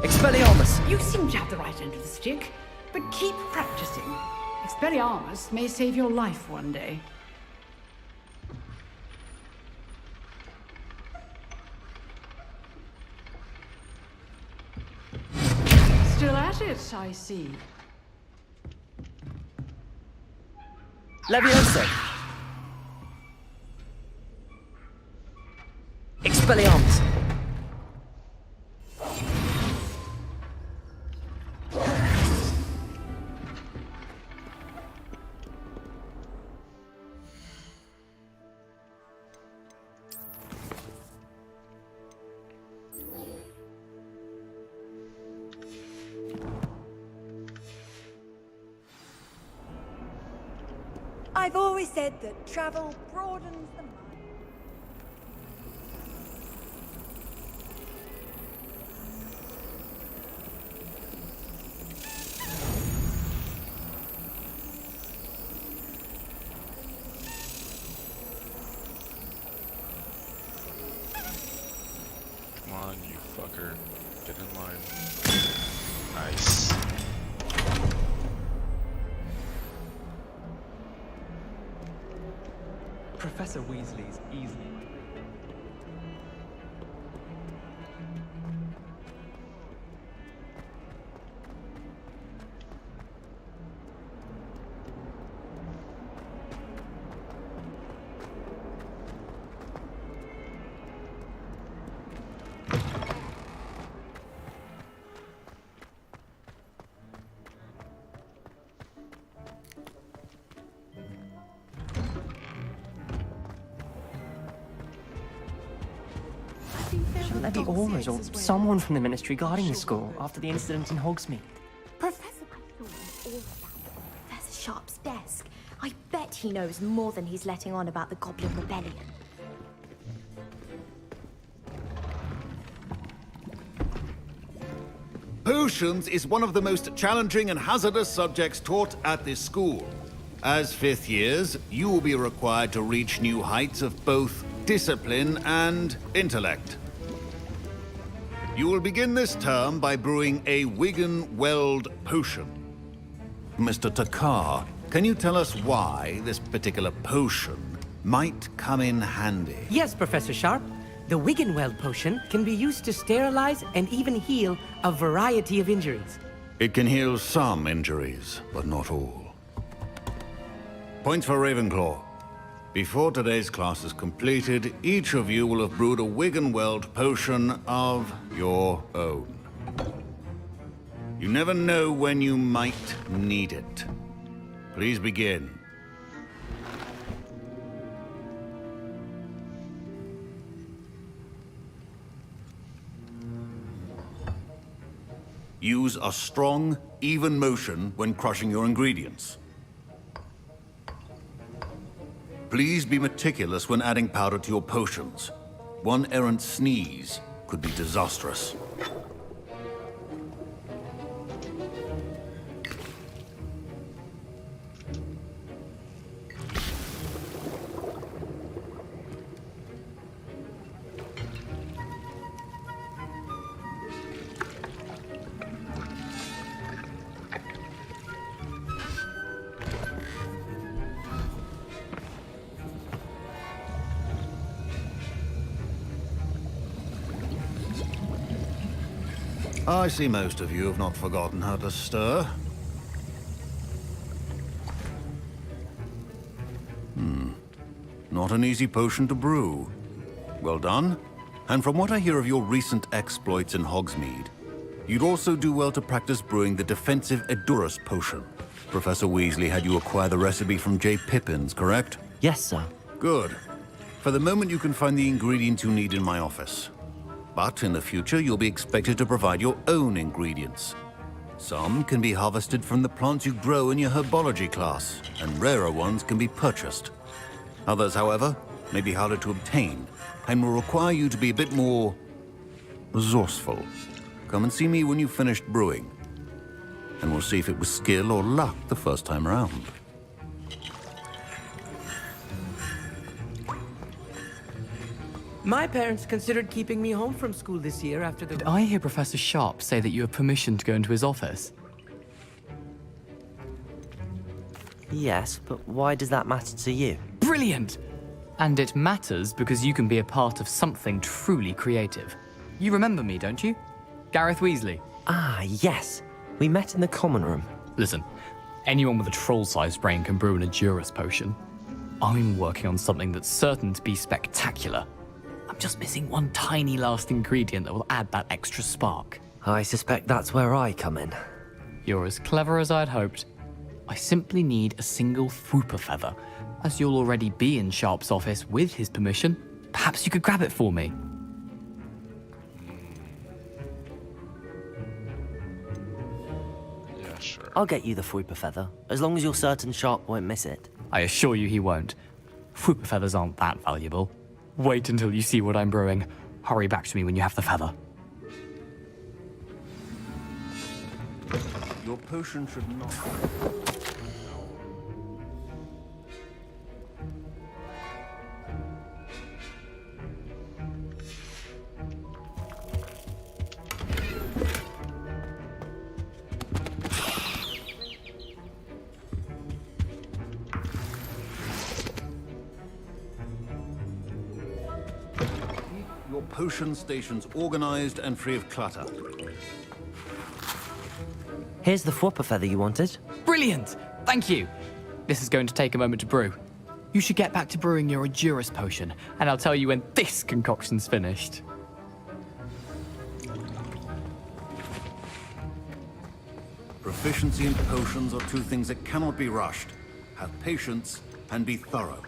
Expelliarmus! You seem to have the right end of the stick, but keep practicing. Expelliarmus may save your life one day. Still at it, I see. Levioso! Expelliarmus! I've always said that travel broadens the mind. Come on, you fucker. Get in line. Nice. Professor Weasley's easily. Shouldn't there be Aurors or someone from the Ministry guarding the school after the incident in Hogsmeade? Professor Crystal knows all about Professor Sharp's desk. I bet he knows more than he's letting on about the Goblin Rebellion. Potions is one of the most challenging and hazardous subjects taught at this school. As fifth years, you will be required to reach new heights of both discipline and intellect. You will begin this term by brewing a Wiggenweld potion. Mr. Takar, can you tell us why this particular potion might come in handy? Yes, Professor Sharp. The Wiggenweld potion can be used to sterilize and even heal a variety of injuries. It can heal some injuries, but not all. Points for Ravenclaw. Before today's class is completed, each of you will have brewed a Wiggenweld potion of your own. You never know when you might need it. Please begin. Use a strong, even motion when crushing your ingredients. Please be meticulous when adding powder to your potions. One errant sneeze could be disastrous. I see most of you have not forgotten how to stir. Not an easy potion to brew. Well done. And from what I hear of your recent exploits in Hogsmeade, you'd also do well to practice brewing the defensive Edurus potion. Professor Weasley had you acquire the recipe from J. Pippins, correct? Yes, sir. Good. For the moment, you can find the ingredients you need in my office. But in the future, you'll be expected to provide your own ingredients. Some can be harvested from the plants you grow in your herbology class, and rarer ones can be purchased. Others, however, may be harder to obtain, and will require you to be a bit more resourceful. Come and see me when you've finished brewing, and we'll see if it was skill or luck the first time around. My parents considered keeping me home from school this year after the... Did I hear Professor Sharp say that you have permission to go into his office? Yes, but why does that matter to you? Brilliant! And it matters because you can be a part of something truly creative. You remember me, don't you? Gareth Weasley. Ah, yes. We met in the common room. Listen, anyone with a troll-sized brain can brew an Edurus potion. I'm working on something that's certain to be spectacular. I'm just missing one tiny last ingredient that will add that extra spark. I suspect that's where I come in. You're as clever as I'd hoped. I simply need a single Fwooper feather. As you'll already be in Sharp's office with his permission, perhaps you could grab it for me. Yeah, sure. I'll get you the Fwooper feather, as long as you're certain Sharp won't miss it. I assure you he won't. Fwooper feathers aren't that valuable. Wait until you see what I'm brewing. Hurry back to me when you have the feather. Your potion should not... Your potion station's organized and free of clutter. Here's the Fwooper feather you wanted. Brilliant! Thank you! This is going to take a moment to brew. You should get back to brewing your Edurus potion, and I'll tell you when this concoction's finished. Proficiency in potions are two things that cannot be rushed. Have patience and be thorough.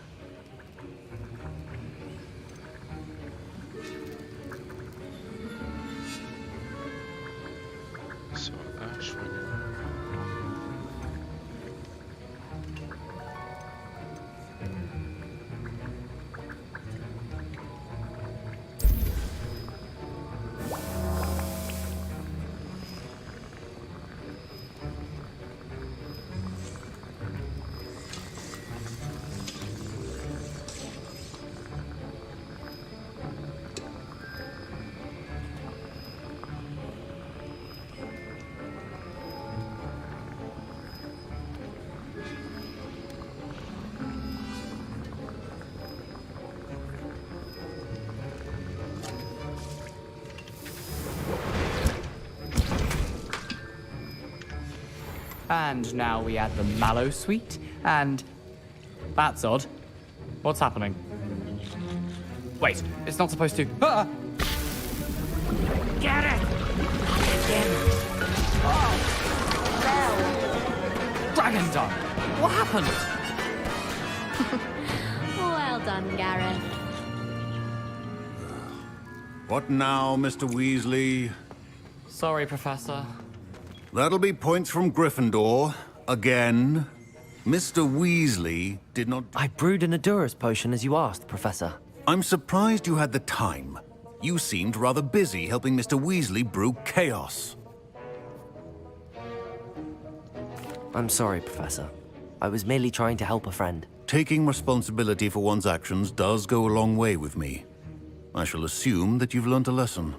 So, Ashwin. And now we add the mallow sweet, and... that's odd. What's happening? Wait, it's not supposed to. Ah! Get it! Dragon done! What happened? Well done, Gareth. What now, Mr. Weasley? Sorry, Professor. That'll be points from Gryffindor. Again. Mr. Weasley did not... I brewed an Edurus potion as you asked, Professor. I'm surprised you had the time. You seemed rather busy helping Mr. Weasley brew chaos. I'm sorry, Professor. I was merely trying to help a friend. Taking responsibility for one's actions does go a long way with me. I shall assume that you've learnt a lesson.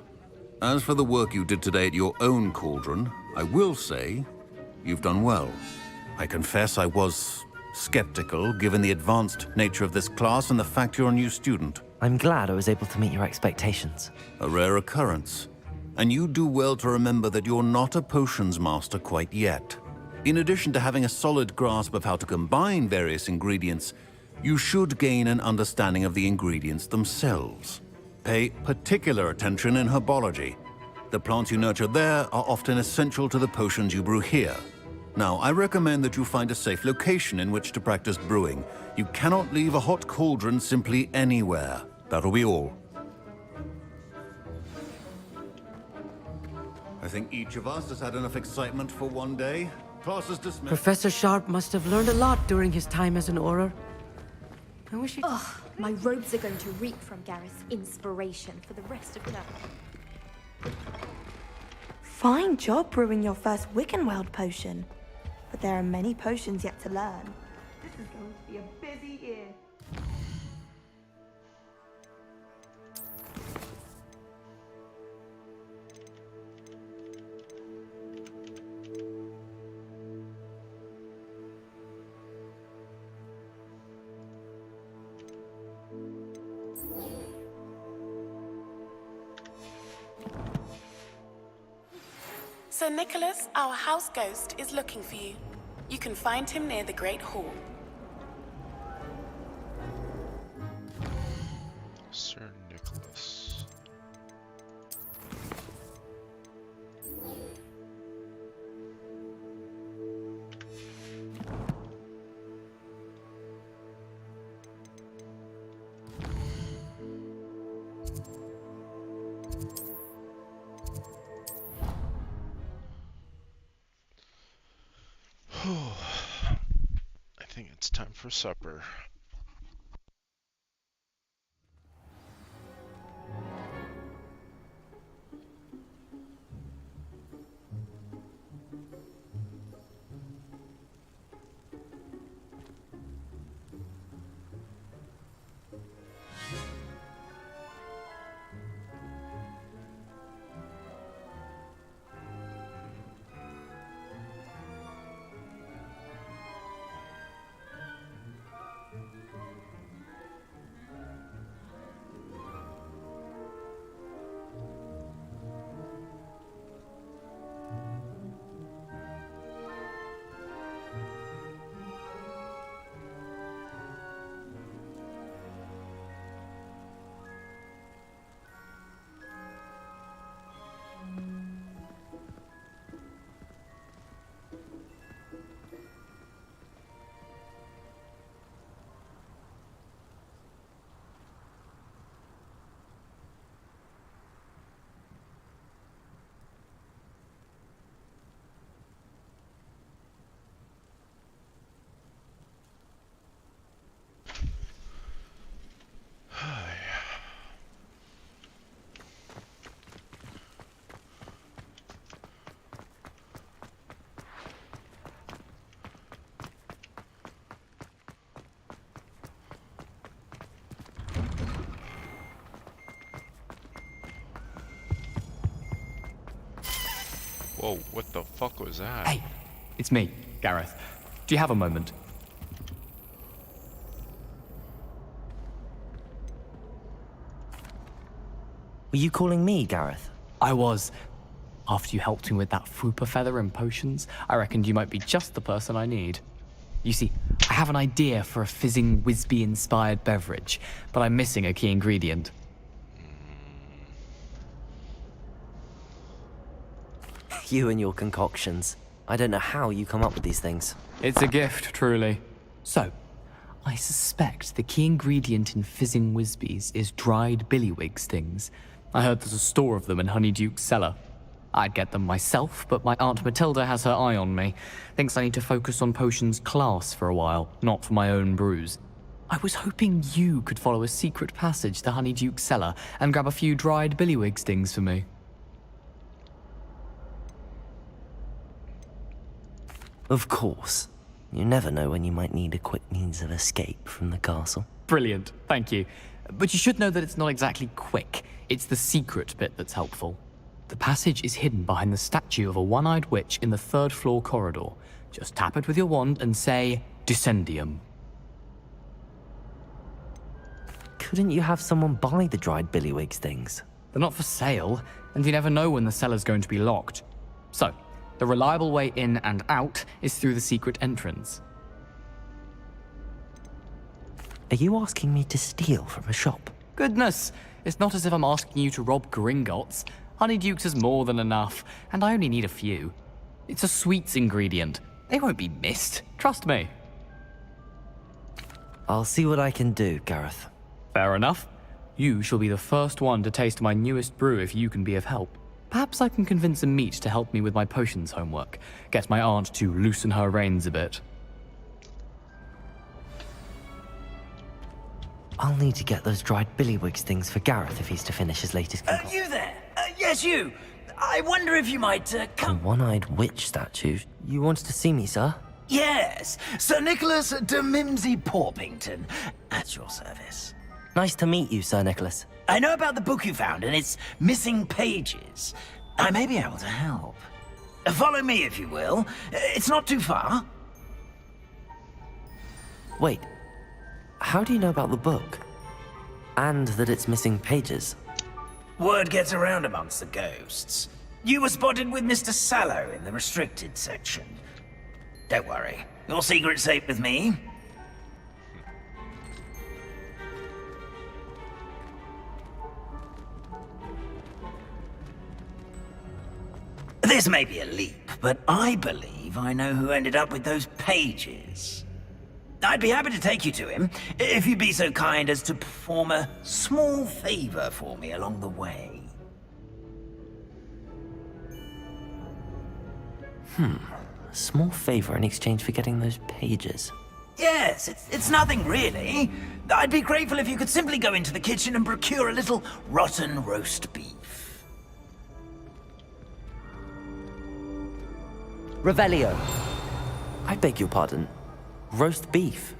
As for the work you did today at your own cauldron, I will say you've done well. I confess I was skeptical, given the advanced nature of this class and the fact you're a new student. I'm glad I was able to meet your expectations. A rare occurrence. And you do well to remember that you're not a potions master quite yet. In addition to having a solid grasp of how to combine various ingredients, you should gain an understanding of the ingredients themselves. Pay particular attention in herbology. The plants you nurture there are often essential to the potions you brew here. Now, I recommend that you find a safe location in which to practice brewing. You cannot leave a hot cauldron simply anywhere. That'll be all. I think each of us has had enough excitement for one day. Class is dismissed. Professor Sharp must have learned a lot during his time as an Auror. I wish he... Ugh, my robes are going to reek from Gareth's inspiration for the rest of term. Fine job brewing your first Wiggenweld potion. But there are many potions yet to learn. This is going to be a busy year. Sir Nicholas, our house ghost, is looking for you. You can find him near the Great Hall. Sir Nicholas. I think it's time for supper. Whoa, what the fuck was that? Hey, it's me, Gareth. Do you have a moment? Were you calling me, Gareth? I was. After you helped me with that Fupa feather and potions, I reckoned you might be just the person I need. You see, I have an idea for a fizzing Whizbee-inspired beverage, but I'm missing a key ingredient. You and your concoctions. I don't know how you come up with these things. It's a gift, truly. So, I suspect the key ingredient in fizzing Whizbees is dried billywig stings. I heard there's a store of them in Honeyduke's cellar. I'd get them myself, but my Aunt Matilda has her eye on me. Thinks I need to focus on potions class for a while, not for my own brews. I was hoping you could follow a secret passage to Honeyduke's cellar and grab a few dried billywig stings for me. Of course. You never know when you might need a quick means of escape from the castle. Brilliant, thank you. But you should know that it's not exactly quick. It's the secret bit that's helpful. The passage is hidden behind the statue of a one-eyed witch in the third-floor corridor. Just tap it with your wand and say, Descendium. Couldn't you have someone buy the dried billywig stings? They're not for sale, and you never know when the cellar's going to be locked. So, the reliable way in and out is through the secret entrance. Are you asking me to steal from a shop? Goodness, it's not as if I'm asking you to rob Gringotts. Honeyduke's is more than enough, and I only need a few. It's a sweets ingredient. They won't be missed, trust me. I'll see what I can do, Gareth. Fair enough. You shall be the first one to taste my newest brew if you can be of help. Perhaps I can convince a meat to help me with my potions homework. Get my aunt to loosen her reins a bit. I'll need to get those dried billywig stings for Gareth if he's to finish his latest concoction. You there? Yes, you. I wonder if you might come... A one-eyed witch statue? You wanted to see me, sir? Yes, Sir Nicholas de Mimsy Porpington, at your service. Nice to meet you, Sir Nicholas. I know about the book you found and its missing pages. I may be able to help. Follow me, if you will. It's not too far. Wait. How do you know about the book? And that it's missing pages? Word gets around amongst the ghosts. You were spotted with Mr. Sallow in the restricted section. Don't worry. Your secret's safe with me. This may be a leap, but I believe I know who ended up with those pages. I'd be happy to take you to him, if you'd be so kind as to perform a small favor for me along the way. A small favor in exchange for getting those pages. Yes, it's nothing really. I'd be grateful if you could simply go into the kitchen and procure a little rotten roast beef. Revelio. I beg your pardon. Roast beef.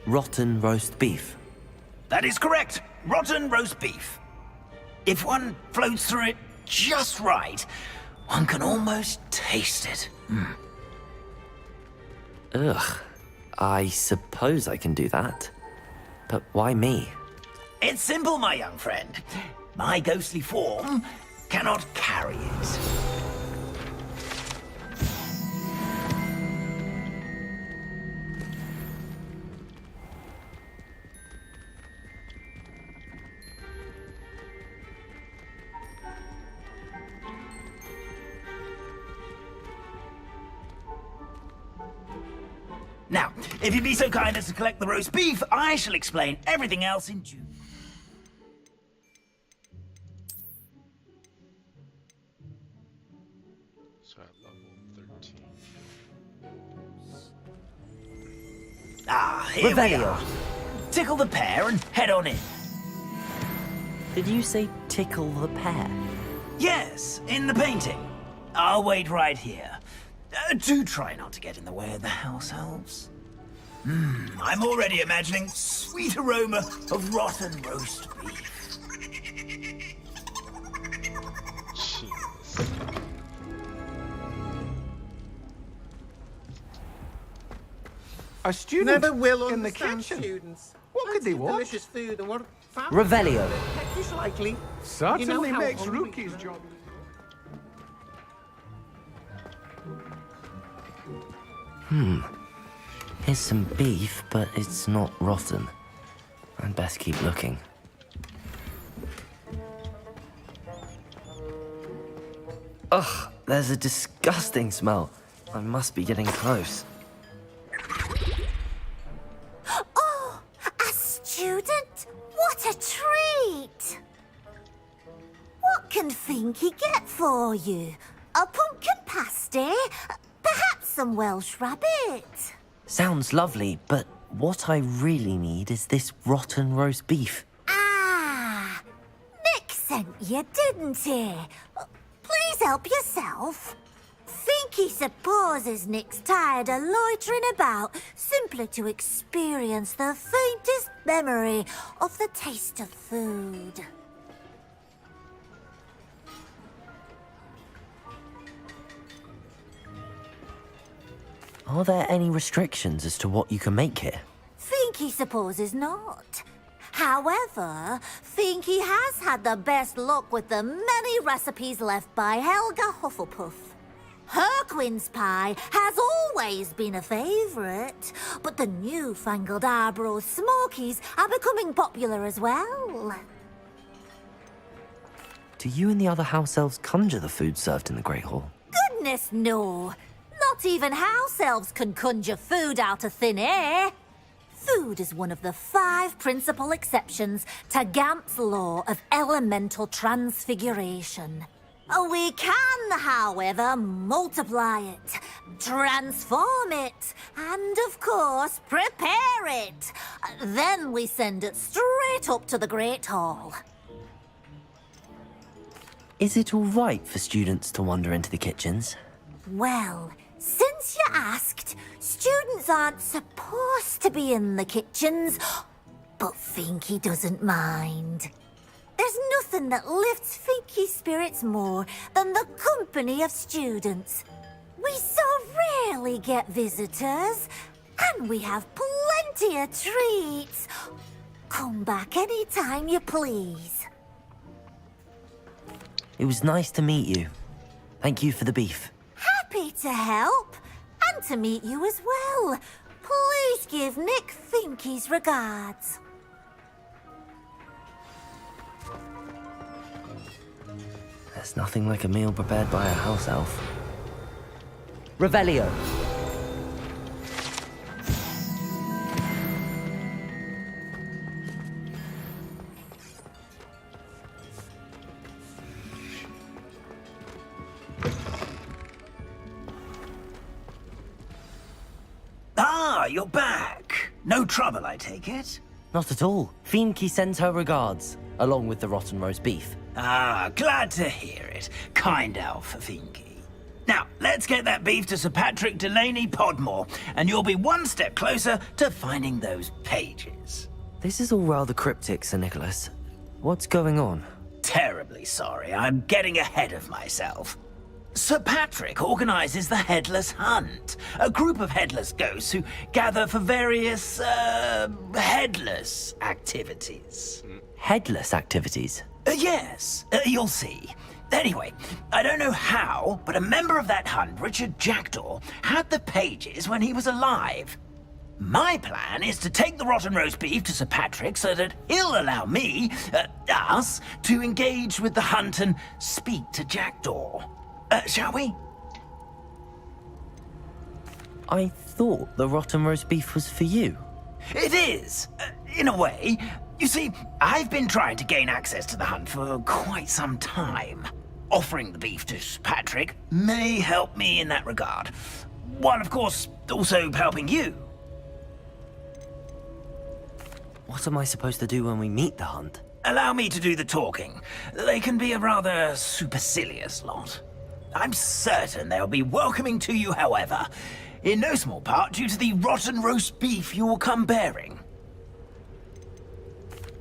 Rotten roast beef. That is correct. Rotten roast beef. If one floats through it just right, one can almost taste it. Ugh. I suppose I can do that. But why me? It's simple, my young friend. My ghostly form cannot carry it. Now, if you'd be so kind as to collect the roast beef, I shall explain everything else in due. So at level 13. Ah, here we are. Tickle the pear and head on in. Did you say tickle the pear? Yes, in the painting. I'll wait right here. Do try not to get in the way of the house elves. I'm already imagining sweet aroma of rotten roast beef. A student Never will in the understand kitchen. Students. What could they want? Delicious food and what Revelio. is likely. Certainly how makes hungry Rookie's job. Here's some beef, but it's not rotten. I'd best keep looking. Ugh, there's a disgusting smell. I must be getting close. Oh, a student? What a treat! What can Finky get for you? A pumpkin pasty? Perhaps some Welsh rabbit? Sounds lovely, but what I really need is this rotten roast beef. Ah, Nick sent you, didn't he? Please help yourself. Finky supposes Nick's tired of loitering about simply to experience the faintest memory of the taste of food. Are there any restrictions as to what you can make here? Finky supposes not. However, Finky has had the best luck with the many recipes left by Helga Hufflepuff. Her quince pie has always been a favourite, but the newfangled Arborough Smokies are becoming popular as well. Do you and the other house elves conjure the food served in the Great Hall? Goodness, no. Not even house elves can conjure food out of thin air. Food is one of the 5 principal exceptions to Gamp's law of elemental transfiguration. We can, however, multiply it, transform it, and, of course, prepare it. Then we send it straight up to the Great Hall. Is it all right for students to wander into the kitchens? Well, since you asked, students aren't supposed to be in the kitchens, but Finky doesn't mind. There's nothing that lifts Finky's spirits more than the company of students. We so rarely get visitors, and we have plenty of treats. Come back any time you please. It was nice to meet you. Thank you for the beef. Happy to help, and to meet you as well. Please give Nick Finky's regards. There's nothing like a meal prepared by a house elf. Revelio. Ah, you're back. No trouble, I take it? Not at all. Finky sends her regards, along with the rotten roast beef. Ah, glad to hear it. Kind elf for Finky. Now, let's get that beef to Sir Patrick Delaney Podmore, and you'll be one step closer to finding those pages. This is all rather cryptic, Sir Nicholas. What's going on? Terribly sorry, I'm getting ahead of myself. Sir Patrick organises the Headless Hunt, a group of headless ghosts who gather for various, headless activities. Headless activities? Yes, you'll see. Anyway, I don't know how, but a member of that hunt, Richard Jackdaw, had the pages when he was alive. My plan is to take the rotten roast beef to Sir Patrick so that he'll allow me, us, to engage with the hunt and speak to Jackdaw. Shall we? I thought the rotten roast beef was for you. It is, in a way. You see, I've been trying to gain access to the hunt for quite some time. Offering the beef to Sir Patrick may help me in that regard. While, of course, also helping you. What am I supposed to do when we meet the hunt? Allow me to do the talking. They can be a rather supercilious lot. I'm certain they'll be welcoming to you, however, in no small part due to the rotten roast beef you will come bearing.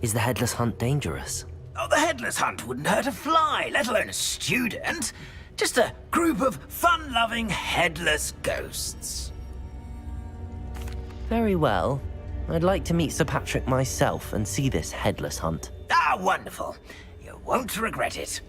Is the Headless Hunt dangerous? Oh, the Headless Hunt wouldn't hurt a fly, let alone a student. Just a group of fun-loving headless ghosts. Very well. I'd like to meet Sir Patrick myself and see this Headless Hunt. Ah, wonderful. You won't regret it.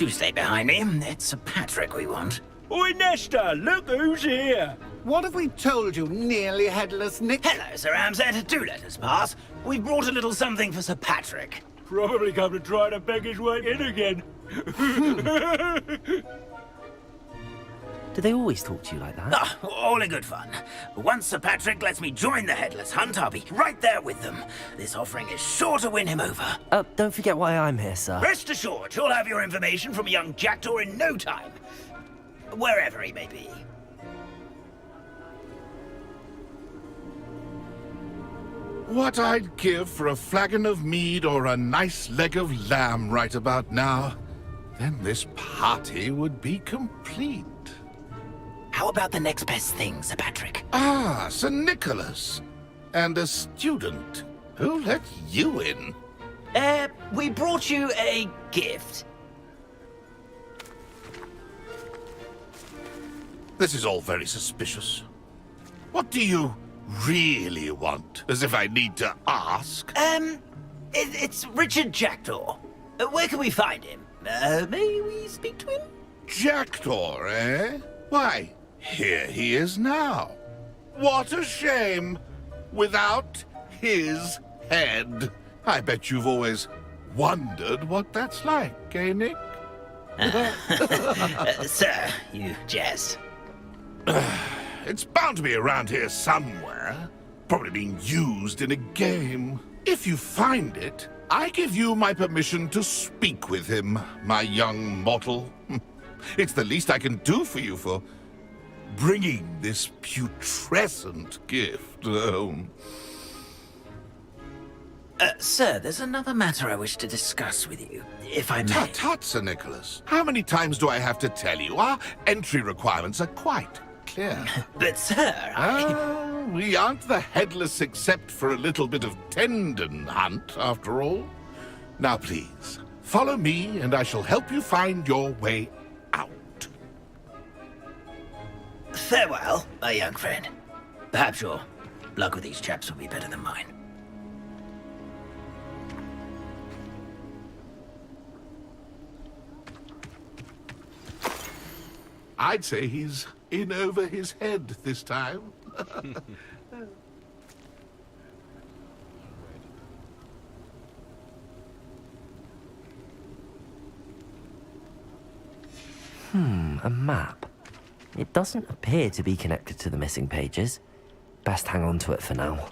Do stay behind me. It's Sir Patrick we want. Oi, Nesta, look who's here. What have we told you, nearly headless Nick? Hello, Sir Ramsay. Do let us pass. We've brought a little something for Sir Patrick. Probably come to try to beg his way in again. Do they always talk to you like that? Ah, all in good fun. Once Sir Patrick lets me join the Headless Hunt, I'll be right there with them. This offering is sure to win him over. Don't forget why I'm here, sir. Rest assured, you'll have your information from young Jackdaw in no time. Wherever he may be. What I'd give for a flagon of mead or a nice leg of lamb right about now. Then this party would be complete. How about the next best thing, Sir Patrick? Ah, Sir Nicholas. And a student. Who let you in? We brought you a gift. This is all very suspicious. What do you really want? As if I need to ask. It's Richard Jackdaw. Where can we find him? May we speak to him? Jackdaw, eh? Why, here he is now. What a shame. Without his head. I bet you've always wondered what that's like, eh, Nick? Sir, you jest. It's bound to be around here somewhere. Probably being used in a game. If you find it, I give you my permission to speak with him, my young mortal. It's the least I can do for you for bringing this putrescent gift home. Sir, there's another matter I wish to discuss with you, if I may. Tut, Sir Nicholas. How many times do I have to tell you? Our entry requirements are quite clear. But, sir, we aren't the headless except for a little bit of tendon hunt, after all. Now, please, follow me, and I shall help you find your way out. Farewell, my young friend. Perhaps your luck with these chaps will be better than mine. I'd say he's in over his head this time. A map. It doesn't appear to be connected to the missing pages. Best hang on to it for now.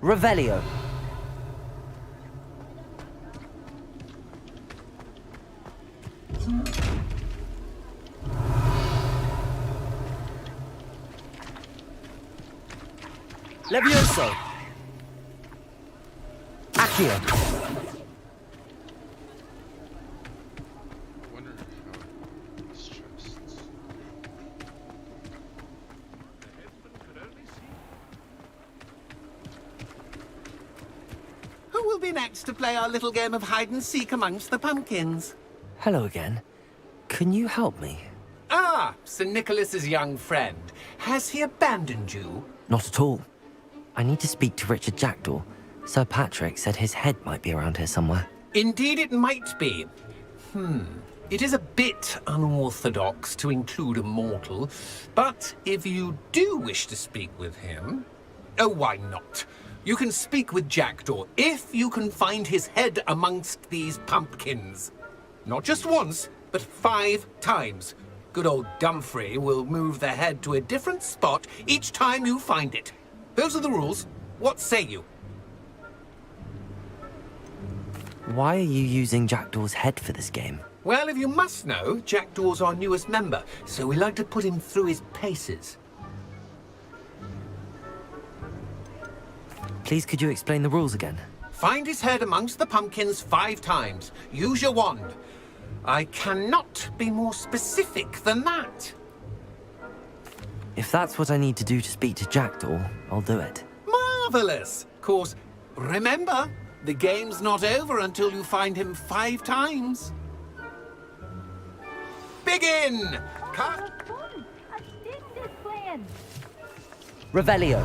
Revelio. Levioso. Accio. Who will be next to play our little game of hide-and-seek amongst the pumpkins? Hello again. Can you help me? Ah, Sir Nicholas's young friend. Has he abandoned you? Not at all. I need to speak to Richard Jackdaw. Sir Patrick said his head might be around here somewhere. Indeed it might be. It is a bit unorthodox to include a mortal, but if you do wish to speak with him... Oh, why not? You can speak with Jackdaw if you can find his head amongst these pumpkins. Not just once, but 5 times. Good old Dumfrey will move the head to a different spot each time you find it. Those are the rules. What say you? Why are you using Jackdaw's head for this game? Well, if you must know, Jackdaw's our newest member, so we like to put him through his paces. Please, could you explain the rules again? Find his head amongst the pumpkins 5 times. Use your wand. I cannot be more specific than that. If that's what I need to do to speak to Jackdaw, I'll do it. Marvelous! Of course, remember, the game's not over until you find him 5 times. Begin! Cut! Revelio.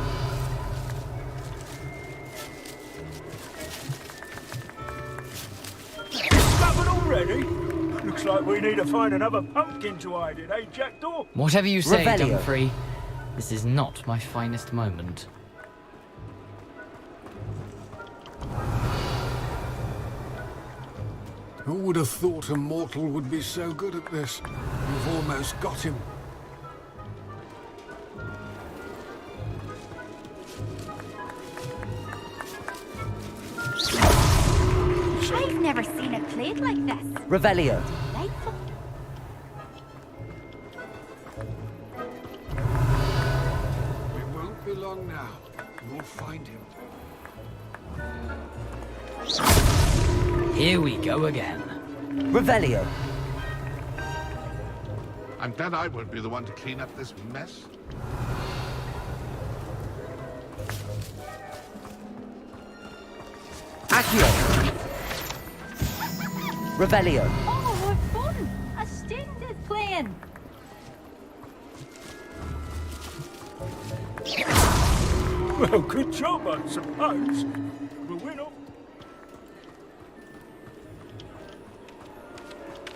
Discovered already? Looks like we need to find another pumpkin to hide in, eh, Jackdaw? Whatever you say, Revelio. Dumfrey. This is not my finest moment. Who would have thought a mortal would be so good at this? You've almost got him. I've never seen it played like this. Revelio. Delightful. It won't be long now. You'll find him. Here we go again. Revelio. I'm glad I won't be the one to clean up this mess. Accio. Revelio. Oh, what fun! A student is playing. Well, good job, I suppose. But we're not...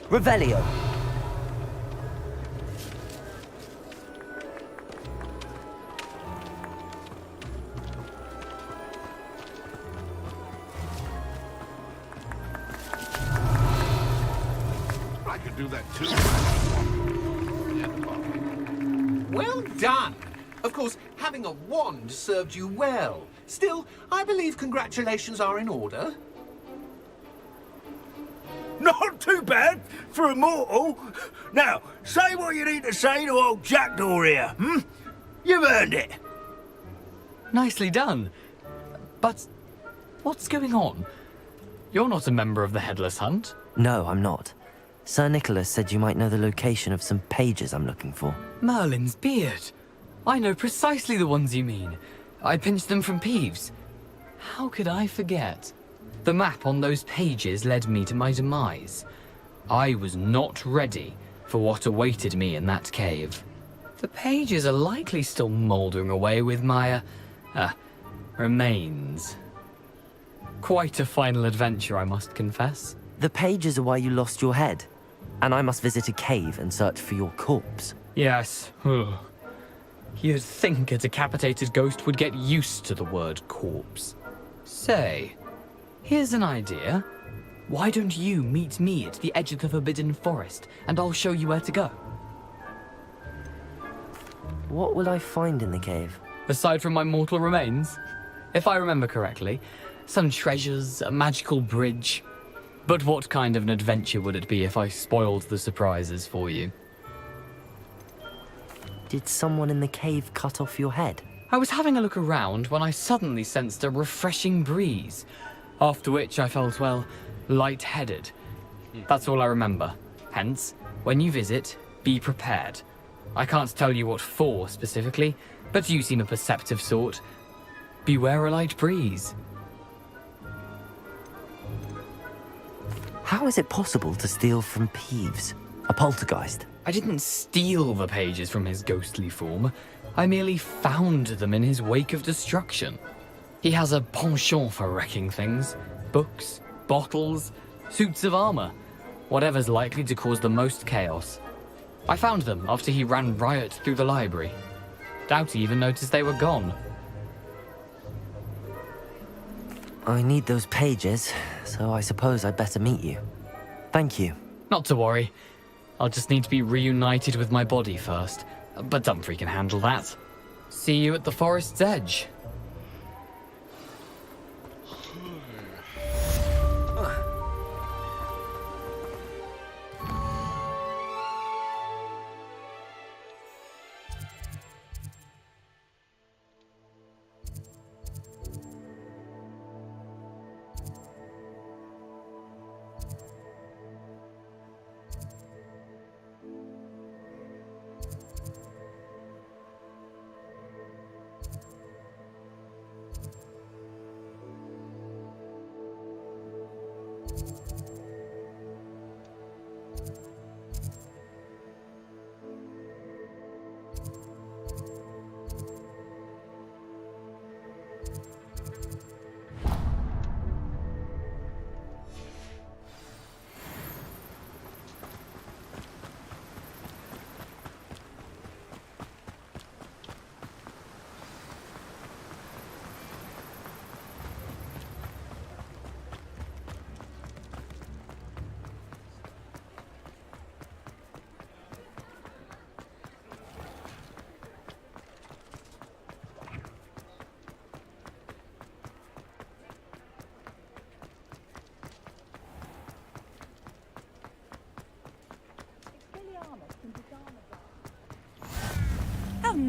Revelio. I could do that too. Well done! Of course, having a wand served you well. Still, I believe congratulations are in order. Not too bad for a mortal. Now, say what you need to say to old Jackdaw here, hmm? You've earned it. Nicely done. But what's going on? You're not a member of the Headless Hunt. No, I'm not. Sir Nicholas said you might know the location of some pages I'm looking for. Merlin's beard. I know precisely the ones you mean. I pinched them from Peeves. How could I forget? The map on those pages led me to my demise. I was not ready for what awaited me in that cave. The pages are likely still mouldering away with my, remains. Quite a final adventure, I must confess. The pages are why you lost your head, and I must visit a cave and search for your corpse. Yes. You'd think a decapitated ghost would get used to the word corpse. Say, here's an idea. Why don't you meet me at the edge of the Forbidden Forest, and I'll show you where to go? What will I find in the cave? Aside from my mortal remains? If I remember correctly, some treasures, a magical bridge. But what kind of an adventure would it be if I spoiled the surprises for you? Did someone in the cave cut off your head? I was having a look around when I suddenly sensed a refreshing breeze, after which I felt, well, lightheaded. That's all I remember. Hence, when you visit, be prepared. I can't tell you what for specifically, but you seem a perceptive sort. Beware a light breeze. How is it possible to steal from Peeves, a poltergeist? I didn't steal the pages from his ghostly form. I merely found them in his wake of destruction. He has a penchant for wrecking things. Books, bottles, suits of armor. Whatever's likely to cause the most chaos. I found them after he ran riot through the library. Doubt he even noticed they were gone. I need those pages, so I suppose I'd better meet you. Thank you. Not to worry. I'll just need to be reunited with my body first. But Dumfrey can handle that. See you at the forest's edge.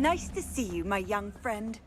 Nice to see you, my young friend.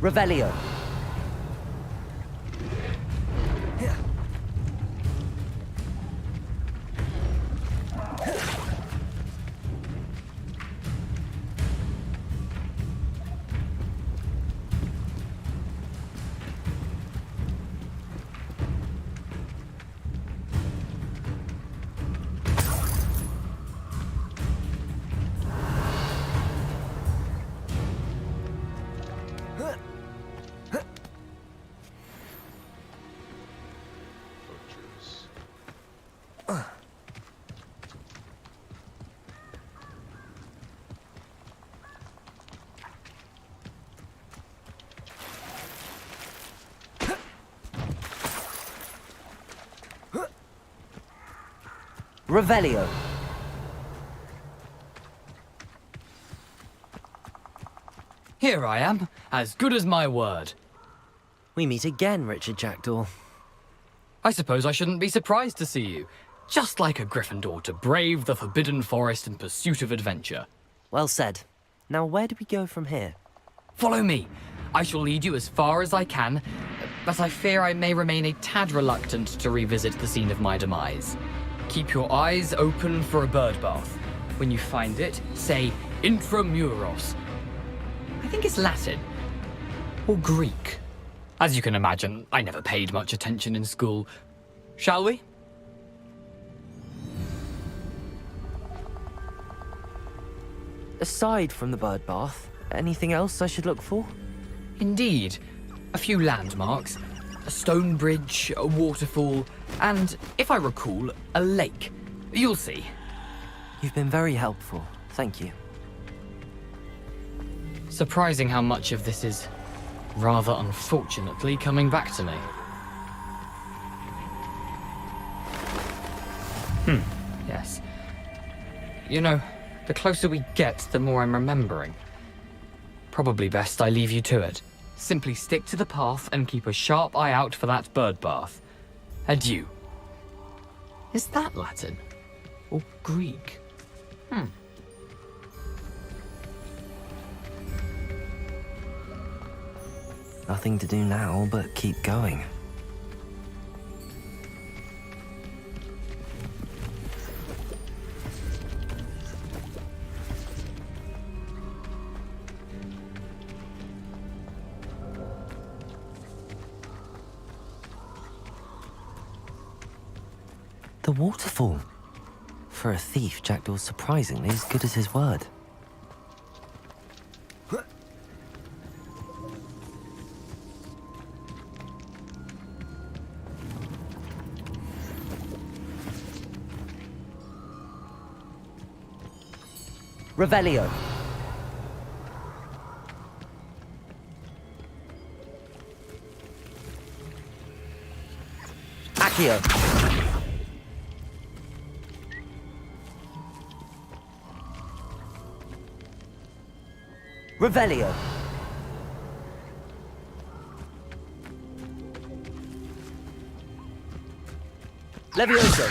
Revelio. Revelio. Here I am, as good as my word. We meet again, Richard Jackdaw. I suppose I shouldn't be surprised to see you. Just like a Gryffindor to brave the Forbidden Forest in pursuit of adventure. Well said. Now where do we go from here? Follow me. I shall lead you as far as I can, but I fear I may remain a tad reluctant to revisit the scene of my demise. Keep your eyes open for a bird bath. When you find it, say intramuros. I think it's Latin. Or Greek. As you can imagine, I never paid much attention in school. Shall we? Aside from the bird bath, anything else I should look for? Indeed. A few landmarks. A stone bridge, a waterfall, and, if I recall, a lake. You'll see. You've been very helpful. Thank you. Surprising how much of this is, rather unfortunately, coming back to me. Yes. You know, the closer we get, the more I'm remembering. Probably best I leave you to it. Simply stick to the path and keep a sharp eye out for that bird bath. Adieu. Is that Latin? Or Greek? Nothing to do now but keep going. The waterfall. For a thief, Jackdaw's surprisingly as good as his word. Revelio. Accio. Revelio. Levioso.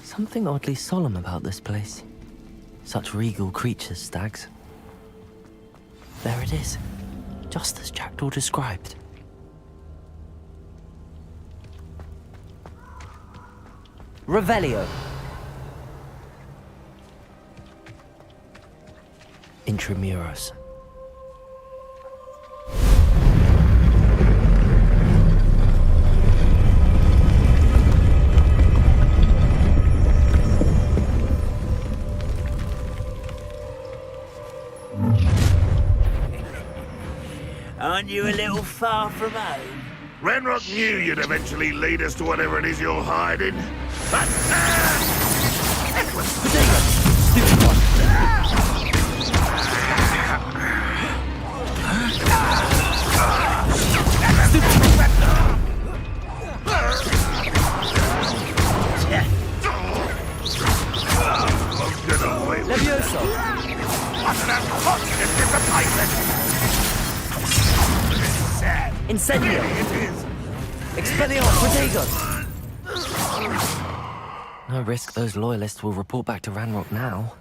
Something oddly solemn about this place. Such regal creatures, stags. There it is, just as Jackdaw described. Revelio. Intramuros. Aren't you a little far from home? Ranrock knew you'd eventually lead us to whatever it is you're hiding. But, Levioso. Incendio. Expelliarmus Protego. No risk those loyalists will report back to Ranrock now.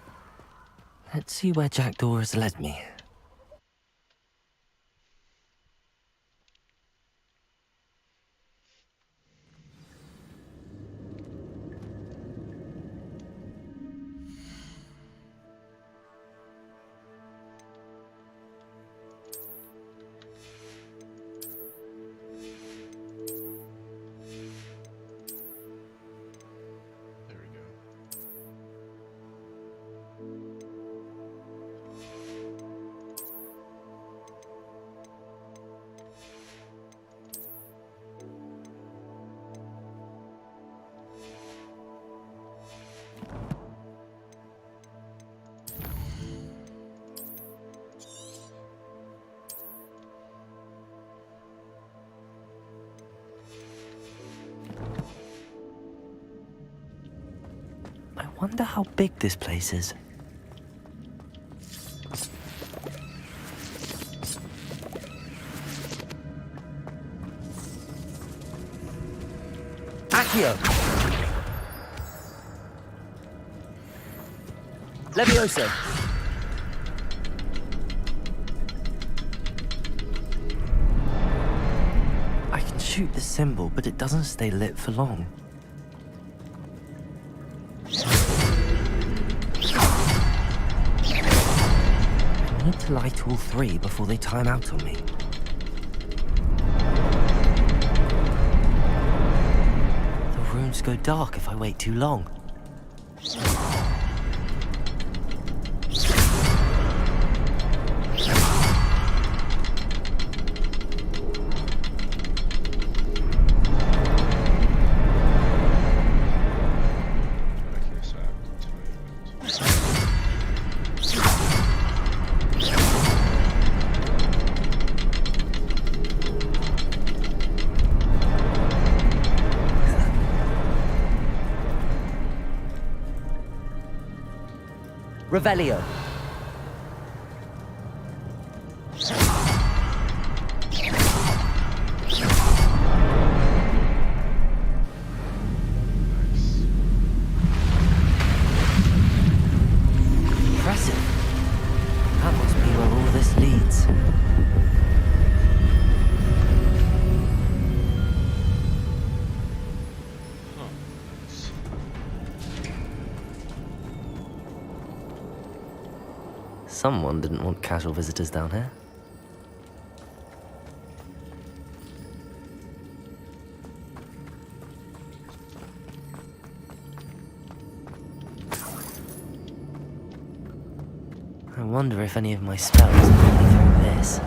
Let's see where Jackdaw has led me. I wonder how big this place is. Accio! Levioso! I can shoot the symbol, but it doesn't stay lit for long. I need to light all three before they time out on me. The rooms go dark if I wait too long. Revelio. Impressive. That must be where all this leads. Someone didn't want casual visitors down here. I wonder if any of my spells put me through this.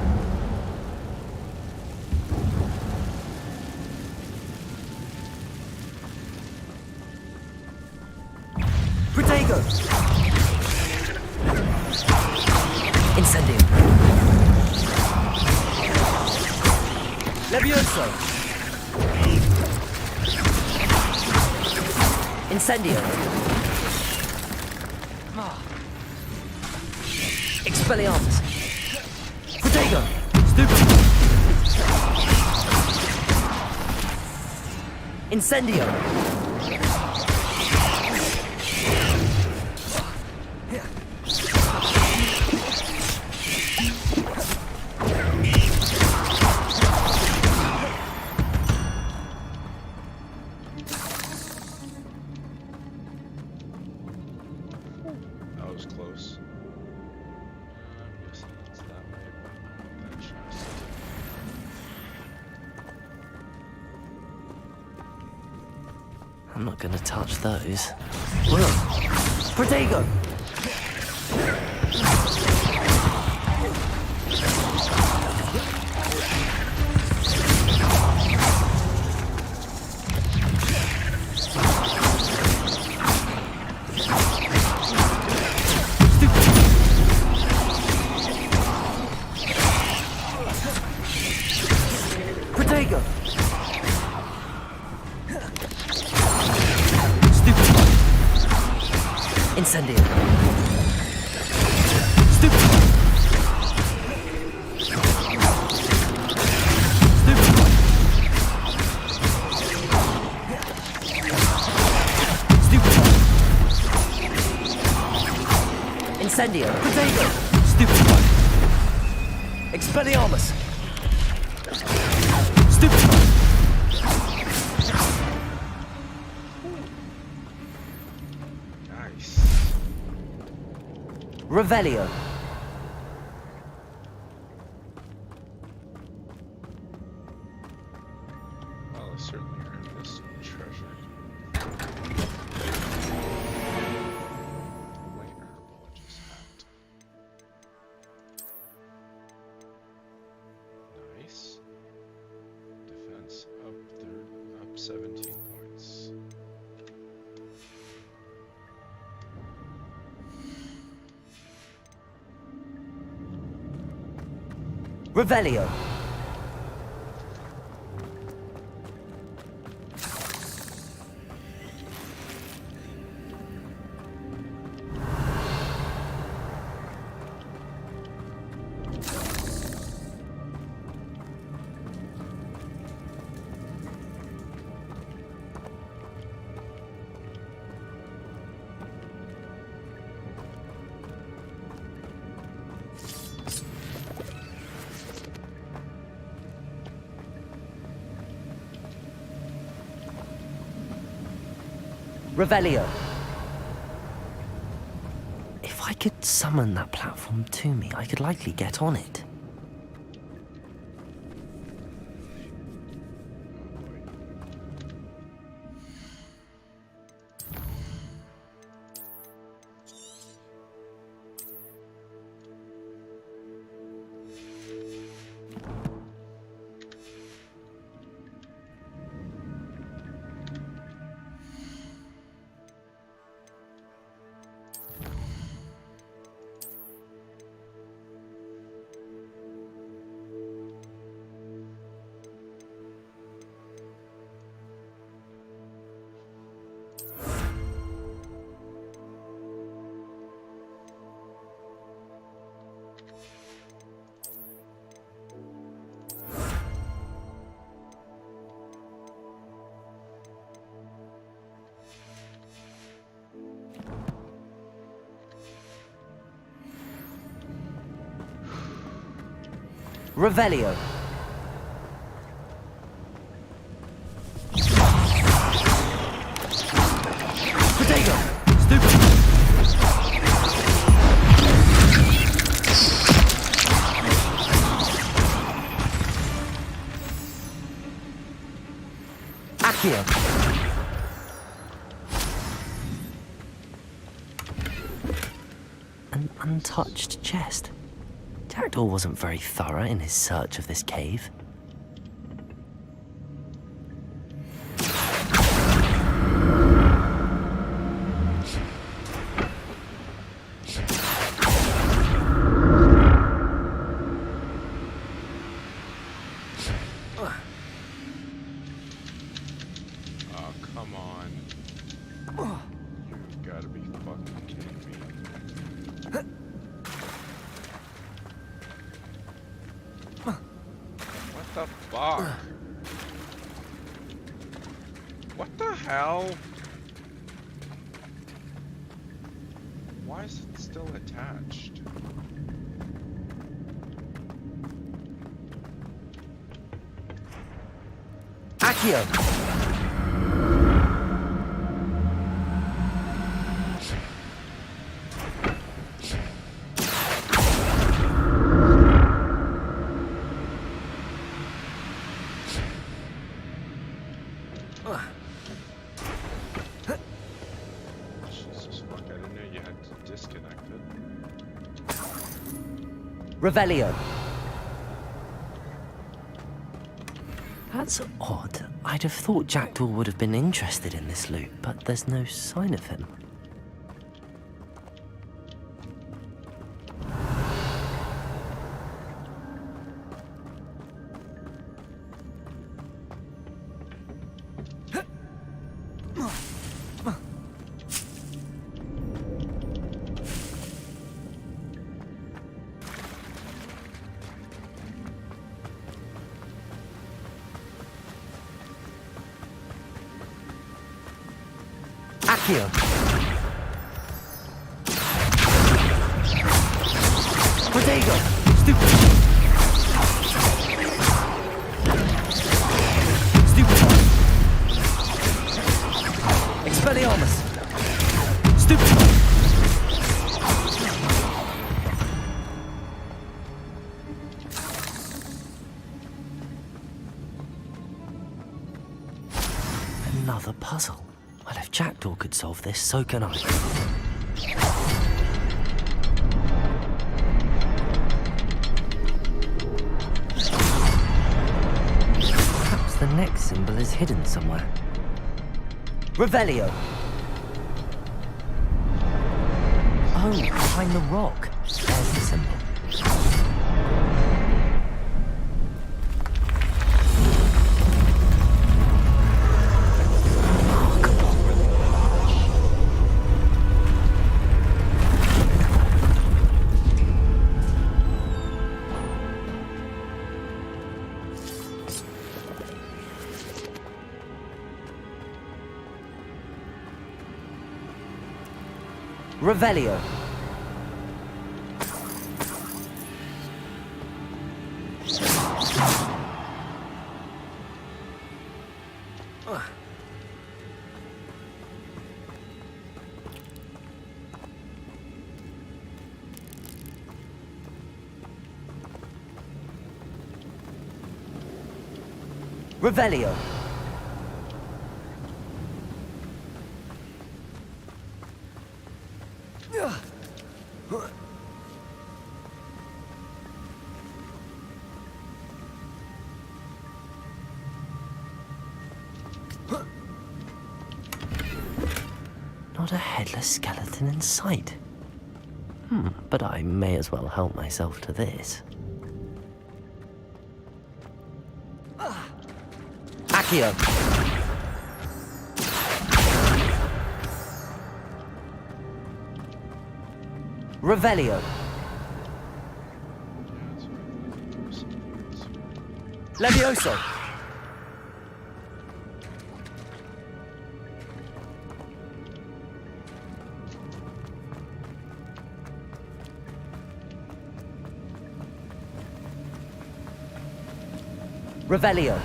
Protego! Incendio! Levioso! Incendio! Expelliarmus! Protego! Stupid! Incendio! That was close. I'm guessing it's that way, but not that chest. I'm not gonna touch those. Protego! Protego! Incendio! Stupid! Stupid! Stupid! Incendio! Protego! Stupid one! Expelliarmus! Stupid one! Revelio. Well, I certainly earned this treasure. White herbal I just had. Nice. Defense up 17 points. Revelio. Revelio. If I could summon that platform to me, I could likely get on it. Revelio. Protego. Stupid. Accio. An untouched chest. Jackdaw wasn't very thorough in his search of this cave. Oh, come on. You've got to be fucking kidding me. What the fuck? What the hell? Why is it still attached? Accio! Jesus fuck, I didn't know you had to disconnect it. Revelio. That's odd. I'd have thought Jackdaw would have been interested in this loot, but there's no sign of him. Accio. Protego. Stupid. Stupid. Expelliarmus. Stupid. Another puzzle. Well, if Jackdaw could solve this, so can I. Perhaps the next symbol is hidden somewhere. Revelio! Oh, behind the rock. There's the symbol. Revelio. Revelio. Not a headless skeleton in sight. But I may as well help myself to this. Accio! Revelio! Levioso! Revelio!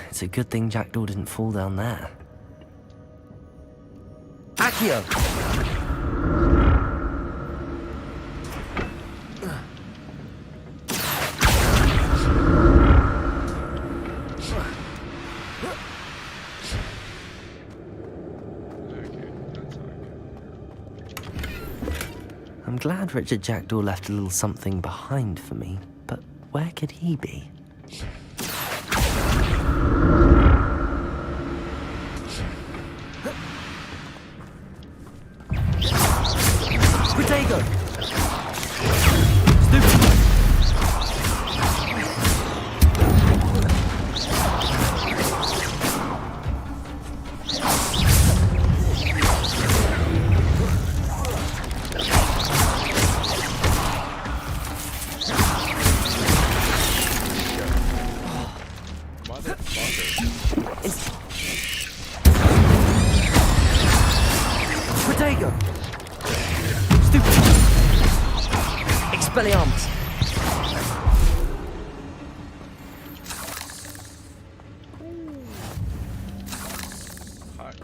It's a good thing Jackdaw didn't fall down there. Accio! I'm glad Richard Jackdaw left a little something behind for me, but where could he be? Protego! Protego! Stupid! Expelliarmus!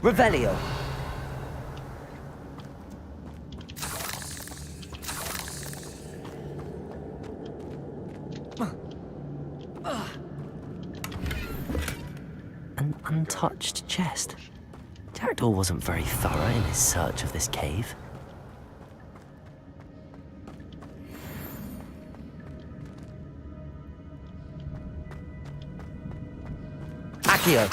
Revelio! An untouched chest. Jackdaw wasn't very thorough in his search of this cave. Accio!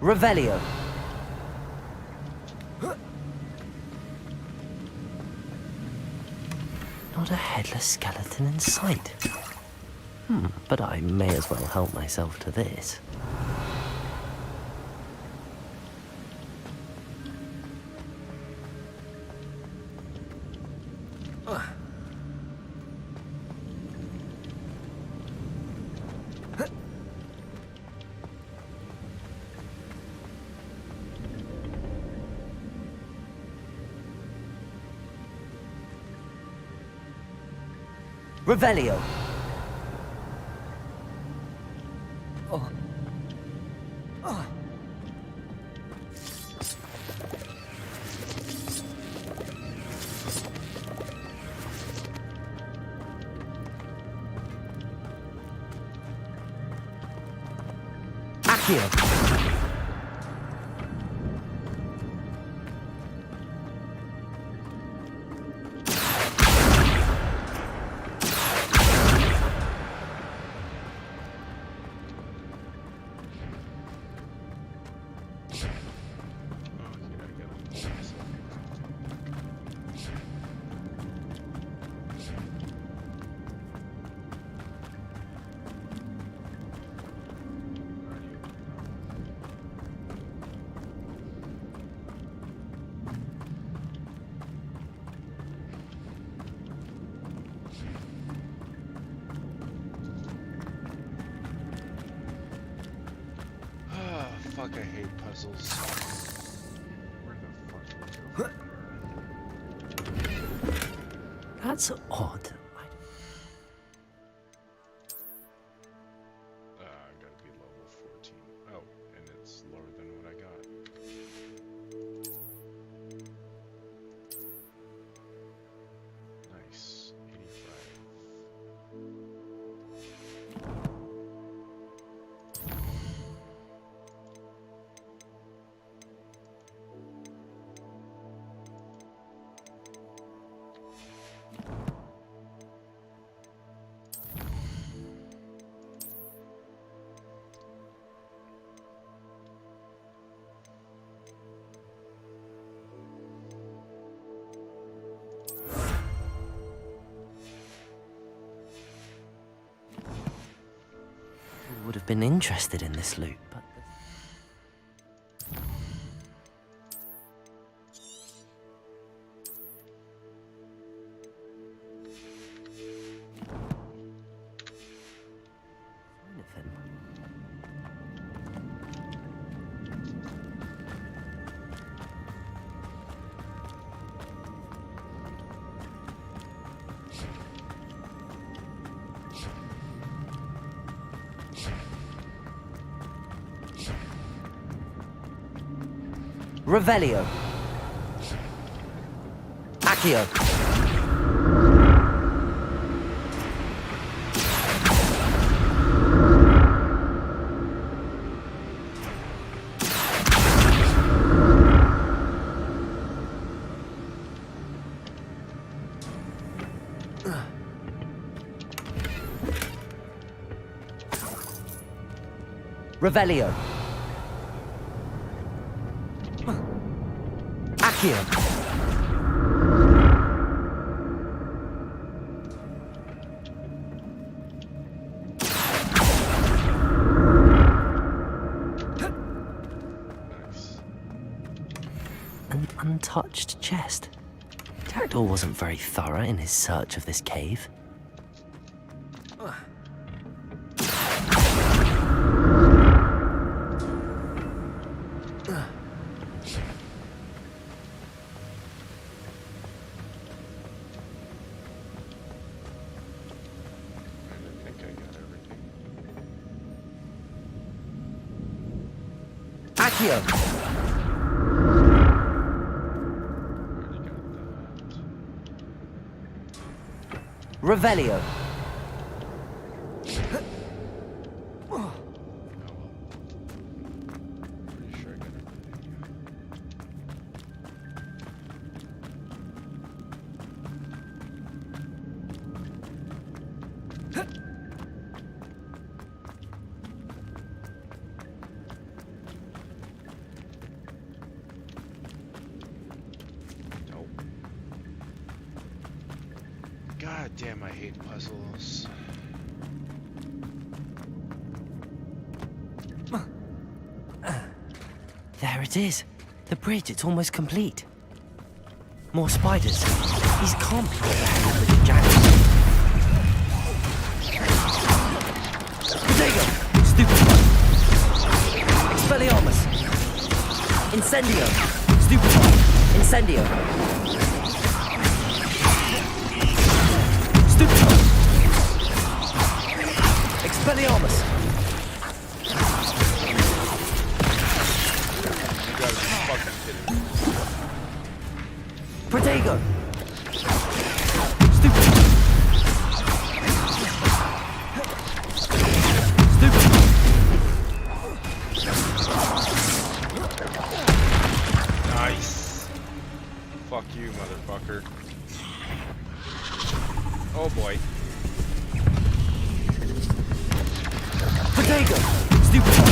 Revelio! Not a headless skeleton in sight. But I may as well help myself to this. Revelio! Accio! Fuck, I hate puzzles. Where the fuck do we go? That's odd. I gotta be level 14. Oh, and it's lower than what I got. Nice. 85. Would have been interested in this loot, but... Revelio! Accio! Revelio. Accio. An untouched chest. Jackdaw wasn't very thorough in his search of this cave. Accio. Revelio. God damn, I hate puzzles. There it is. The bridge, it's almost complete. More spiders. These can't be what the hell with the jackals. Protego! Stupefy! Expelliarmus! Incendio! Stupefy! Incendio! Stupefy! Expelliarmus! You gotta be fucking kidding me. Protego! Nice. Fuck you, motherfucker. Oh boy. Protego! Stupefy!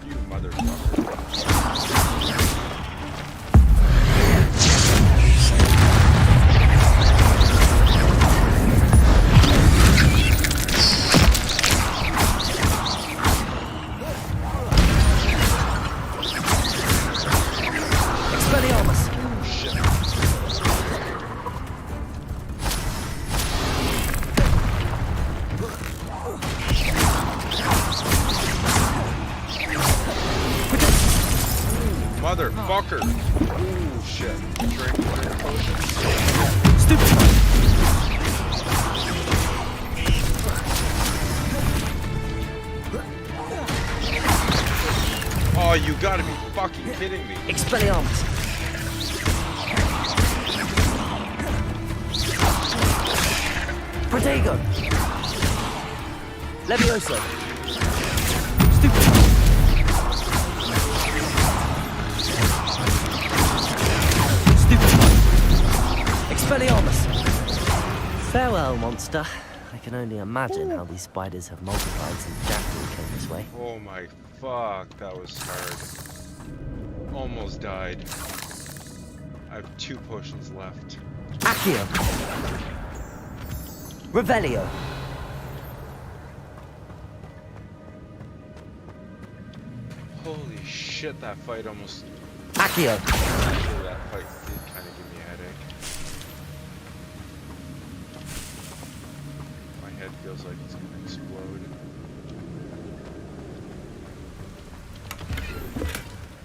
You motherfucker. Expelliarmus! Shit. Motherfucker! Ooh, shit. Drink one of your potions. Stupefy! Oh, you gotta be fucking kidding me. Expelliarmus! Protego! Levioso! Stupefy! Expelliarmus! Farewell, monster. I can only imagine how these spiders have multiplied since Jackdaw came this way. Oh my fuck, that was hard. Almost died. I have 2 potions left. Accio! Revelio! Holy shit, that fight almost... Accio! Actually, that fight did kind of give me a headache. My head feels like it's gonna explode.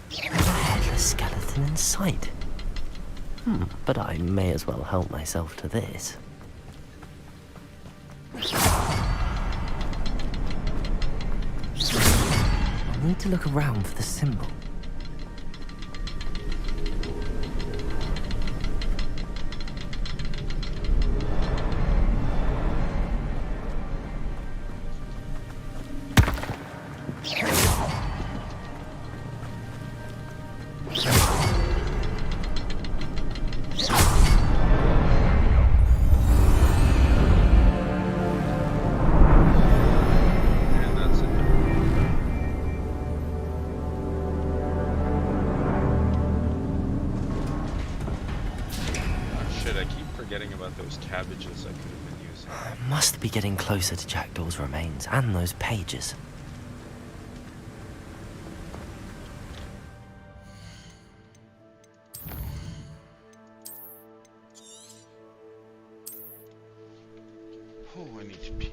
There's a headless skeleton in sight. But I may as well help myself to this. I need to look around for the symbol. those cabbages I could have been using. Must be getting closer to Jackdaw's remains and those pages. Oh, I need to pee.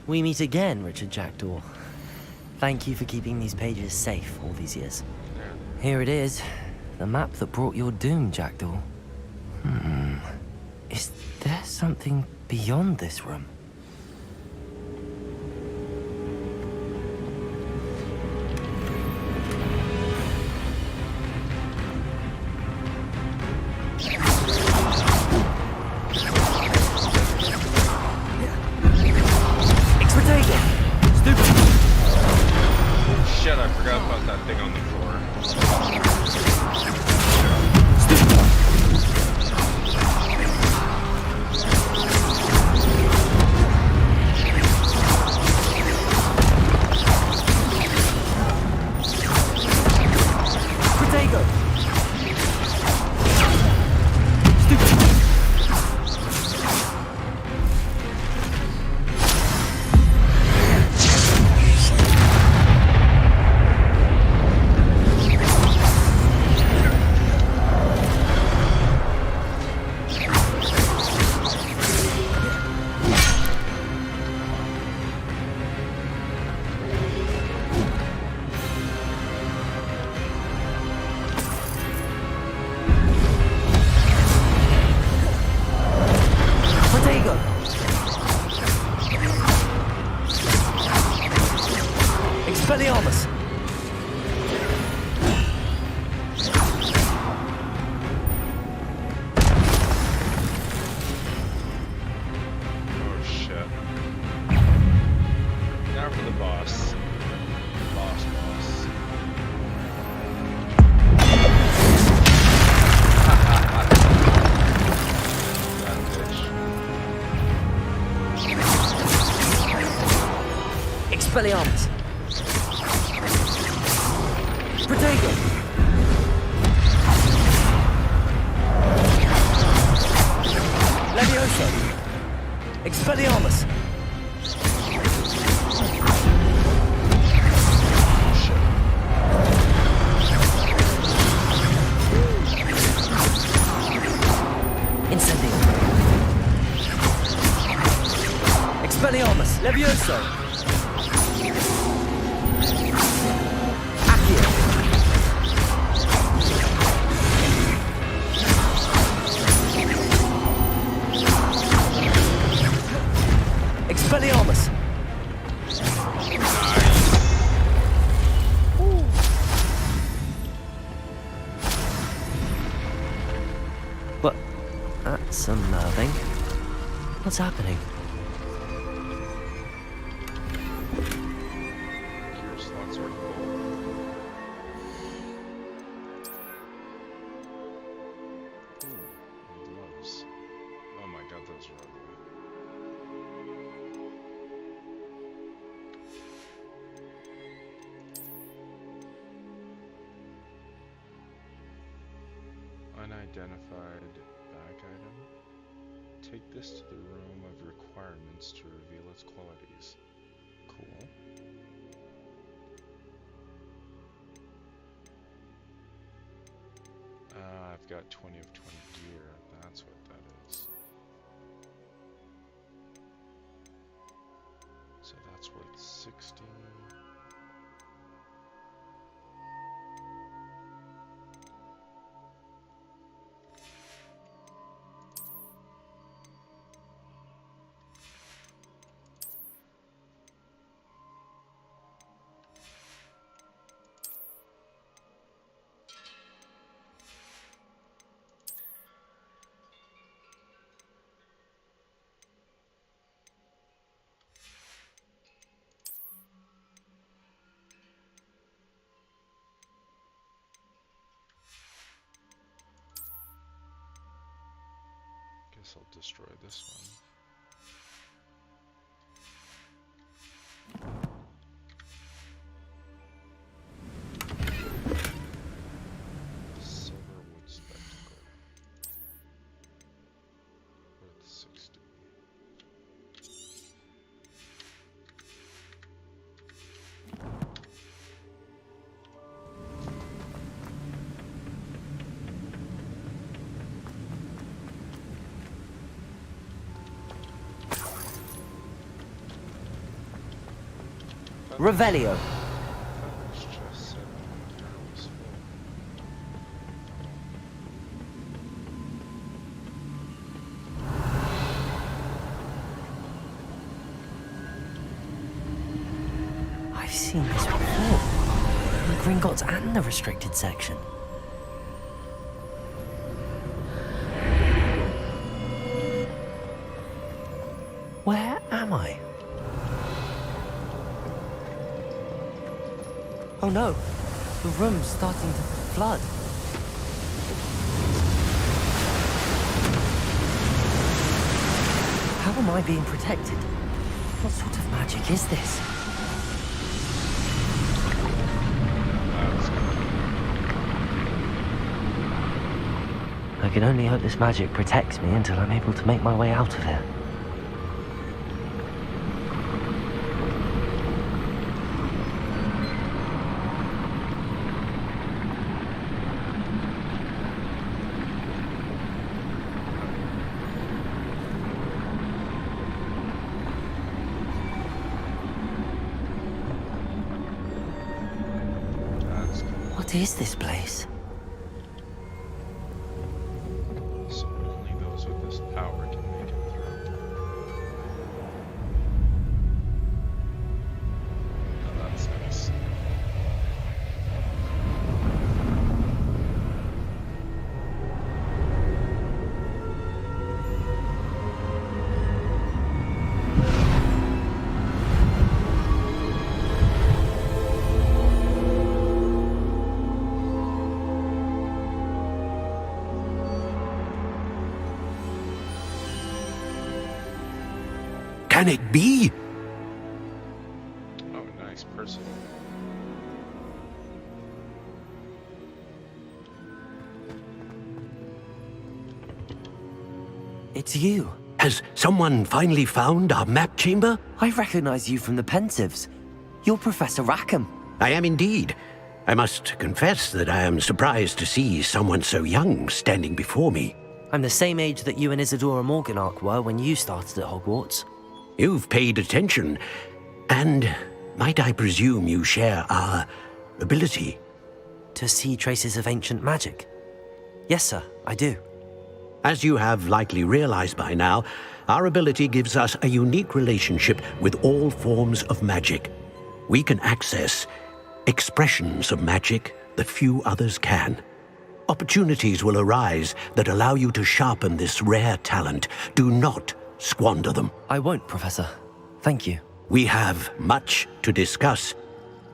We meet again, Richard Jackdaw. Thank you for keeping these pages safe all these years. Here it is, the map that brought your doom, Jackdaw. Is there something beyond this room? Shit, I forgot about that thing on the floor. Expelliarmus! Oh shit. Now for the boss. Boss. That bitch. Expelliarmus! Protego! Levioso! Expelliarmus! Incendio! Expelliarmus! Levioso! That's unnerving. What's happening? Gear slots are full. Ooh, gloves. Oh my god, those are ugly. Unidentified bag item. Take this to the room of requirements to reveal its qualities. Cool. I've got 20 of 20 gear. That's what that is. So that's worth 60. Guess I'll destroy this one. Silverwood spectacle. Worth 60. Revelio. I've seen this before. The Gringotts and the restricted section. Where am I? Oh no, the room's starting to flood. How am I being protected? What sort of magic is this? I can only hope this magic protects me until I'm able to make my way out of here. What is this place? So only those with this power can make it through. Oh, that's nice. Can it be? Oh, nice person. It's you. Has someone finally found our map chamber? I recognize you from the Pensives. You're Professor Rackham. I am indeed. I must confess that I am surprised to see someone so young standing before me. I'm the same age that you and Isadora Morganach were when you started at Hogwarts. You've paid attention, and might I presume you share our ability? To see traces of ancient magic? Yes, sir, I do. As you have likely realized by now, our ability gives us a unique relationship with all forms of magic. We can access expressions of magic that few others can. opportunities will arise that allow you to sharpen this rare talent. Do not squander them. I won't, Professor. Thank you. We have much to discuss.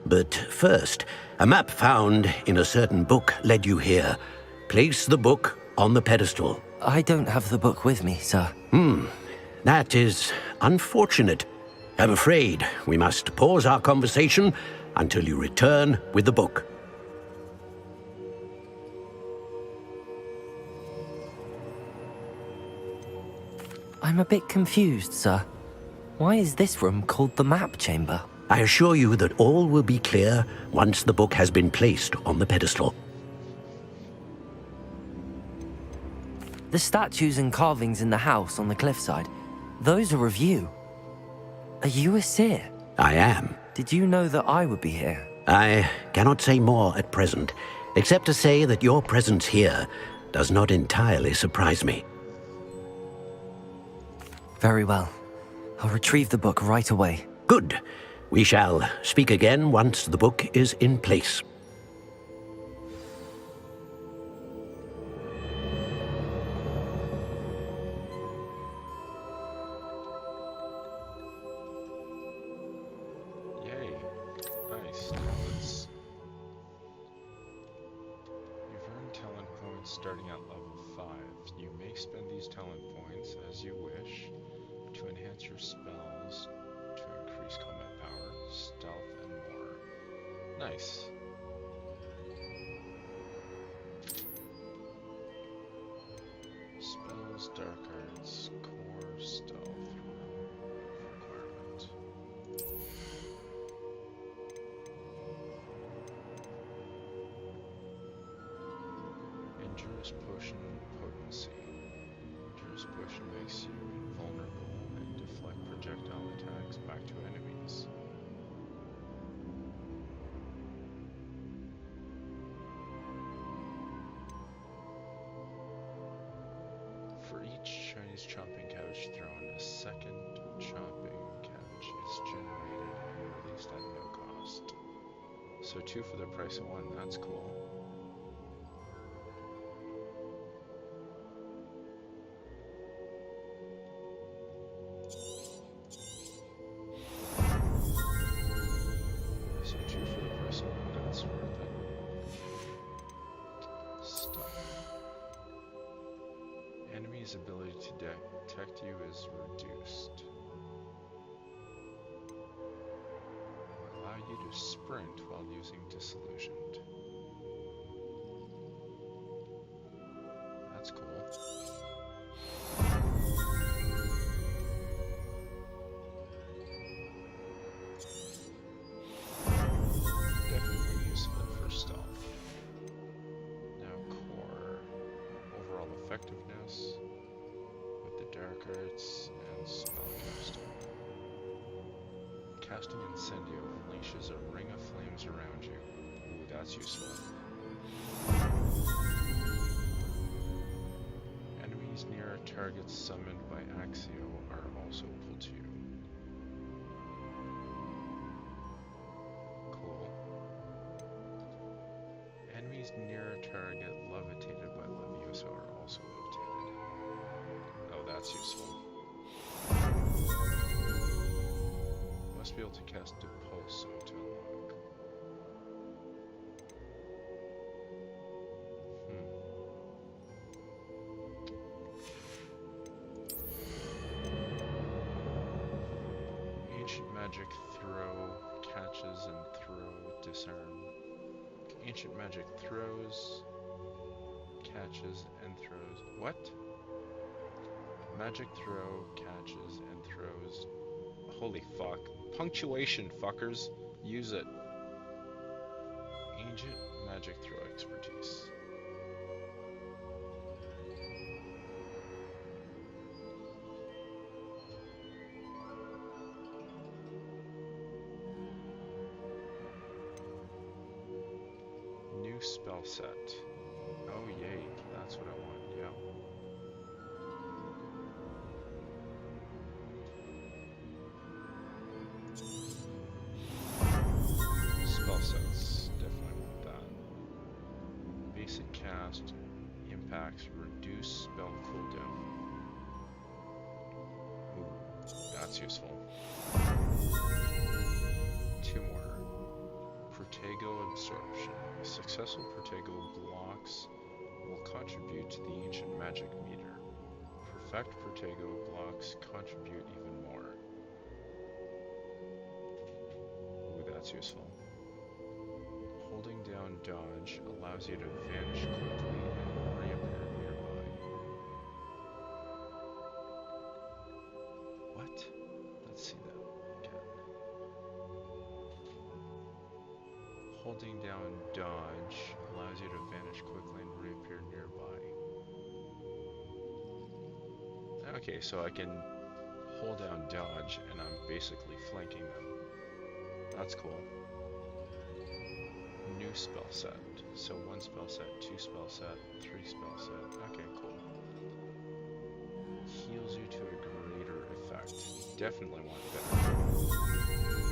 But first, a map found in a certain book led you here. Place the book on the pedestal. I don't have the book with me, sir. That is unfortunate. I'm afraid we must pause our conversation until you return with the book. I'm a bit confused, sir. Why is this room called the map chamber? I assure you that all will be clear once the book has been placed on the pedestal. The statues and carvings in the house on the cliffside, those are of you. Are you a seer? I am. Did you know that I would be here? I cannot say more at present, except to say that your presence here does not entirely surprise me. Very well. I'll retrieve the book right away. Good. We shall speak again once the book is in place. Yay. Nice. You've earned talent points starting at level 5. You may spend these talent points as you wish to enhance your spells, to increase combat power, stealth, and more. Nice. Spells, dark arts, core, stealth, requirement. Endurance potion potency. Endurance potion makes you invulnerable and deflect projectile attacks back to enemies. For each Chinese chopping couch thrown, a second chopping couch is generated and released at no cost. So 2 for the price of 1, that's cool. So 2 for the price of 1, that's worth it. Stuff. Enemy's ability to detect you is reduced. Allow you to sprint while using disillusioned. That's cool. Definitely useful for stealth. Now core. Overall effectiveness with the dark arts and spellcasting. Casting Incendio unleashes a ring of flames around you. Ooh, that's useful. Enemies near targets summoned by Axio are also equal to you. Cool. Enemies near a target levitated by Levioso are also levitated. Oh, that's useful. Must be able to cast Depulso to unlock. Ancient magic throw, catches and throw, disarm. Ancient magic throws, catches and throws. What? Magic throw, catches and throws. Holy fuck. Punctuation, fuckers. Use it. Ancient magic throw expertise. New spell set. Oh yay, that's what I want, yeah. Spell sets, definitely want that. Basic cast, attacks reduce spell cooldown. Ooh, that's useful. 2 more. Protego Absorption. Successful Protego blocks will contribute to the ancient magic meter. Perfect Protego blocks contribute even more. Ooh, that's useful. Holding down dodge allows you to vanish quickly and reappear nearby. What? Let's see that again. Holding down dodge allows you to vanish quickly and reappear nearby. Okay, so I can hold down dodge and I'm basically flanking them. That's cool. New spell set. So 1 spell set, 2 spell set, 3 spell set. Okay, cool. Heals you to a greater effect. Definitely want better.